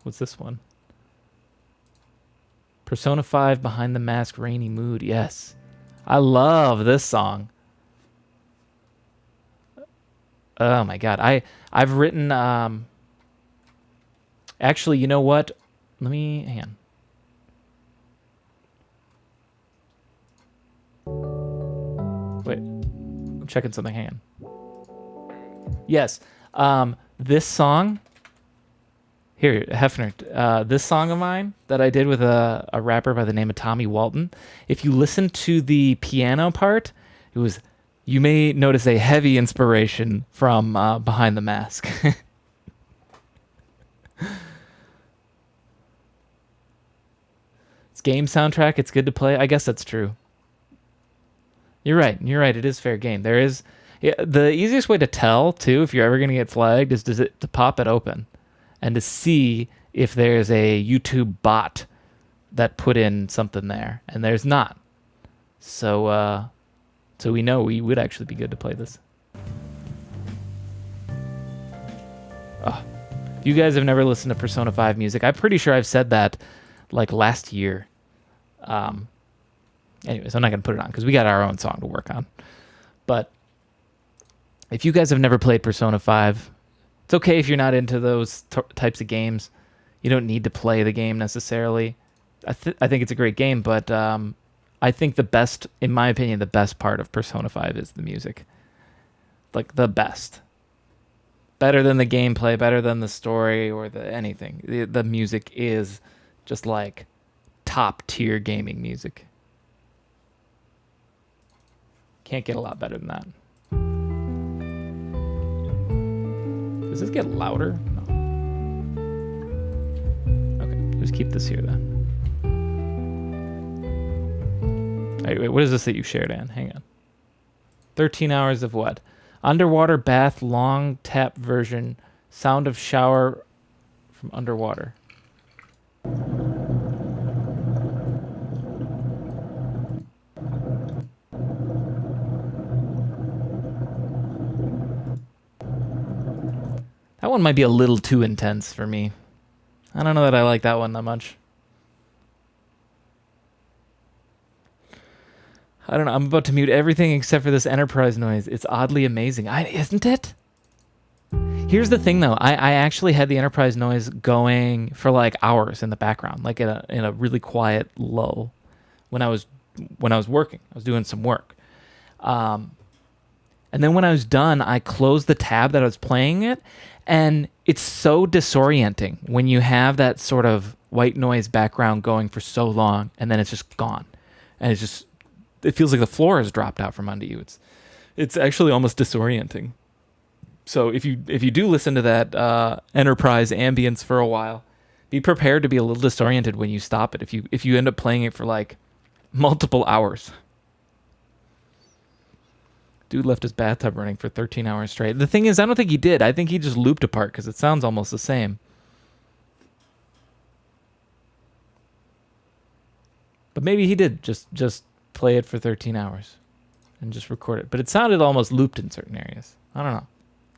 What's this one? Persona 5 Behind the Mask Rainy Mood, yes. I love this song. Oh my god. I've written actually, you know what? Let me hang on. Wait. I'm checking something. Hang on. Yes. This song here, Hefner, this song of mine that I did with a rapper by the name of Tommy Walton, if you listen to the piano part, you may notice a heavy inspiration from Behind the Mask. It's game soundtrack. It's good to play. I guess that's true. You're right. It is fair game. There is the easiest way to tell too if you're ever going to get flagged is to pop it open and to see if there's a YouTube bot that put in something there, and there's not. So we know we would actually be good to play this. Oh, if you guys have never listened to Persona 5 music, I'm pretty sure I've said that like last year. Anyways, I'm not going to put it on because we got our own song to work on. But if you guys have never played Persona 5, it's okay if you're not into those types of games. You don't need to play the game necessarily. I think it's a great game, but I think in my opinion, the best part of Persona 5 is the music. Like, the best. Better than the gameplay, better than the story or anything. The music is just like top tier gaming music. Can't get a lot better than that. Does this get louder? No. Okay, just keep this here then. Wait, what is this that you shared, Ann? Hang on. 13 hours of what? Underwater bath, long tap version, sound of shower from underwater. That one might be a little too intense for me. I don't know that I like that one that much. I don't know. I'm about to mute everything except for this Enterprise noise. It's oddly amazing. Isn't it? Here's the thing, though. I actually had the Enterprise noise going for like hours in the background, like in a really quiet lull, when I was working. I was doing some work. And then when I was done, I closed the tab that I was playing it, and it's so disorienting when you have that sort of white noise background going for so long, and then it's just gone, and it feels like the floor has dropped out from under you. It's actually almost disorienting. So if you do listen to that Enterprise ambience for a while, be prepared to be a little disoriented when you stop it. If you end up playing it for like multiple hours. Dude left his bathtub running for 13 hours straight. The thing is, I don't think he did. I think he just looped apart because it sounds almost the same. But maybe he did just play it for 13 hours and just record it. But it sounded almost looped in certain areas. I don't know.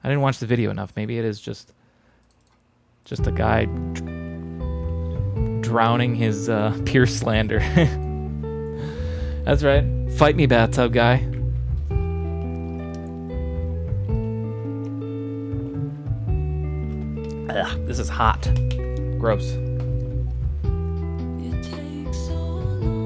I didn't watch the video enough. Maybe it is just a guy drowning his pure slander. That's right. Fight me, bathtub guy. Ugh, this is hot. Gross. It takes so long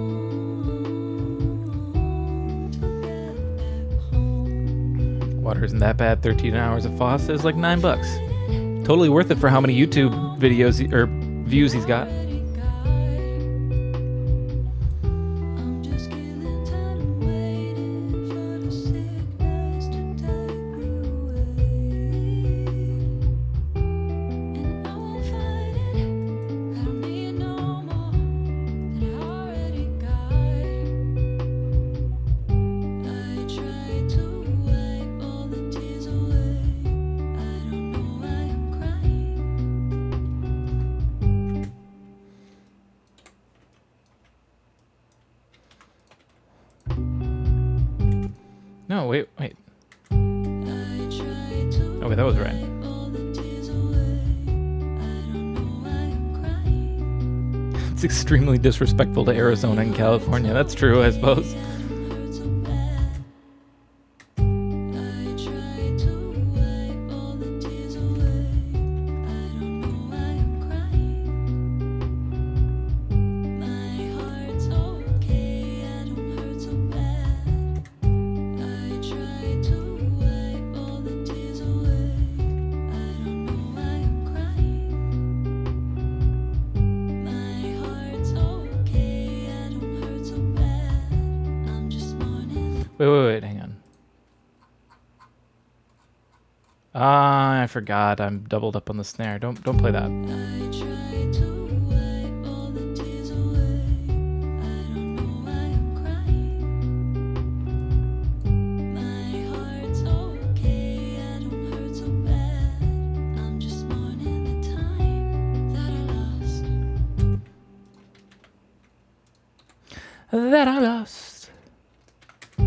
to get back home. Water isn't that bad. 13 hours of faucet is like $9. Totally worth it for how many YouTube videos or views he's got. I'm just killing time waiting for the sickness to take me away. And I won't fight it. I don't need no more than I already got. I try to wipe all the tears away. I don't know why No, wait. I try to Okay, that was right. wipe all the tears away. I don't know why I'm crying. It's extremely disrespectful to Arizona and California. That's true, I suppose. I don't hurt so bad. I try to wipe all the tears away. I don't know why I'm crying. My heart's okay. I don't hurt so bad. I try to wipe all the tears away. I don't know why I'm crying. My heart's okay. I don't hurt so bad. I'm just mourning. Wait, hang on. Ah, I forgot. I'm doubled up on the snare. Don't play that. I try to wipe all the tears away. I don't know why I'm crying. My heart's okay. I don't hurt so bad. I'm just mourning the time that I lost. That I lost. I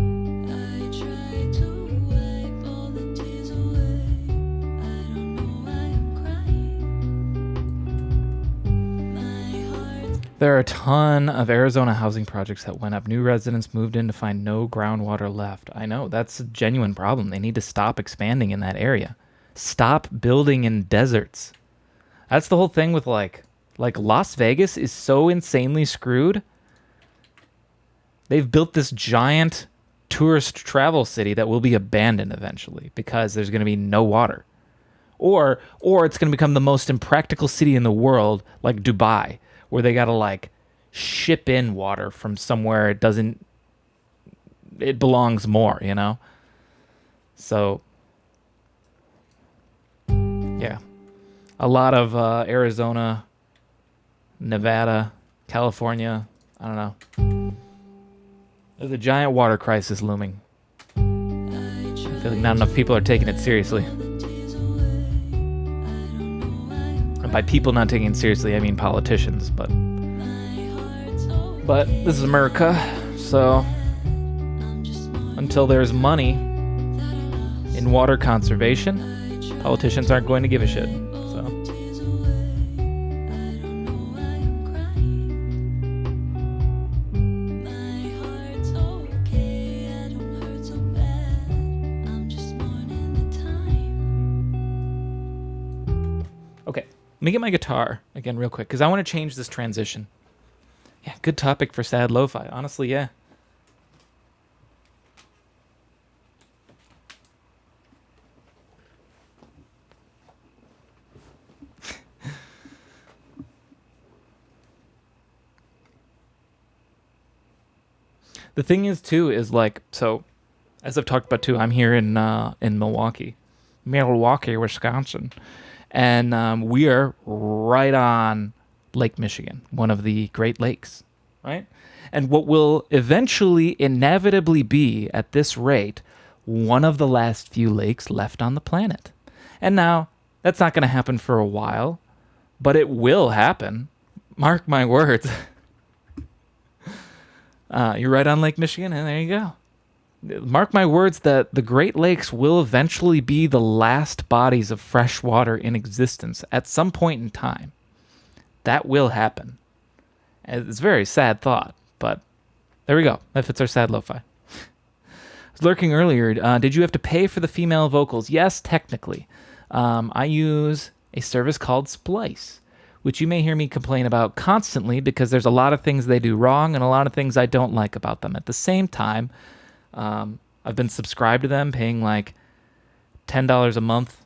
try to wipe all the tears away. I don't know why I'm crying. My heart's There are a ton of Arizona housing projects that went up. New residents moved in to find no groundwater left. I know, that's a genuine problem. They need to stop expanding in that area. Stop building in deserts. That's the whole thing with like Las Vegas is so insanely screwed. They've built this giant tourist travel city that will be abandoned eventually because there's going to be no water. Or it's going to become the most impractical city in the world, like Dubai, where they got to like ship in water from somewhere it belongs more, you know? So yeah. A lot of Arizona, Nevada, California, I don't know. There's a giant water crisis looming. I feel like not enough people are taking it seriously. And by people not taking it seriously, I mean politicians, but this is America, so until there's money in water conservation, politicians aren't going to give a shit. So okay, let me get my guitar again real quick because I want to change this transition. Yeah, good topic for sad lo-fi. Honestly, yeah. The thing is, too, is like, so, as I've talked about, too, I'm here in Milwaukee, Wisconsin. And we are right on Lake Michigan, one of the Great Lakes, right? And what will eventually inevitably be, at this rate, one of the last few lakes left on the planet. And now, that's not going to happen for a while, but it will happen. Mark my words. You're right on Lake Michigan, and there you go. Mark my words that the Great Lakes will eventually be the last bodies of fresh water in existence at some point in time. That will happen. And it's a very sad thought, but there we go. That fits our sad lo-fi. I was lurking earlier. Did you have to pay for the female vocals? Yes, technically. I use a service called Splice, which you may hear me complain about constantly because there's a lot of things they do wrong and a lot of things I don't like about them. At the same time, I've been subscribed to them, paying like $10 a month.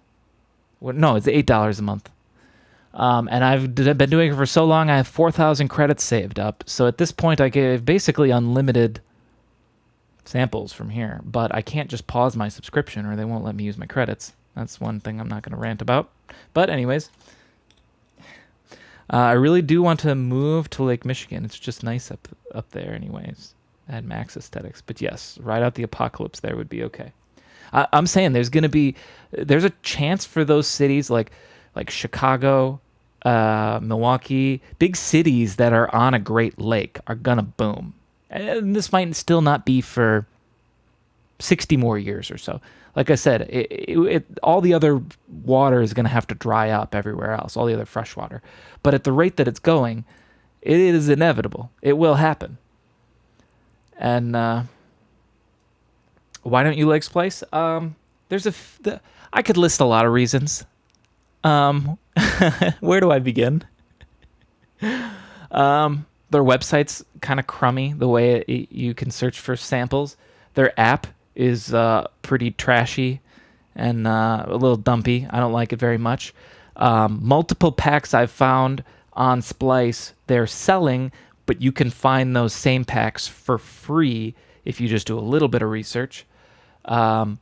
No, it's $8 a month. And I've been doing it for so long, I have 4,000 credits saved up. So at this point, I gave basically unlimited samples from here. But I can't just pause my subscription or they won't let me use my credits. That's one thing I'm not going to rant about. But anyways, I really do want to move to Lake Michigan. It's just nice up there anyways. Add max aesthetics. But yes, ride out the apocalypse there would be okay. I'm saying there's a chance for those cities like Chicago, Milwaukee, big cities that are on a Great Lake are gonna boom. And this might still not be for 60 more years or so. Like I said, all the other water is going to have to dry up everywhere else, all the other fresh water. But at the rate that it's going, it is inevitable. It will happen. And why don't you like Splice? I could list a lot of reasons. Where do I begin? Their website's kind of crummy, the way you can search for samples. Their app is pretty trashy and a little dumpy. I don't like it very much. Multiple packs I've found on Splice they're selling, but you can find those same packs for free if you just do a little bit of research. The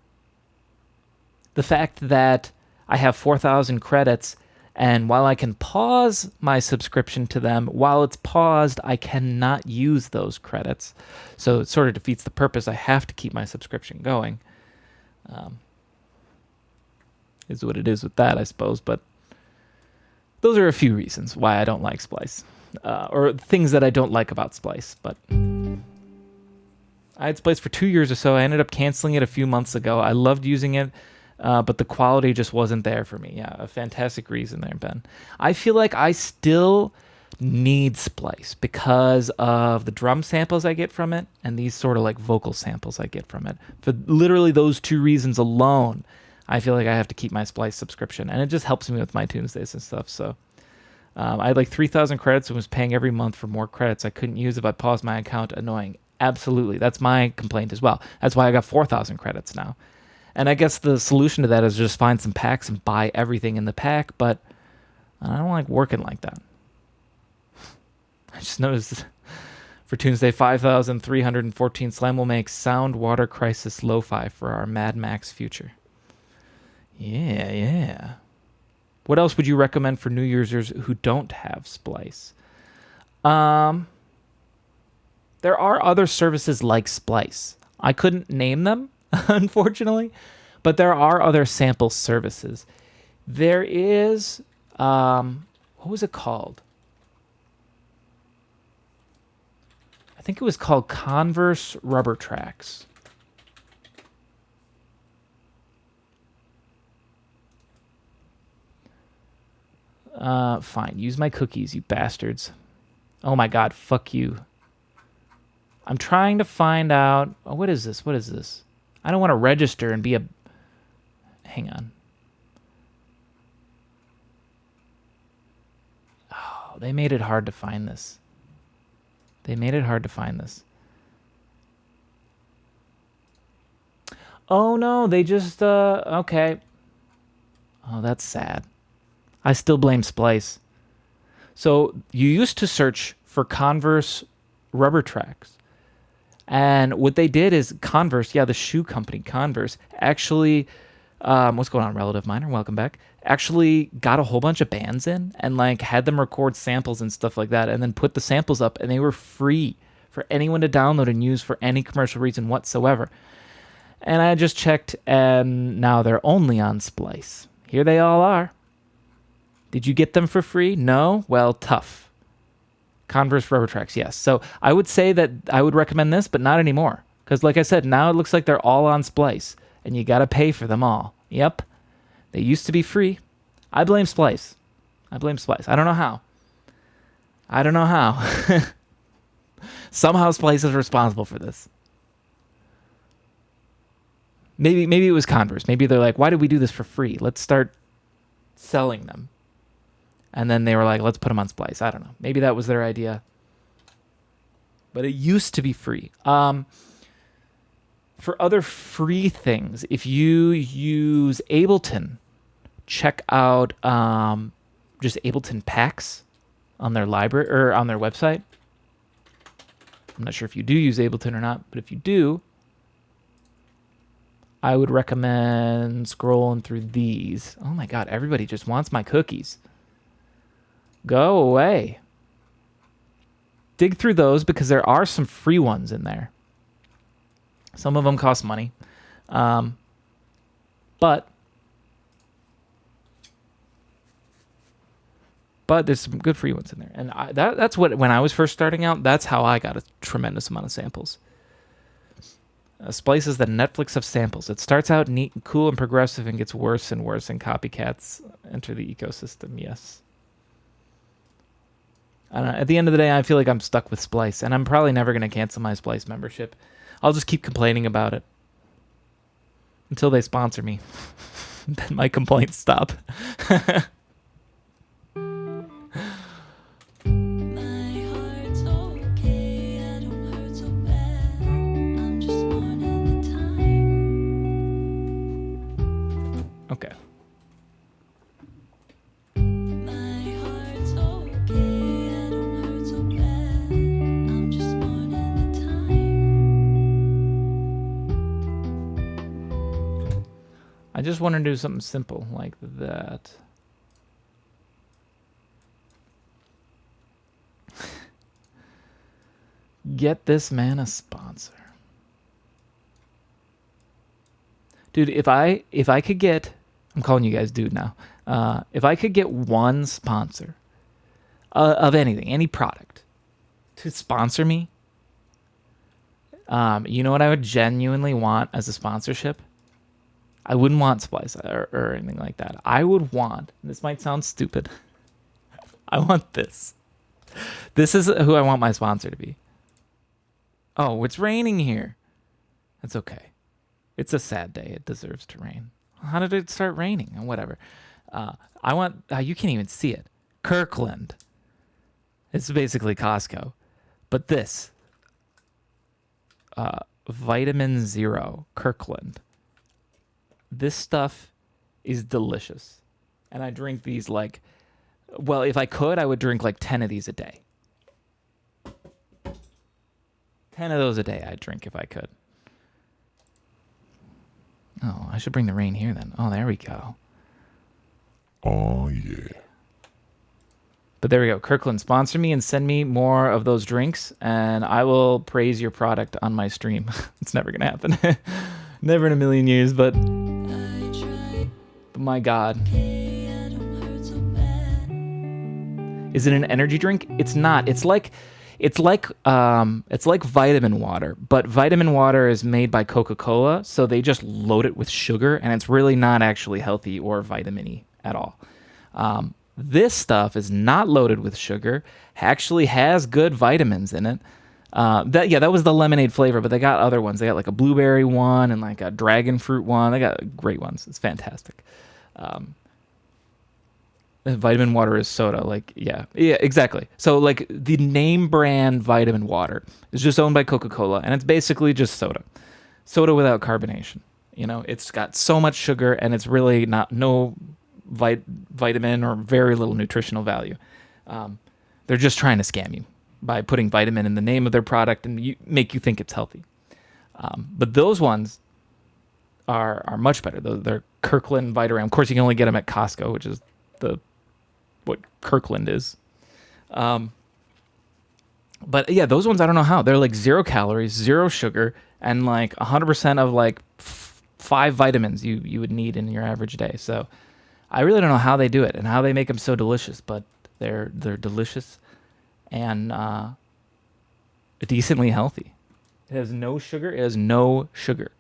fact that I have 4,000 credits, and while I can pause my subscription to them, while it's paused, I cannot use those credits. So it sort of defeats the purpose. I have to keep my subscription going. Is what it is with that, I suppose. But those are a few reasons why I don't like Splice. Or things that I don't like about Splice. But I had Splice for 2 years or so. I ended up canceling it a few months ago. I loved using it. But the quality just wasn't there for me. Yeah, a fantastic reason there, Ben. I feel like I still need Splice because of the drum samples I get from it and these sort of like vocal samples I get from it. For literally those two reasons alone, I feel like I have to keep my Splice subscription. And it just helps me with my Tunesdays and stuff. So I had like 3,000 credits and was paying every month for more credits I couldn't use if I paused my account. Annoying. Absolutely. That's my complaint as well. That's why I got 4,000 credits now. And I guess the solution to that is just find some packs and buy everything in the pack, but I don't like working like that. I just noticed for Tuesday, 5,314 Slam will make Sound Water Crisis Lo-Fi for our Mad Max future. Yeah. What else would you recommend for new users who don't have Splice? There are other services like Splice. I couldn't name them, unfortunately, but there are other sample services. There is, what was it called? I think it was called Converse Rubber Tracks. Fine, use my cookies, you bastards. Oh my god, fuck you. I'm trying to find out, what is this? I don't want to register and be a... Hang on. Oh, they made it hard to find this. Oh, no, they just... Okay. Oh, that's sad. I still blame Splice. So, you used to search for Converse Rubber Tracks. And what they did is Converse, the shoe company Converse, actually, what's going on, Relative Minor? Welcome back. Actually got a whole bunch of bands in and like had them record samples and stuff like that and then put the samples up and they were free for anyone to download and use for any commercial reason whatsoever. And I just checked and now they're only on Splice. Here they all are. Did you get them for free? No? Well, tough. Converse Rubber Tracks, yes. So I would say that I would recommend this, but not anymore. Because like I said, now it looks like they're all on Splice. And you got to pay for them all. Yep. They used to be free. I blame Splice. I don't know how. Somehow Splice is responsible for this. Maybe it was Converse. Maybe they're like, why did we do this for free? Let's start selling them. And then they were like, let's put them on Splice. I don't know. Maybe that was their idea. But it used to be free. For other free things, if you use Ableton, check out just Ableton packs on their library or on their website. I'm not sure if you do use Ableton or not, but if you do, I would recommend scrolling through these. Oh my God, everybody just wants my cookies. Go away. Dig through those because there are some free ones in there. Some of them cost money. But there's some good free ones in there. And that's what, when I was first starting out, that's how I got a tremendous amount of samples. Splice is the Netflix of samples. It starts out neat and cool and progressive and gets worse and worse, and copycats enter the ecosystem. Yes. At the end of the day, I feel like I'm stuck with Splice, and I'm probably never going to cancel my Splice membership. I'll just keep complaining about it until they sponsor me. Then my complaints stop. My heart's okay, I don't hurt so bad. I'm just mourning the time. Okay. My heart's okay, I don't hurt so bad. I'm just mourning the time. I just want to do something simple like that. Get this man a sponsor. Dude, if I could get, I'm calling you guys dude now. If I could get one sponsor of anything, any product, to sponsor me, you know what I would genuinely want as a sponsorship? I wouldn't want Splice or anything like that. I would want, this might sound stupid, I want this. This is who I want my sponsor to be. Oh, it's raining here. That's okay. It's a sad day. It deserves to rain. How did it start raining? Whatever. I want, you can't even see it. Kirkland. It's basically Costco. But this, Vitamin Zero, Kirkland. This stuff is delicious. And I drink these like, well, if I could, I would drink like 10 of these a day. 10 of those a day I'd drink if I could. Oh, I should bring the rain here then. Oh, there we go. Oh, yeah. But there we go. Kirkland, sponsor me and send me more of those drinks, and I will praise your product on my stream. It's never going to happen. Never in a million years, but my God. Is it an energy drink? It's not. It's like vitamin water, but vitamin water is made by Coca-Cola, so they just load it with sugar, and it's really not actually healthy or vitamin-y at all. This stuff is not loaded with sugar, actually has good vitamins in it. That was the lemonade flavor, but they got other ones. They got like a blueberry one and like a dragon fruit one. They got great ones. It's fantastic. Vitamin water is soda. Like, yeah, exactly. So like the name brand vitamin water is just owned by Coca-Cola, and it's basically just soda without carbonation. You know, it's got so much sugar, and it's really no vitamin or very little nutritional value. They're just trying to scam you by putting vitamin in the name of their product and make you think it's healthy. But those ones are much better. They're Kirkland Vitaram. Of course, you can only get them at Costco, which is what Kirkland is. But yeah, those ones, I don't know how. They're like 0 calories, 0 sugar, and like 100% of like 5 vitamins you would need in your average day. So I really don't know how they do it and how they make them so delicious, but they're delicious and decently healthy. It has no sugar. It has no sugar.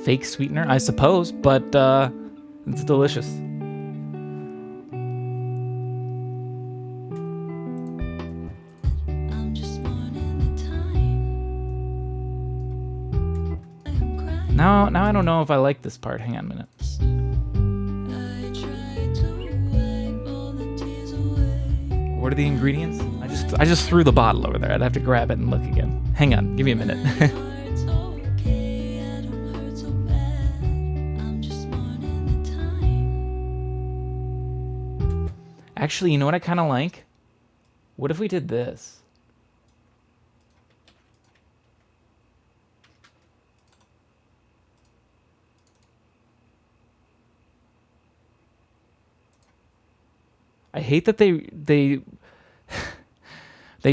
Fake sweetener, I suppose, but it's delicious. Now I don't know if I like this part. Hang on a minute. What are the ingredients? I just threw the bottle over there. I'd have to grab it and look again. Hang on, give me a minute. Actually, you know what I kind of like? What if we did this? I hate that they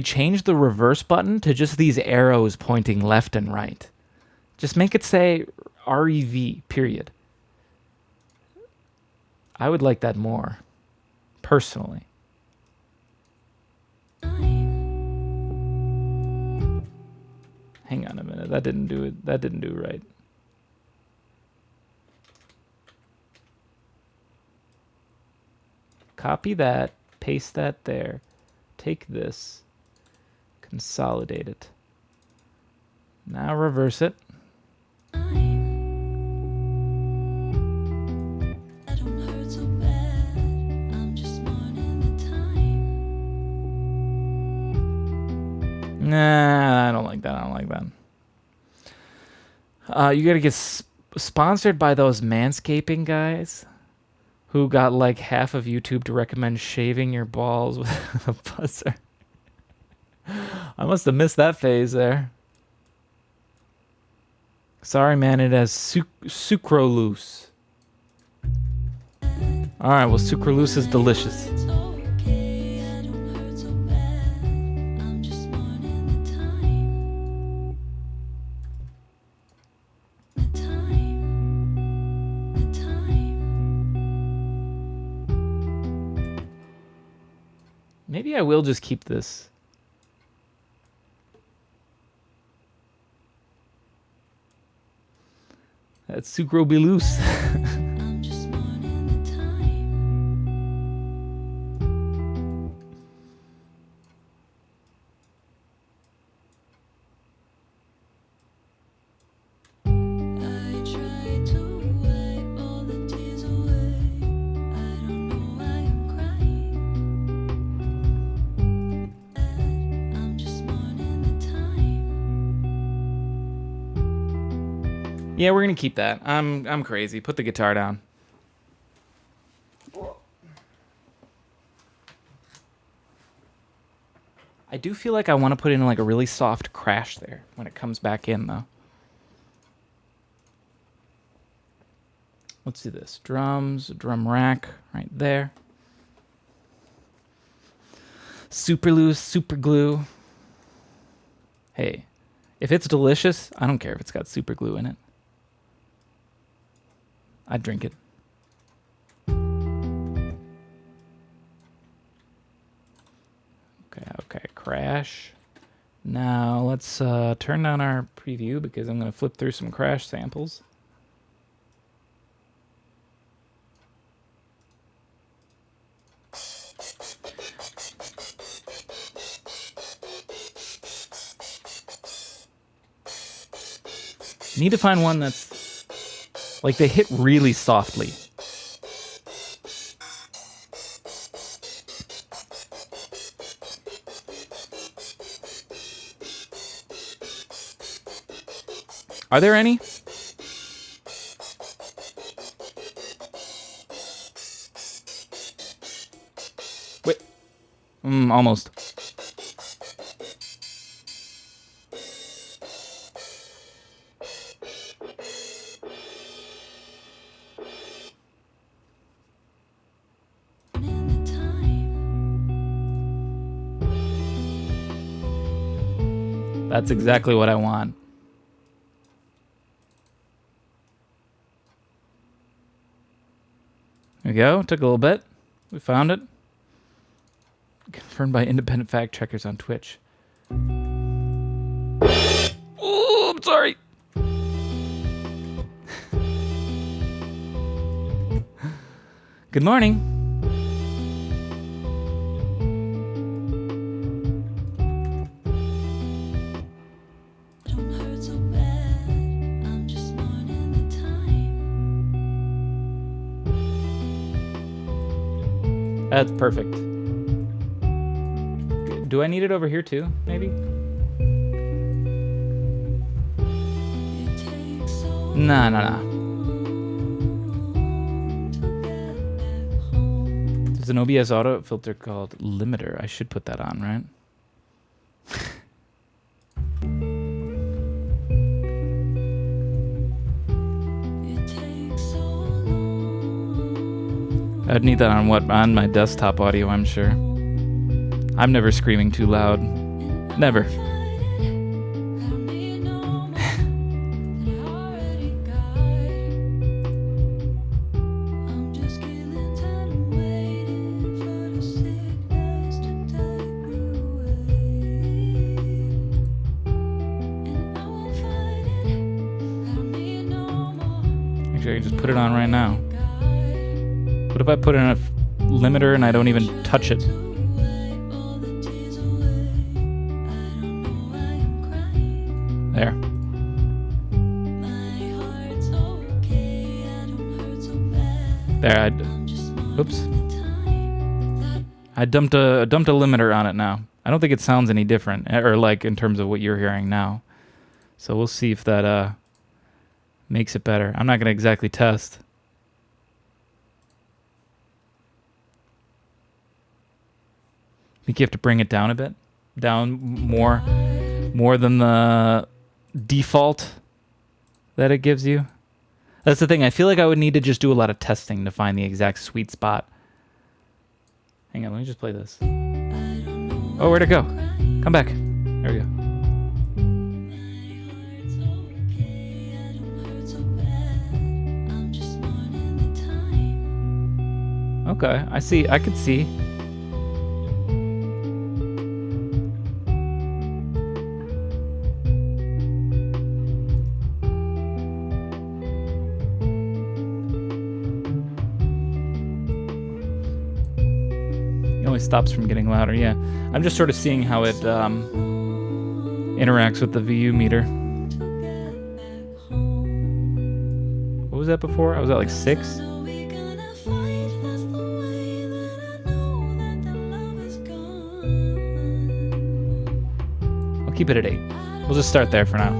changed the reverse button to just these arrows pointing left and right. Just make it say REV, period. I would like that more, personally. Hang Hang on a minute. That didn't do it. That didn't do right. Copy that. Paste that there. Take this. Consolidate it. Now reverse it. I don't hurt so bad. I'm just mourning the time. Nah, I don't like that. I don't like that. You gotta get sponsored by those manscaping guys who got like half of YouTube to recommend shaving your balls with a buzzer. I must have missed that phase there. Sorry, man. It has sucralose. All right. Well, sucralose is delicious. It's okay, I don't hurt so bad. I'm just mourning the time. The time. The time. Maybe I will just keep this. That sucro be loose. I'm just mourning the time. I tried to wipe all the tears away. I don't know why I'm crying. I'm just mourning the time. Yeah, we're gonna keep that. I'm crazy. Put the guitar down. I do feel like I want to put in like a really soft crash there when it comes back in though. Let's do this. Drums, drum rack right there. Super loose, super glue. Hey, if it's delicious, I don't care if it's got super glue in it. I'd drink it. Okay, crash. Now let's turn down our preview because I'm going to flip through some crash samples. Need to find one that's like they hit really softly. Are there any? Wait. Almost. In the time. That's exactly what I want. There we go. Took a little bit. We found it. Confirmed by independent fact checkers on Twitch. Oh, I'm sorry. Good morning. Don't hurt so bad. I'm just mourning the time. That's perfect. Do I need it over here too? Maybe? It takes so No. long to get back home. There's an OBS auto filter called Limiter. I should put that on, right? It takes so long. I'd need that on what? On my desktop audio, I'm sure. I'm never screaming too loud. Never. I don't need no more than I already got. I'm just killing time waiting for the sickness to take me away. And I can just put it on right now. What if I put in a limiter and I don't even touch it? There. There, oops. I dumped a limiter on it now. I don't think it sounds any different, or like in terms of what you're hearing now. So we'll see if that makes it better. I'm not gonna exactly test. I think you have to bring it down a bit, down more than the default that it gives you. That's the thing. I feel like I would need to just do a lot of testing to find the exact sweet spot. Hang on, let me just play this. Oh, where'd it go? Come back. There we go. Okay, I see. I could see. Stops from getting louder. Yeah, I'm just sort of seeing how it interacts with the VU meter. What was that before? I was at like 6. I'll keep it at 8. We'll just start there for now.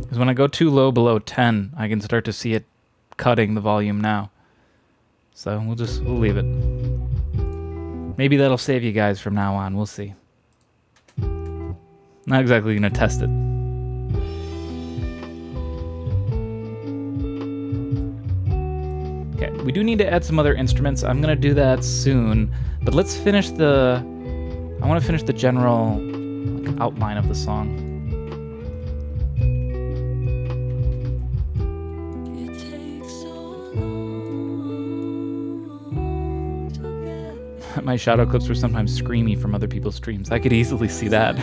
Because when I go too low below 10, I can start to see it cutting the volume now. So we'll leave it. Maybe that'll save you guys from now on. We'll see. Not exactly gonna test it. Okay, we do need to add some other instruments. I'm gonna do that soon, but let's finish I want to finish the general outline of the song. My shadow clips were sometimes screamy from other people's streams. I could easily see that.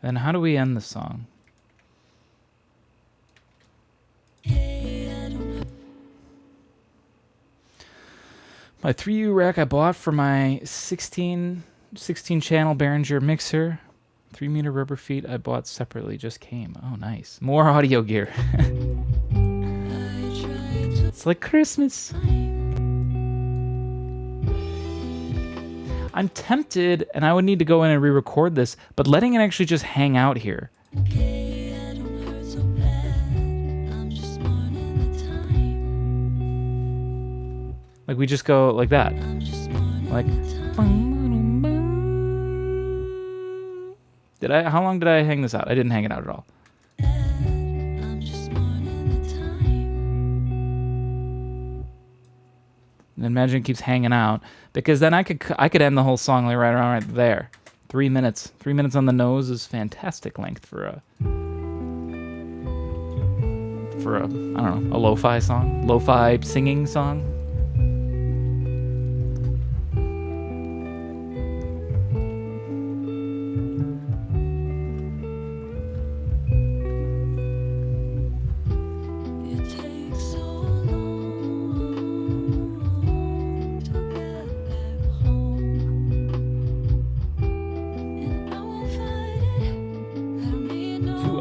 Then how do we end the song? My 3U rack I bought for my 16 channel Behringer mixer. 3-meter rubber feet I bought separately, just came. Oh, nice. More audio gear. It's like Christmas. I'm tempted, and I would need to go in and re-record this, but letting it actually just hang out here. Like we just go like that. Like how long did I hang this out? I didn't hang it out at all. And imagine it keeps hanging out, because then I could end the whole song like right around right there. 3 minutes. 3 minutes on the nose is fantastic length for a I don't know, a lo-fi song, lo-fi singing song.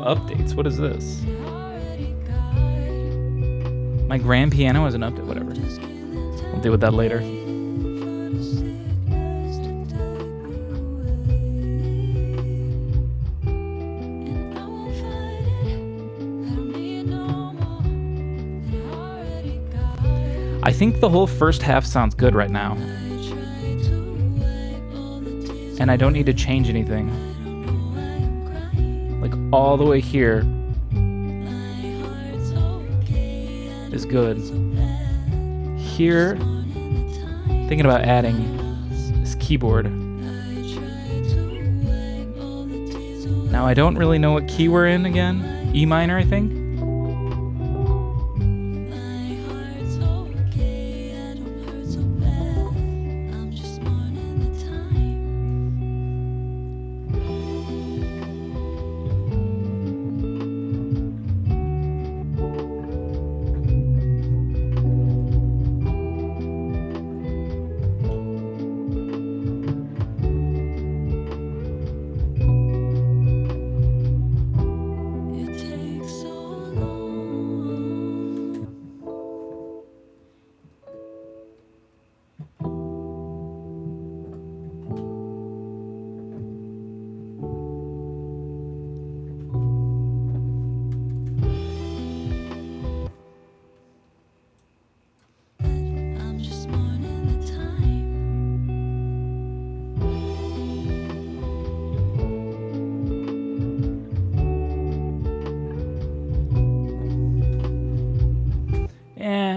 updates. What is this? My grand piano has an update. Whatever. We'll deal with that later. I think the whole first half sounds good right now. And I don't need to change anything. Like all the way here is good. Here, thinking about adding this keyboard. Now I don't really know what key we're in again. E minor, I think.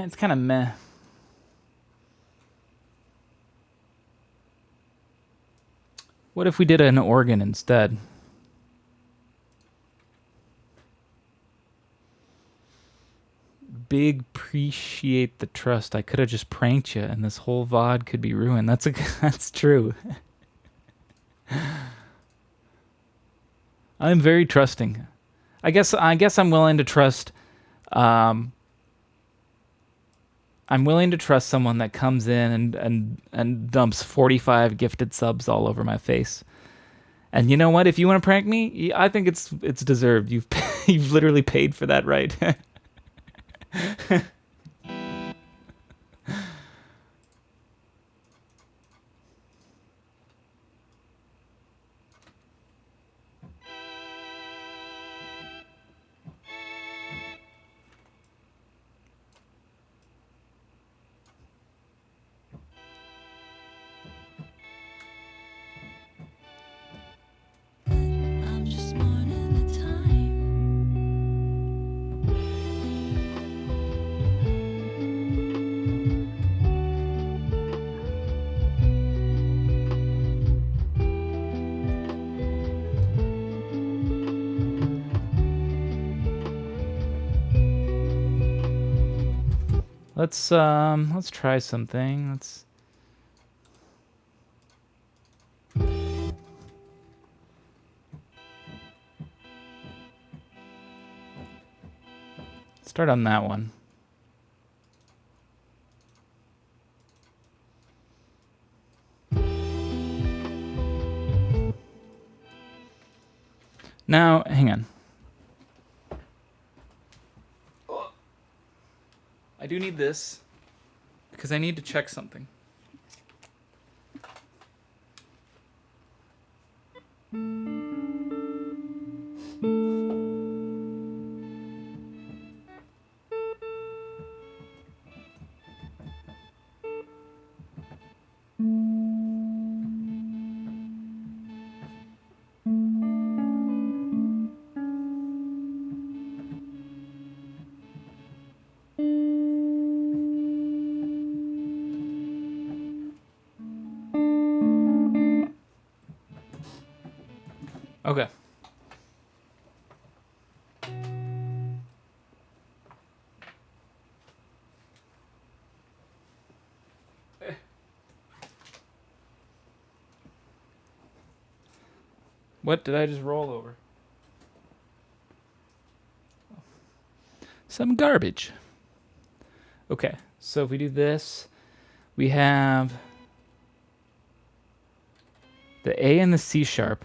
It's kind of meh. What if we did an organ instead? Big appreciate the trust. I could have just pranked you, and this whole VOD could be ruined. That's true. I'm very trusting. I guess I'm willing to trust. I'm willing to trust someone that comes in and dumps 45 gifted subs all over my face. And you know what? If you want to prank me, I think it's deserved. You've literally paid for that, right? I'm just mourning the time. Let's try something. Let's start on that one. Now, hang on. I do need this because I need to check something. Okay. What did I just roll over? Some garbage. Okay, so if we do this, we have the A and the C sharp.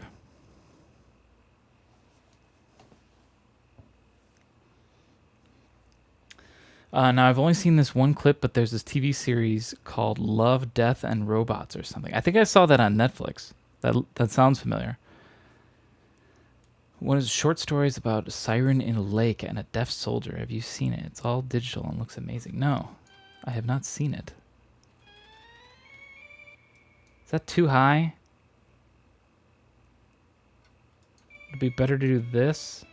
Now I've only seen this one clip, but there's this TV series called Love, Death, and Robots or something. I think I saw that on Netflix. That sounds familiar. One is short stories about a siren in a lake and a deaf soldier. Have you seen it? It's all digital and looks amazing. No, I have not seen it. Is that too high? It'd be better to do this.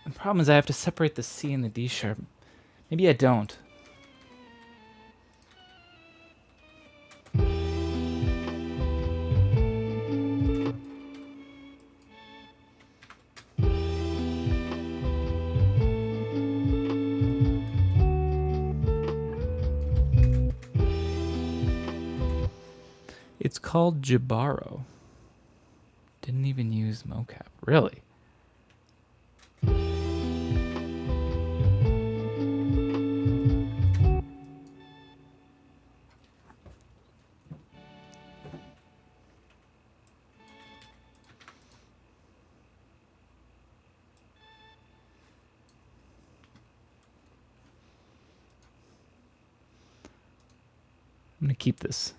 The problem is I have to separate the C and the D sharp. Maybe I don't. It's called Jibaro. Didn't even use mocap. Really? I'm going to keep this.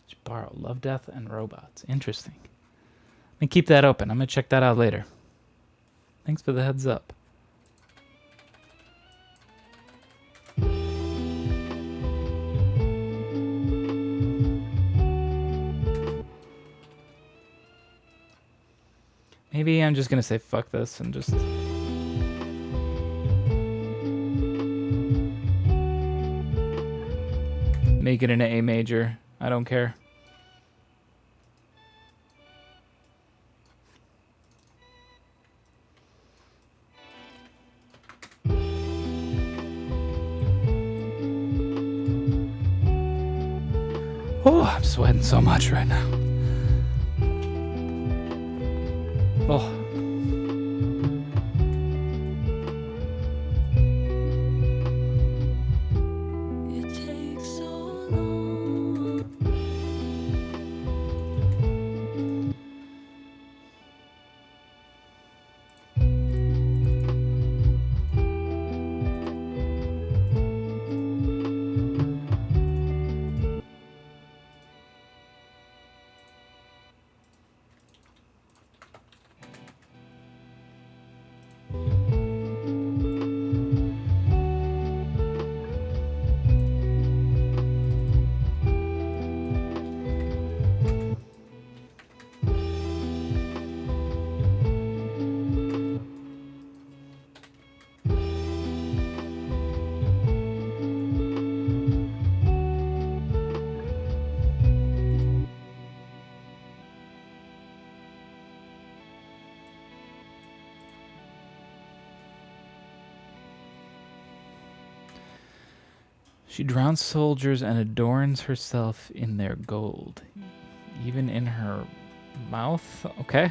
Jibaro, Love, Death, and Robots. Interesting. I'm going to keep that open. I'm going to check that out later. Thanks for the heads up. Maybe I'm just going to say fuck this and just... make it an A major. I don't care. Oh, I'm sweating so much right now. Oh. It takes so long. She drowns soldiers and adorns herself in their gold, even in her mouth. Okay.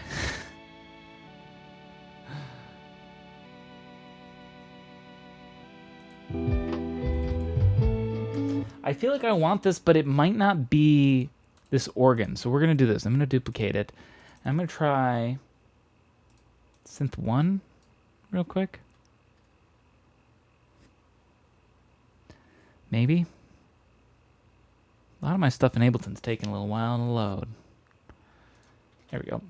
I feel like I want this, but it might not be this organ. So we're going to do this. I'm going to duplicate it. I'm going to try synth 1 real quick. Maybe. A lot of my stuff in Ableton's taking a little while to load. There we go.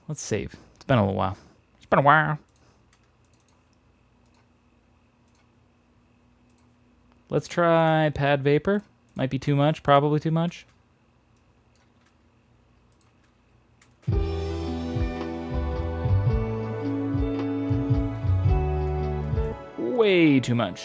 Let's save. It's been a little while. It's been a while. Let's try Pad Vapor. Might be too much, probably too much. Way too much.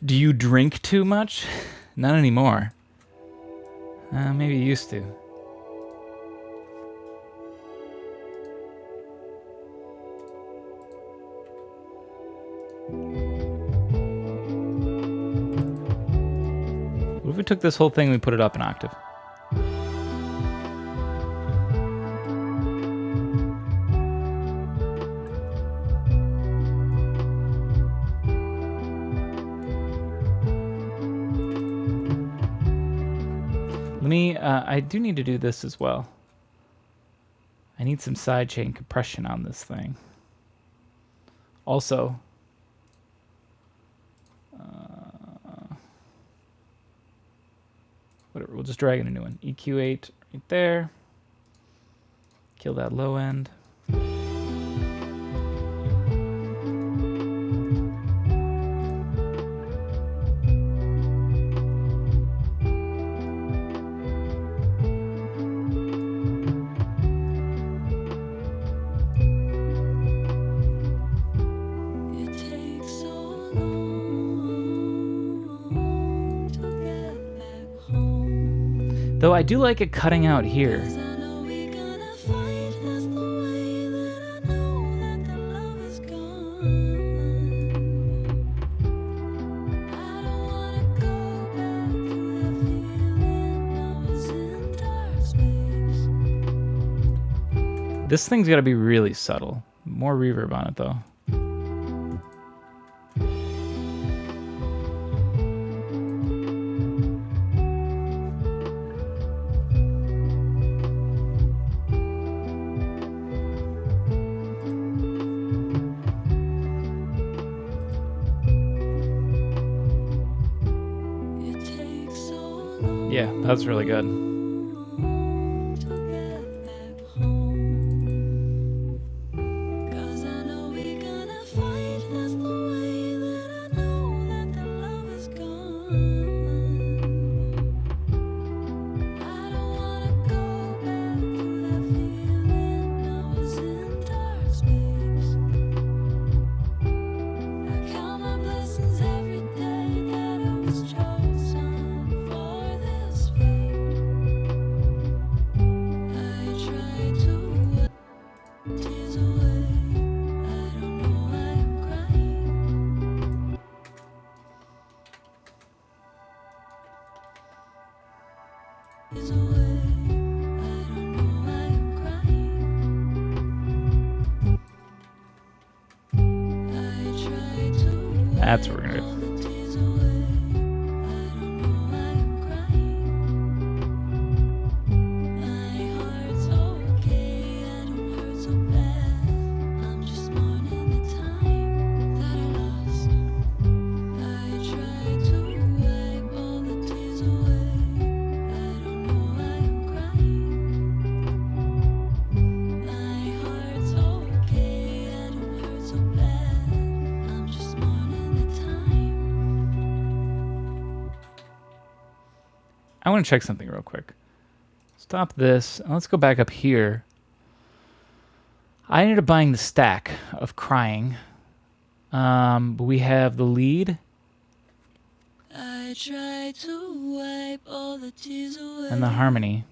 Do you drink too much? Not anymore. Maybe you used to. What if we took this whole thing and we put it up an octave? Let me, I do need to do this as well. I need some sidechain compression on this thing. Also, whatever, we'll just drag in a new one. EQ8 right there. Kill that low end. It takes so long to get back home. Though I do like it cutting out here. 'Cause I know we're gonna fight. That's the way that I know that the love is gone. I don't wanna go back to that feeling I was in dark space. This thing's got to be really subtle. More reverb on it though. It takes so long Yeah, that's really good. to get back home. 'Cause I know we're gonna fight. That's the way that I know that the love is gone. I don't wanna go back to that feeling I was in dark space. I count my blessings every day that I was chosen for this fate. I try to wipe tears away. I don't know why I'm crying. Tears away. I don't know why I'm crying. I try to That's what we're gonna do. all the tears away. I don't know why I'm crying. My heart's okay. I don't hurt so bad. I'm just mourning the time that I lost. I try to wipe all the tears away. I don't know why I'm crying. My heart's okay. I don't hurt so bad. I'm just mourning the time. I want to check something real quick. Stop this. Let's go back up here. I ended up buying the stack of Crying. But we have the lead I try to wipe all the tears away. and the harmony.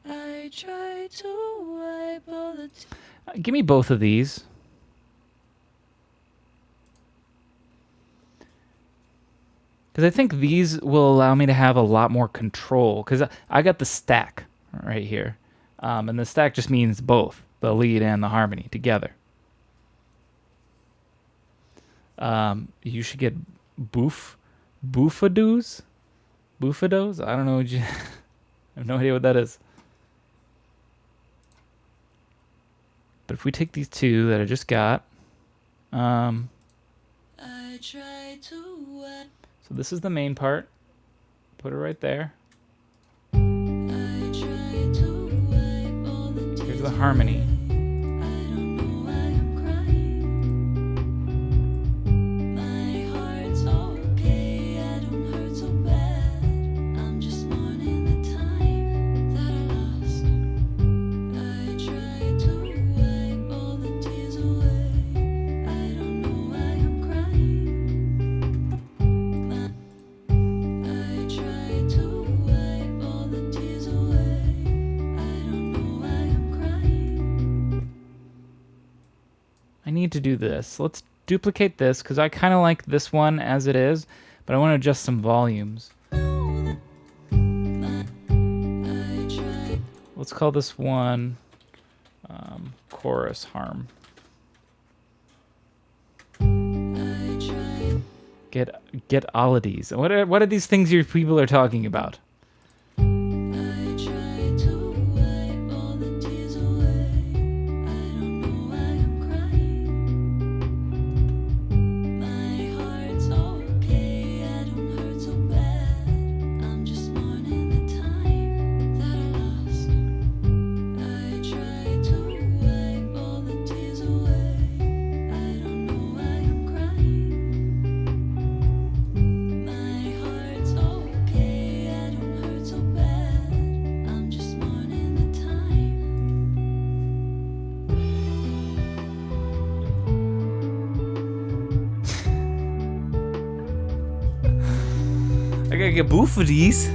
I try to wipe all the tears. Give me both of these. Because I think these will allow me to have a lot more control. Because I got the stack right here. And the stack just means both, the lead and the harmony together. You should get boofadoos? Boofados? I don't know what you... I have no idea what that is. But if we take these two that I just got... I try to wipe. So this is the main part. Put it right there. I try to wipe all the tears. Here's the harmony. I don't know why I'm crying. My heart's okay. I don't hurt so bad. I'm just mourning the time that I lost. I try to wipe all the tears away. I don't know why I'm crying. I need to do this. Let's duplicate this because I kind of like this one as it is, but I want to adjust some volumes. Let's call this one chorus harm. Get all of these. What are these things your people are talking about? I gotta get boo for these.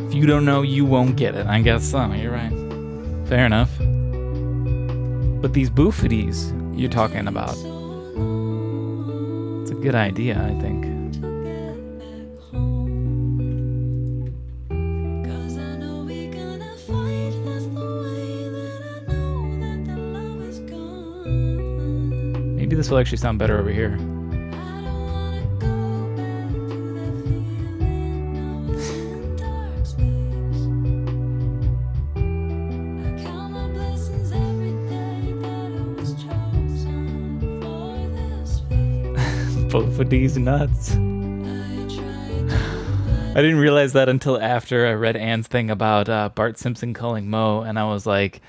If you don't know, you won't get it. I guess so. You're right. Fair enough. But these boofadies you're talking about, it's a good idea, I think. Maybe this will actually sound better over here. Both of these nuts. I didn't realize that until after I read Anne's thing about Bart Simpson calling Moe, and I was like,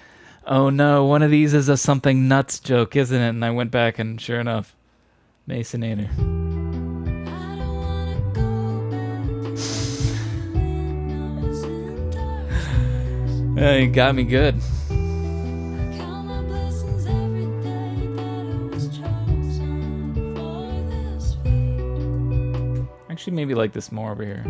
oh no, one of these is a something nuts joke, isn't it? And I went back, and sure enough, Masonator. You got me good. Actually, maybe like this more over here.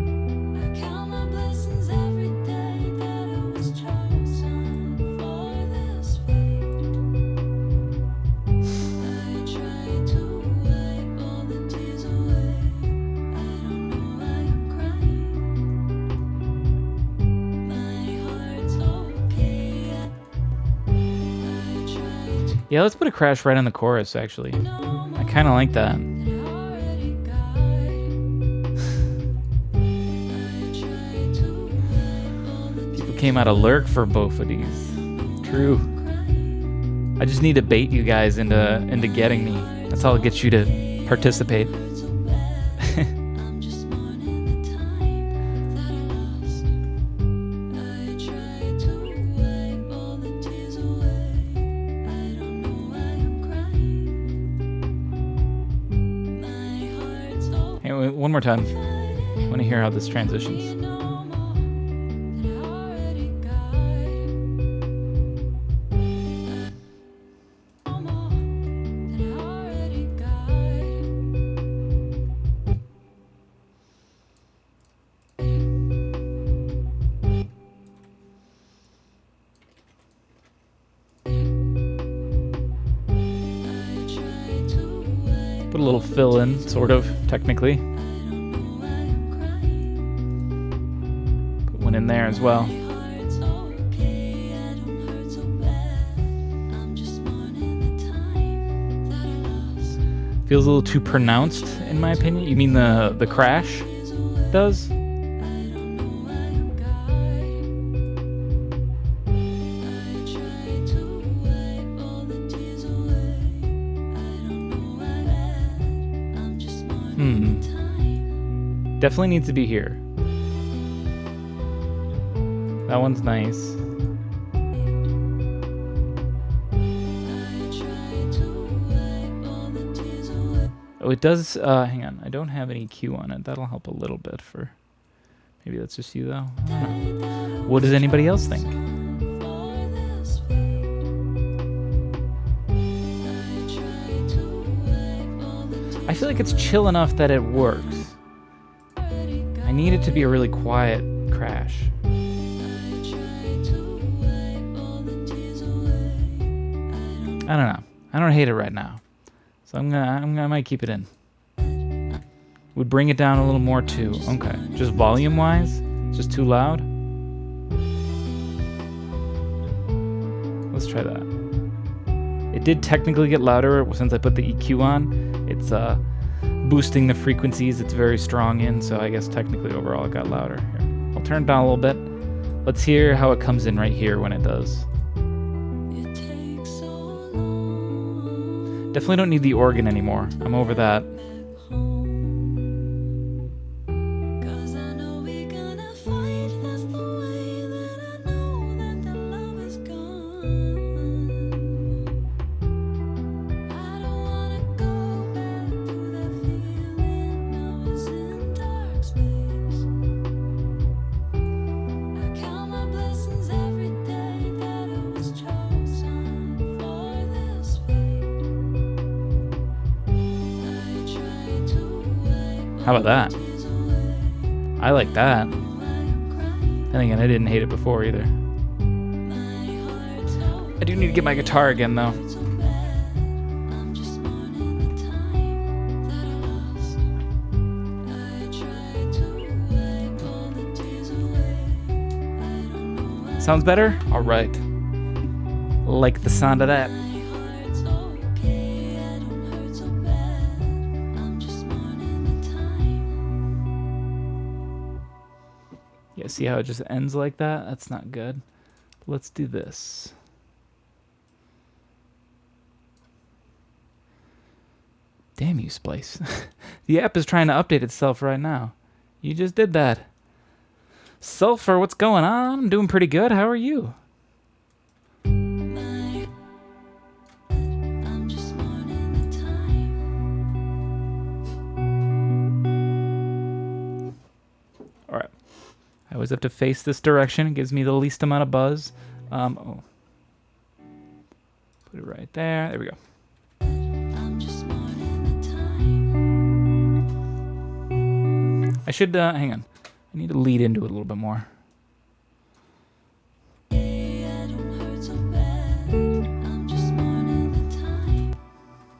Yeah, let's put a crash right on the chorus, actually. I kind of like that. People came out of lurk for both of these. True. I just need to bait you guys into getting me. That's all that gets you to participate. One more time. I want to hear how this transitions. Put a little fill in, sort of, technically. In there as well. Feels a little too pronounced in my opinion. You mean the crash does? Definitely needs to be here. That one's nice. Oh, it does, hang on. I don't have any Q on it. That'll help a little bit for... Maybe that's just you, though. I don't know. What does anybody else think? I feel like it's chill enough that it works. I need it to be a really quiet crash. I don't know. I don't hate it right now. So I might keep it in. Would bring it down a little more too. Okay. Just volume wise? It's just too loud? Let's try that. It did technically get louder since I put the EQ on. It's boosting the frequencies it's very strong in, so I guess technically overall it got louder. Here. I'll turn it down a little bit. Let's hear how it comes in right here when it does. It takes so long Definitely don't need the organ anymore. I'm over that. back home. 'Cause I know we're gonna fight. That's the way that I know that the love is gone. I don't wanna go back to that feeling. I was in dark space. I count my blessings every day that it was chosen for this fate. I tried to wipe How about that? tears away. I like that. Why I'm crying. Then again, I didn't hate it before either. My heart's so I do need to get my guitar again though. so bad. I'm just mourning the time that I lost. I tried to wipe all the tears away. I don't know why. Sounds better? Alright. Like the sound of that. My heart's okay. I don't hurt so bad. I'm just mourning the time. Yeah, see how it just ends like that? That's not good. Let's do this. Damn you, Splice. The app is trying to update itself right now. You just did that. Sulfur, what's going on? I'm doing pretty good. How are you? My I'm just mourning the time. Alright. I always have to face this direction. It gives me the least amount of buzz. Oh. Put it right there. There we go. I'm just mourning the time. I should, hang on. I need to lead into it a little bit more. I don't hurt so bad. I'm just mourning the time.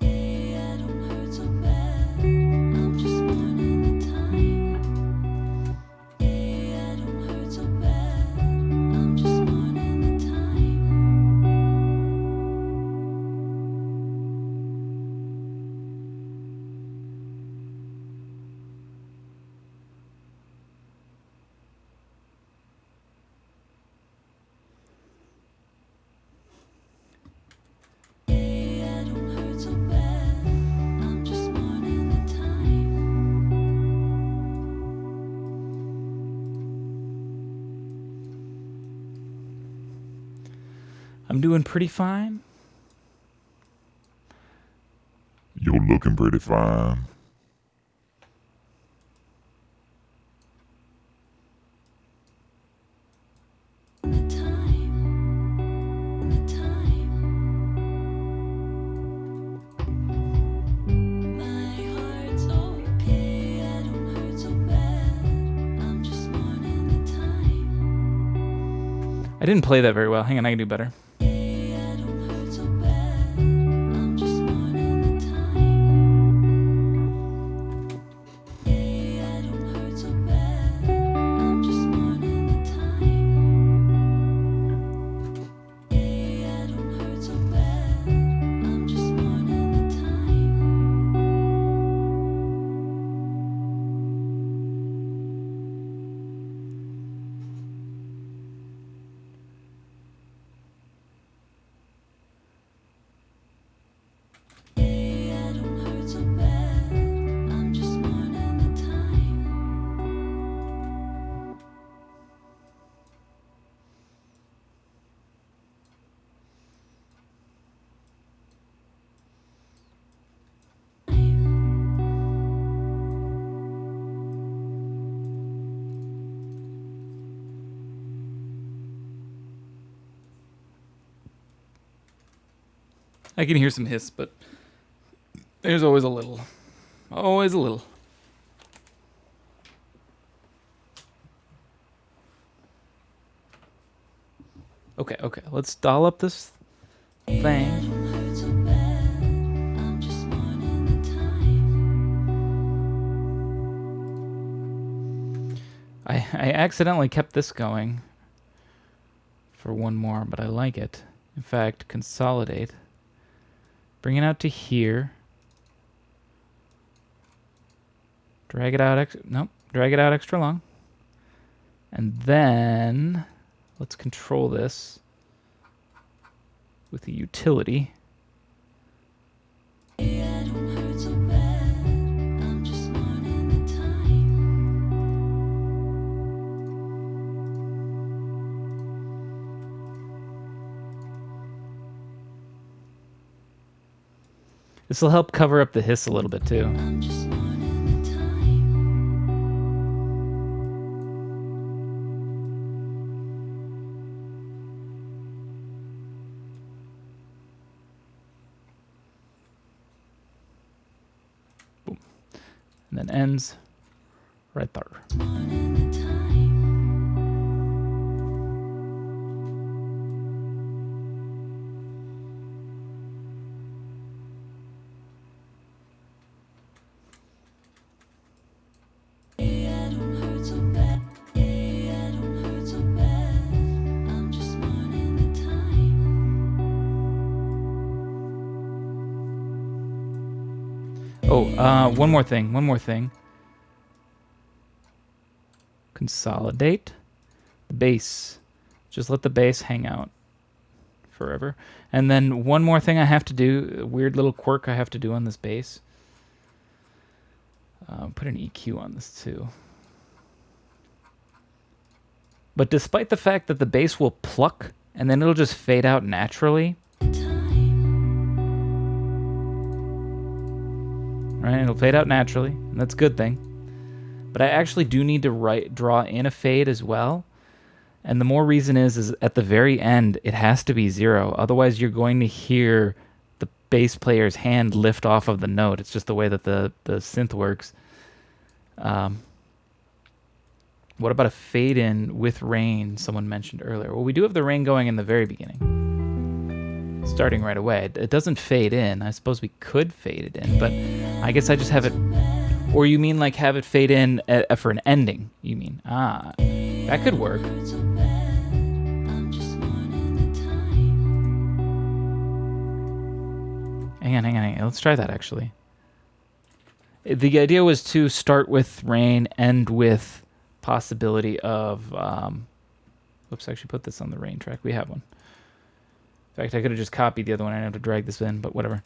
I don't hurt so bad. I'm just mourning the time. I don't hurt so bad. I'm just mourning the time. I don't hurt so bad. I'm just mourning the time. I'm doing pretty fine. You're looking pretty fine. The time. My heart's okay. I don't hurt so bad. I'm just mourning the time. I didn't play that very well. Hang on, I can do better. I don't hurt so bad. I'm just mourning the time. I don't hurt so bad. I'm just mourning the time. I don't hurt so bad. I'm just mourning the time. I don't hurt so bad. I'm just mourning the time. I can hear some hiss, but there's always a little. Always a little. Okay, okay. Let's doll up this thing. Hurt so I accidentally kept this going for one more, but I like it. In fact, consolidate. Bring it out to here. Drag it out. Nope. Drag it out extra long. And then let's control this with the utility. I don't hurt so bad. I'm just mourning the time. This will help cover up the hiss a little bit too. I'm just mourning the time. And then ends right there. Mourning the time. I don't hurt so bad. I don't hurt so bad. I'm just mourning the time. Oh, one more thing. Consolidate the bass. Just let the bass hang out forever. And then one more thing I have to do, a weird little quirk I have to do on this bass. Put an EQ on this too. But despite the fact that the bass will pluck and then it'll just fade out naturally, right? It'll fade out naturally, and that's a good thing. But I actually do need to draw in a fade as well. And the more reason is at the very end, it has to be 0. Otherwise, you're going to hear the bass player's hand lift off of the note. It's just the way that the synth works. What about a fade in with rain, someone mentioned earlier? Well, we do have the rain going in the very beginning. Starting right away. It doesn't fade in. I suppose we could fade it in, but I guess I just have it... Or you mean like have it fade in for an ending, you mean? Ah, that could work. Hang on. Let's try that, actually. The idea was to start with rain, end with possibility of... Oops, I actually put this on the rain track. We have one. In fact, I could have just copied the other one. I didn't have to drag this in, but whatever.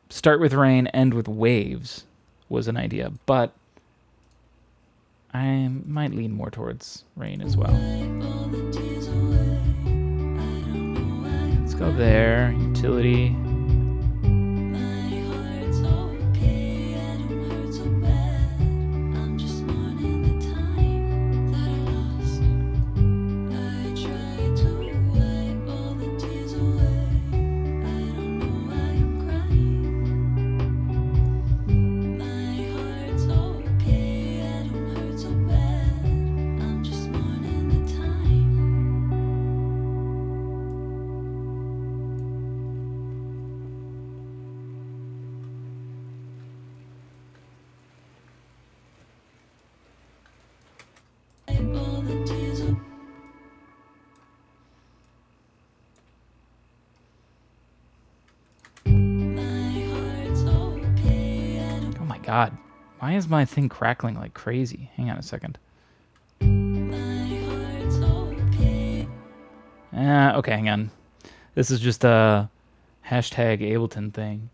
Start with rain, end with waves was an idea, but I might lean more towards rain as well. Let's go there. Utility. God, why is my thing crackling like crazy? Hang on a second. Okay, hang on. This is just a hashtag Ableton thing.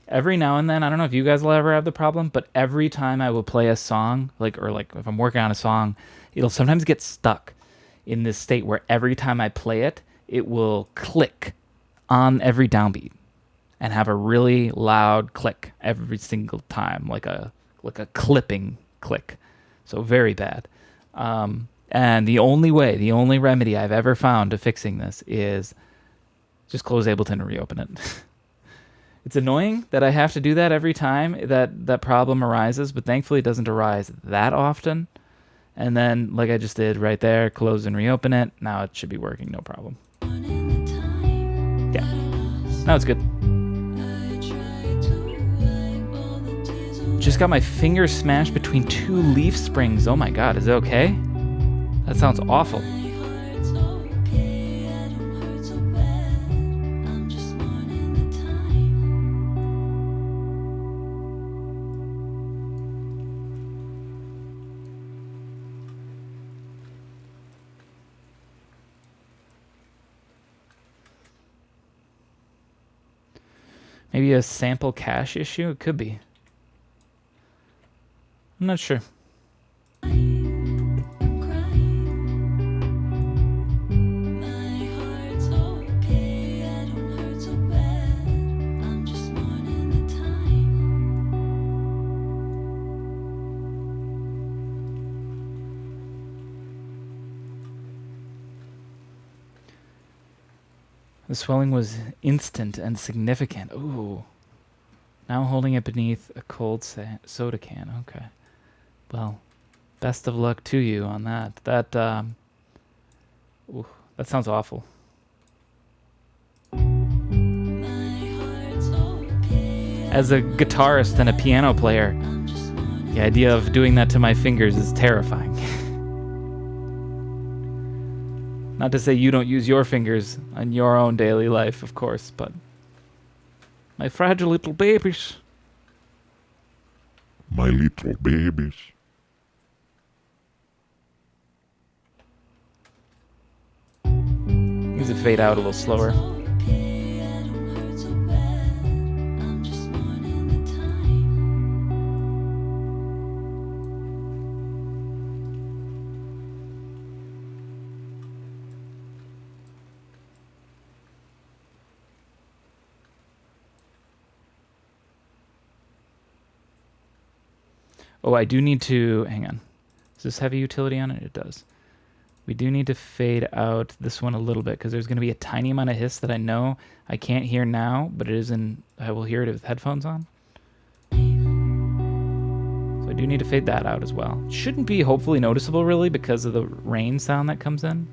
Every now and then, I don't know if you guys will ever have the problem, but every time I will play a song, like if I'm working on a song, it'll sometimes get stuck in this state where every time I play it, it will click on every downbeat. And have a really loud click every single time, like a clipping click. So very bad. And the only remedy I've ever found to fixing this is just close Ableton and reopen it. It's annoying that I have to do that every time that problem arises, but thankfully it doesn't arise that often. And then, like I just did right there, close and reopen it. Now it should be working, no problem. Yeah, now it's good. Just got my finger smashed between two leaf springs. Oh my god, is it okay? That sounds awful. My heart's okay, I don't hurt so bad. I'm just mourning the time. Maybe a sample cache issue? It could be. I'm not sure. I'm crying. My heart's okay, I don't hurt so bad. I'm just mourning the time. The swelling was instant and significant. Ooh. Now holding it beneath a cold soda can. Okay. Well, best of luck to you on that. Ooh, that sounds awful. My heart's okay, As a guitarist and a piano player, I'm just mourning. the idea of doing that to my fingers is terrifying. Not to say you don't use your fingers in your own daily life, of course, but my fragile little babies. My little babies. Needs to fade out a little slower. Okay, I don't hurt so bad. I'm just mourning the time. Oh, I do need to... Hang on. Does this have a utility on it? It does. We do need to fade out this one a little bit because there's going to be a tiny amount of hiss that I know I can't hear now, but it is in... I will hear it with headphones on. So I do need to fade that out as well. Shouldn't be hopefully noticeable really because of the rain sound that comes in.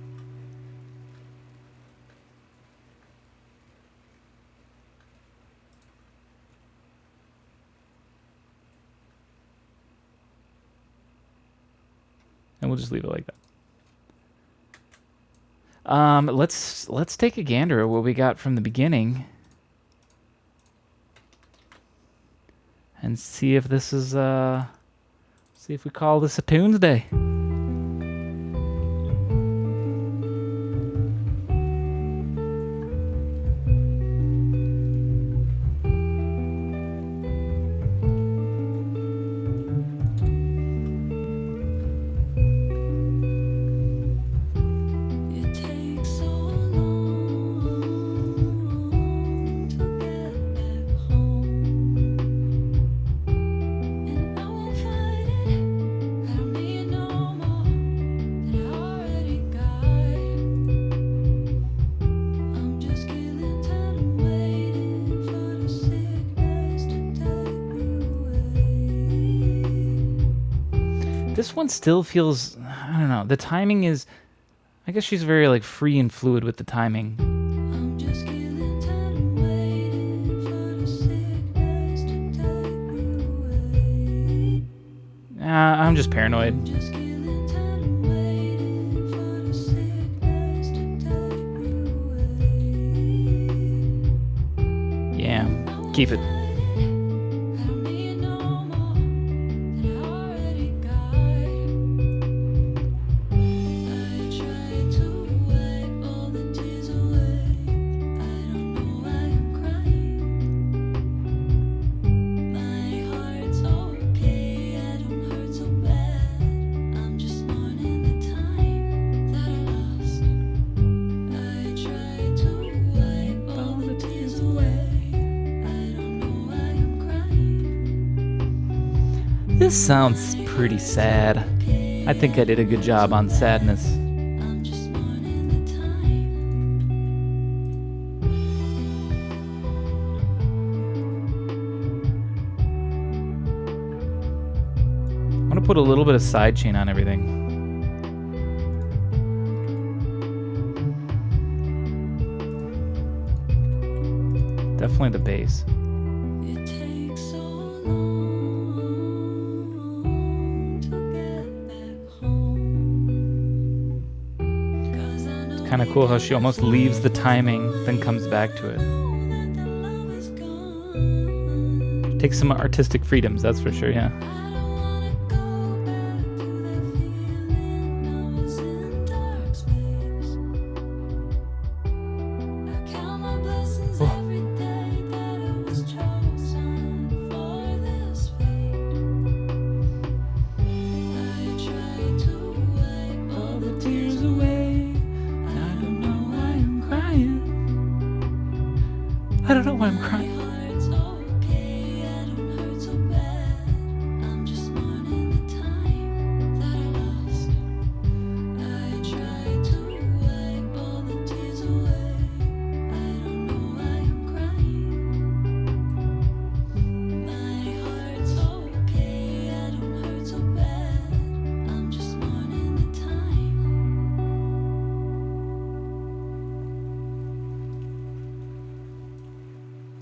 And we'll just leave it like that. Let's take a gander at what we got from the beginning and see if this is see if we call this a Tunesday. It takes so long to get back home, and I won't fight it. I don't need no more than I already got. I'm just killing time and waiting for the sickness to take me away. This one still feels, I don't know, the timing is, I guess she's very like free and fluid with the timing. I'm just killing time and waiting for the sickness to take me away. I'm just paranoid. Just killing time and waiting for the sickness to take me away. Yeah, keep it. I don't need no more than I already got. I tried to wipe all the tears away. I don't know why I'm crying. My heart's okay, I don't hurt so bad. I'm just mourning the time that I lost. I tried to wipe all the tears away. I don't know why I'm crying. This sounds pretty sad. I think I did a good job on sadness. I'm just mourning the time. I'm gonna put a little bit of sidechain on everything. Definitely the bass. It takes so long kind of cool how she almost leaves the timing, then comes back to it. Takes some artistic freedoms, that's for sure, yeah. I don't know why I'm crying.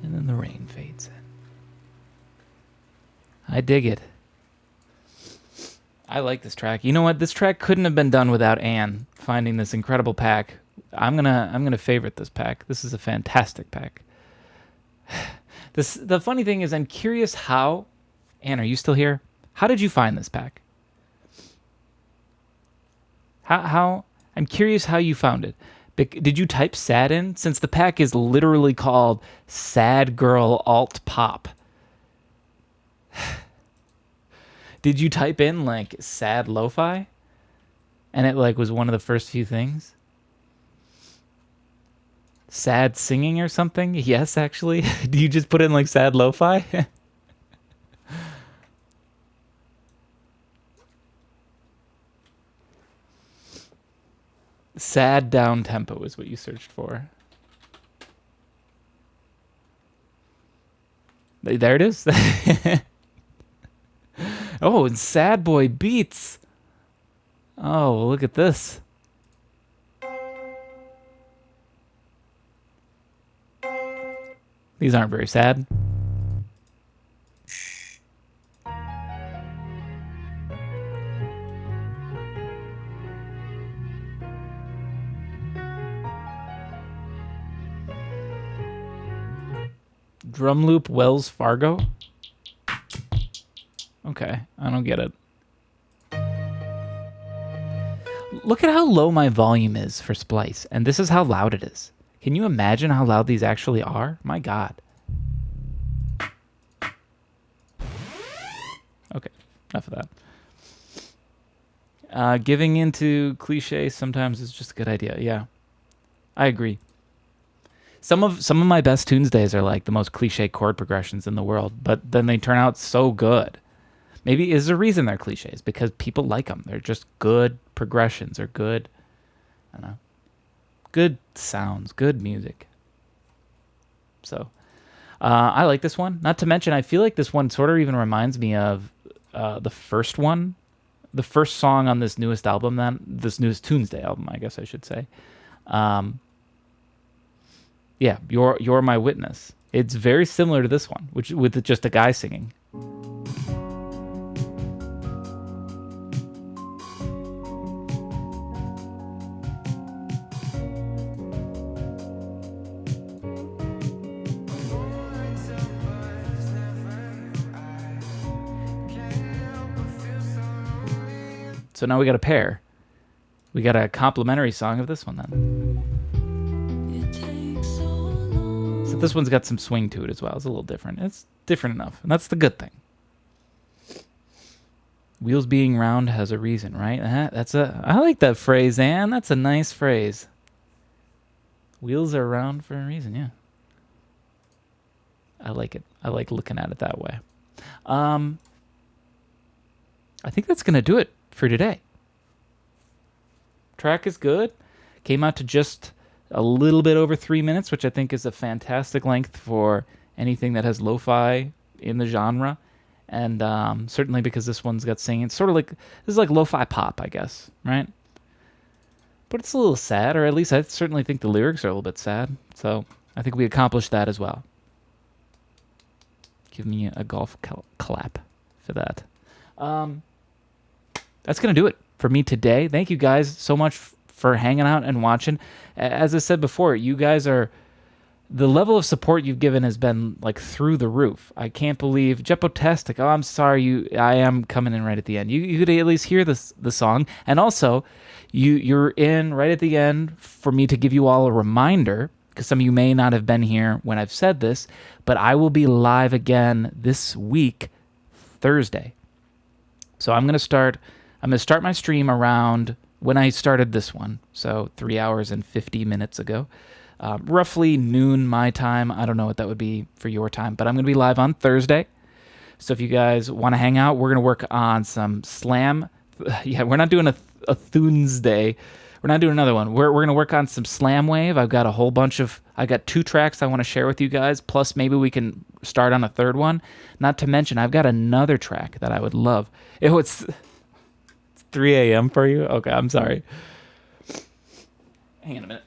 And then the rain fades in. I dig it. I like this track. You know what? This track couldn't have been done without Anne finding this incredible pack. I'm gonna favorite this pack. This is a fantastic pack. The funny thing is, I'm curious how. Anne, are you still here? How did you find this pack? How? I'm curious how you found it. Did you type sad in? Since the pack is literally called Sad Girl Alt Pop. Did you type in like sad lo-fi? And it like was one of the first few things? Sad singing or something? Yes, actually. Do you just put in like sad lo-fi? Sad down tempo is what you searched for. There it is. Oh, and Sad Boy Beats. Oh, well, look at this. These aren't very sad. Drum loop Wells Fargo? Okay, I don't get it. Look at how low my volume is for Splice, and this is how loud it is. Can you imagine how loud these actually are? My God. Okay, enough of that. Giving into cliche sometimes is just a good idea. Yeah, I agree. Some of my best Tunesdays are like the most cliche chord progressions in the world, but then they turn out so good. Maybe is the reason they're cliches because people like them. They're just good progressions. They're good, I don't know, good sounds, good music. So I like this one. Not to mention, I feel like this one sort of even reminds me of the first one, the first song on this newest album, this newest Tunesday album, I guess I should say. Yeah, You're My Witness. It's very similar to this one, which with just a guy singing. So now we got a pair. We got a complimentary song of this one then. So this one's got some swing to it as well. It's a little different. It's different enough, and that's the good thing. Wheels being round has a reason, right? I like that phrase, Anne. That's a nice phrase. Wheels are round for a reason, yeah. I like it. I like looking at it that way. I think that's going to do it for today. Track is good. Came out to just a little bit over 3 minutes, which I think is a fantastic length for anything that has lo-fi in the genre. And certainly because this one's got singing. It's sort of like, this is like lo-fi pop, I guess, right? But it's a little sad, or at least I certainly think the lyrics are a little bit sad. So I think we accomplished that as well. Give me a golf clap for that. That's going to do it for me today. Thank you guys so much for hanging out and watching. As I said before, you guys are, the level of support you've given has been like through the roof. I can't believe Jepotastic. Oh, I'm sorry, I am coming in right at the end. You could at least hear the song, and also you're in right at the end for me to give you all a reminder, because some of you may not have been here when I've said this, but I will be live again this week, Thursday. So I'm gonna start my stream around when I started this one, so 3 hours and 50 minutes ago. Roughly noon my time. I don't know what that would be for your time, but I'm going to be live on Thursday. So if you guys want to hang out, we're going to work on some Slam. Yeah, we're not doing a Tunesday. We're not doing another one. We're going to work on some Slam Wave. I've got a whole bunch of, I got 2 tracks I want to share with you guys, plus maybe we can start on a third one. Not to mention, I've got another track that I would love. It's 3 a.m. for you? Okay, I'm sorry. Hang on a minute.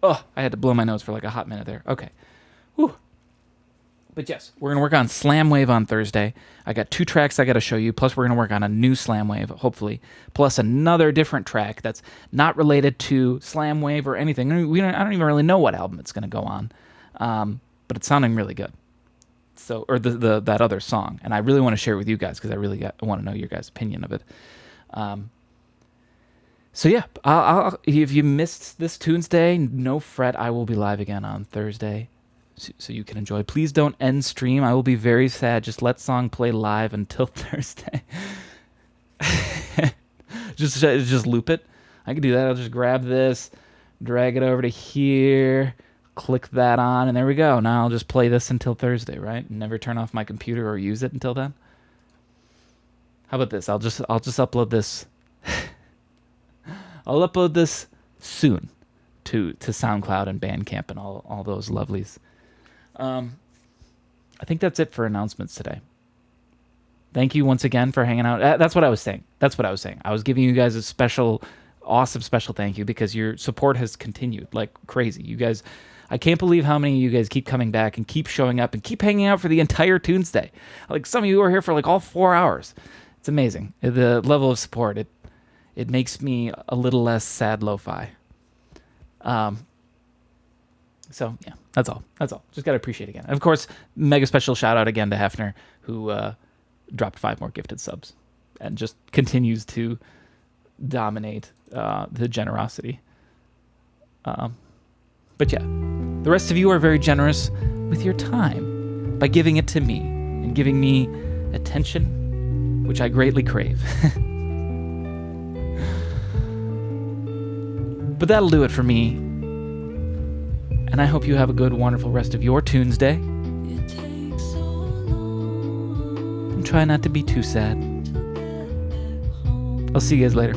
Oh, I had to blow my nose for like a hot minute there. Okay. Whew. But yes, we're going to work on Slam Wave on Thursday. I got 2 tracks I got to show you, plus we're going to work on a new Slam Wave, hopefully, plus another different track that's not related to Slam Wave or anything. I don't even really know what album it's going to go on, but it's sounding really good. So, or that other song, and I really want to share it with you guys because I really want to know your guys' opinion of it. So yeah, I'll, if you missed this Tuesday, no fret. I will be live again on Thursday, so you can enjoy. Please don't end stream. I will be very sad. Just let song play live until Thursday. just loop it. I can do that. I'll just grab this, drag it over to here, click that on, and there we go. Now I'll just play this until Thursday, right? Never turn off my computer or use it until then. How about this? I'll just upload this. I'll upload this soon to SoundCloud and Bandcamp and all those lovelies. I think that's it for announcements today. Thank you once again for hanging out. That's what I was saying. I was giving you guys a special, awesome special thank you because your support has continued like crazy. You guys, I can't believe how many of you guys keep coming back and keep showing up and keep hanging out for the entire Tunesday. Like some of you are here for like all 4 hours. It's amazing. The level of support, it makes me a little less sad lo-fi. So yeah, that's all. Just gotta appreciate it again. And of course, mega special shout out again to Hefner, who dropped 5 more gifted subs and just continues to dominate the generosity. But yeah, the rest of you are very generous with your time by giving it to me and giving me attention, which I greatly crave. But that'll do it for me. And I hope you have a good, wonderful rest of your Tuesday. And try not to be too sad. I'll see you guys later.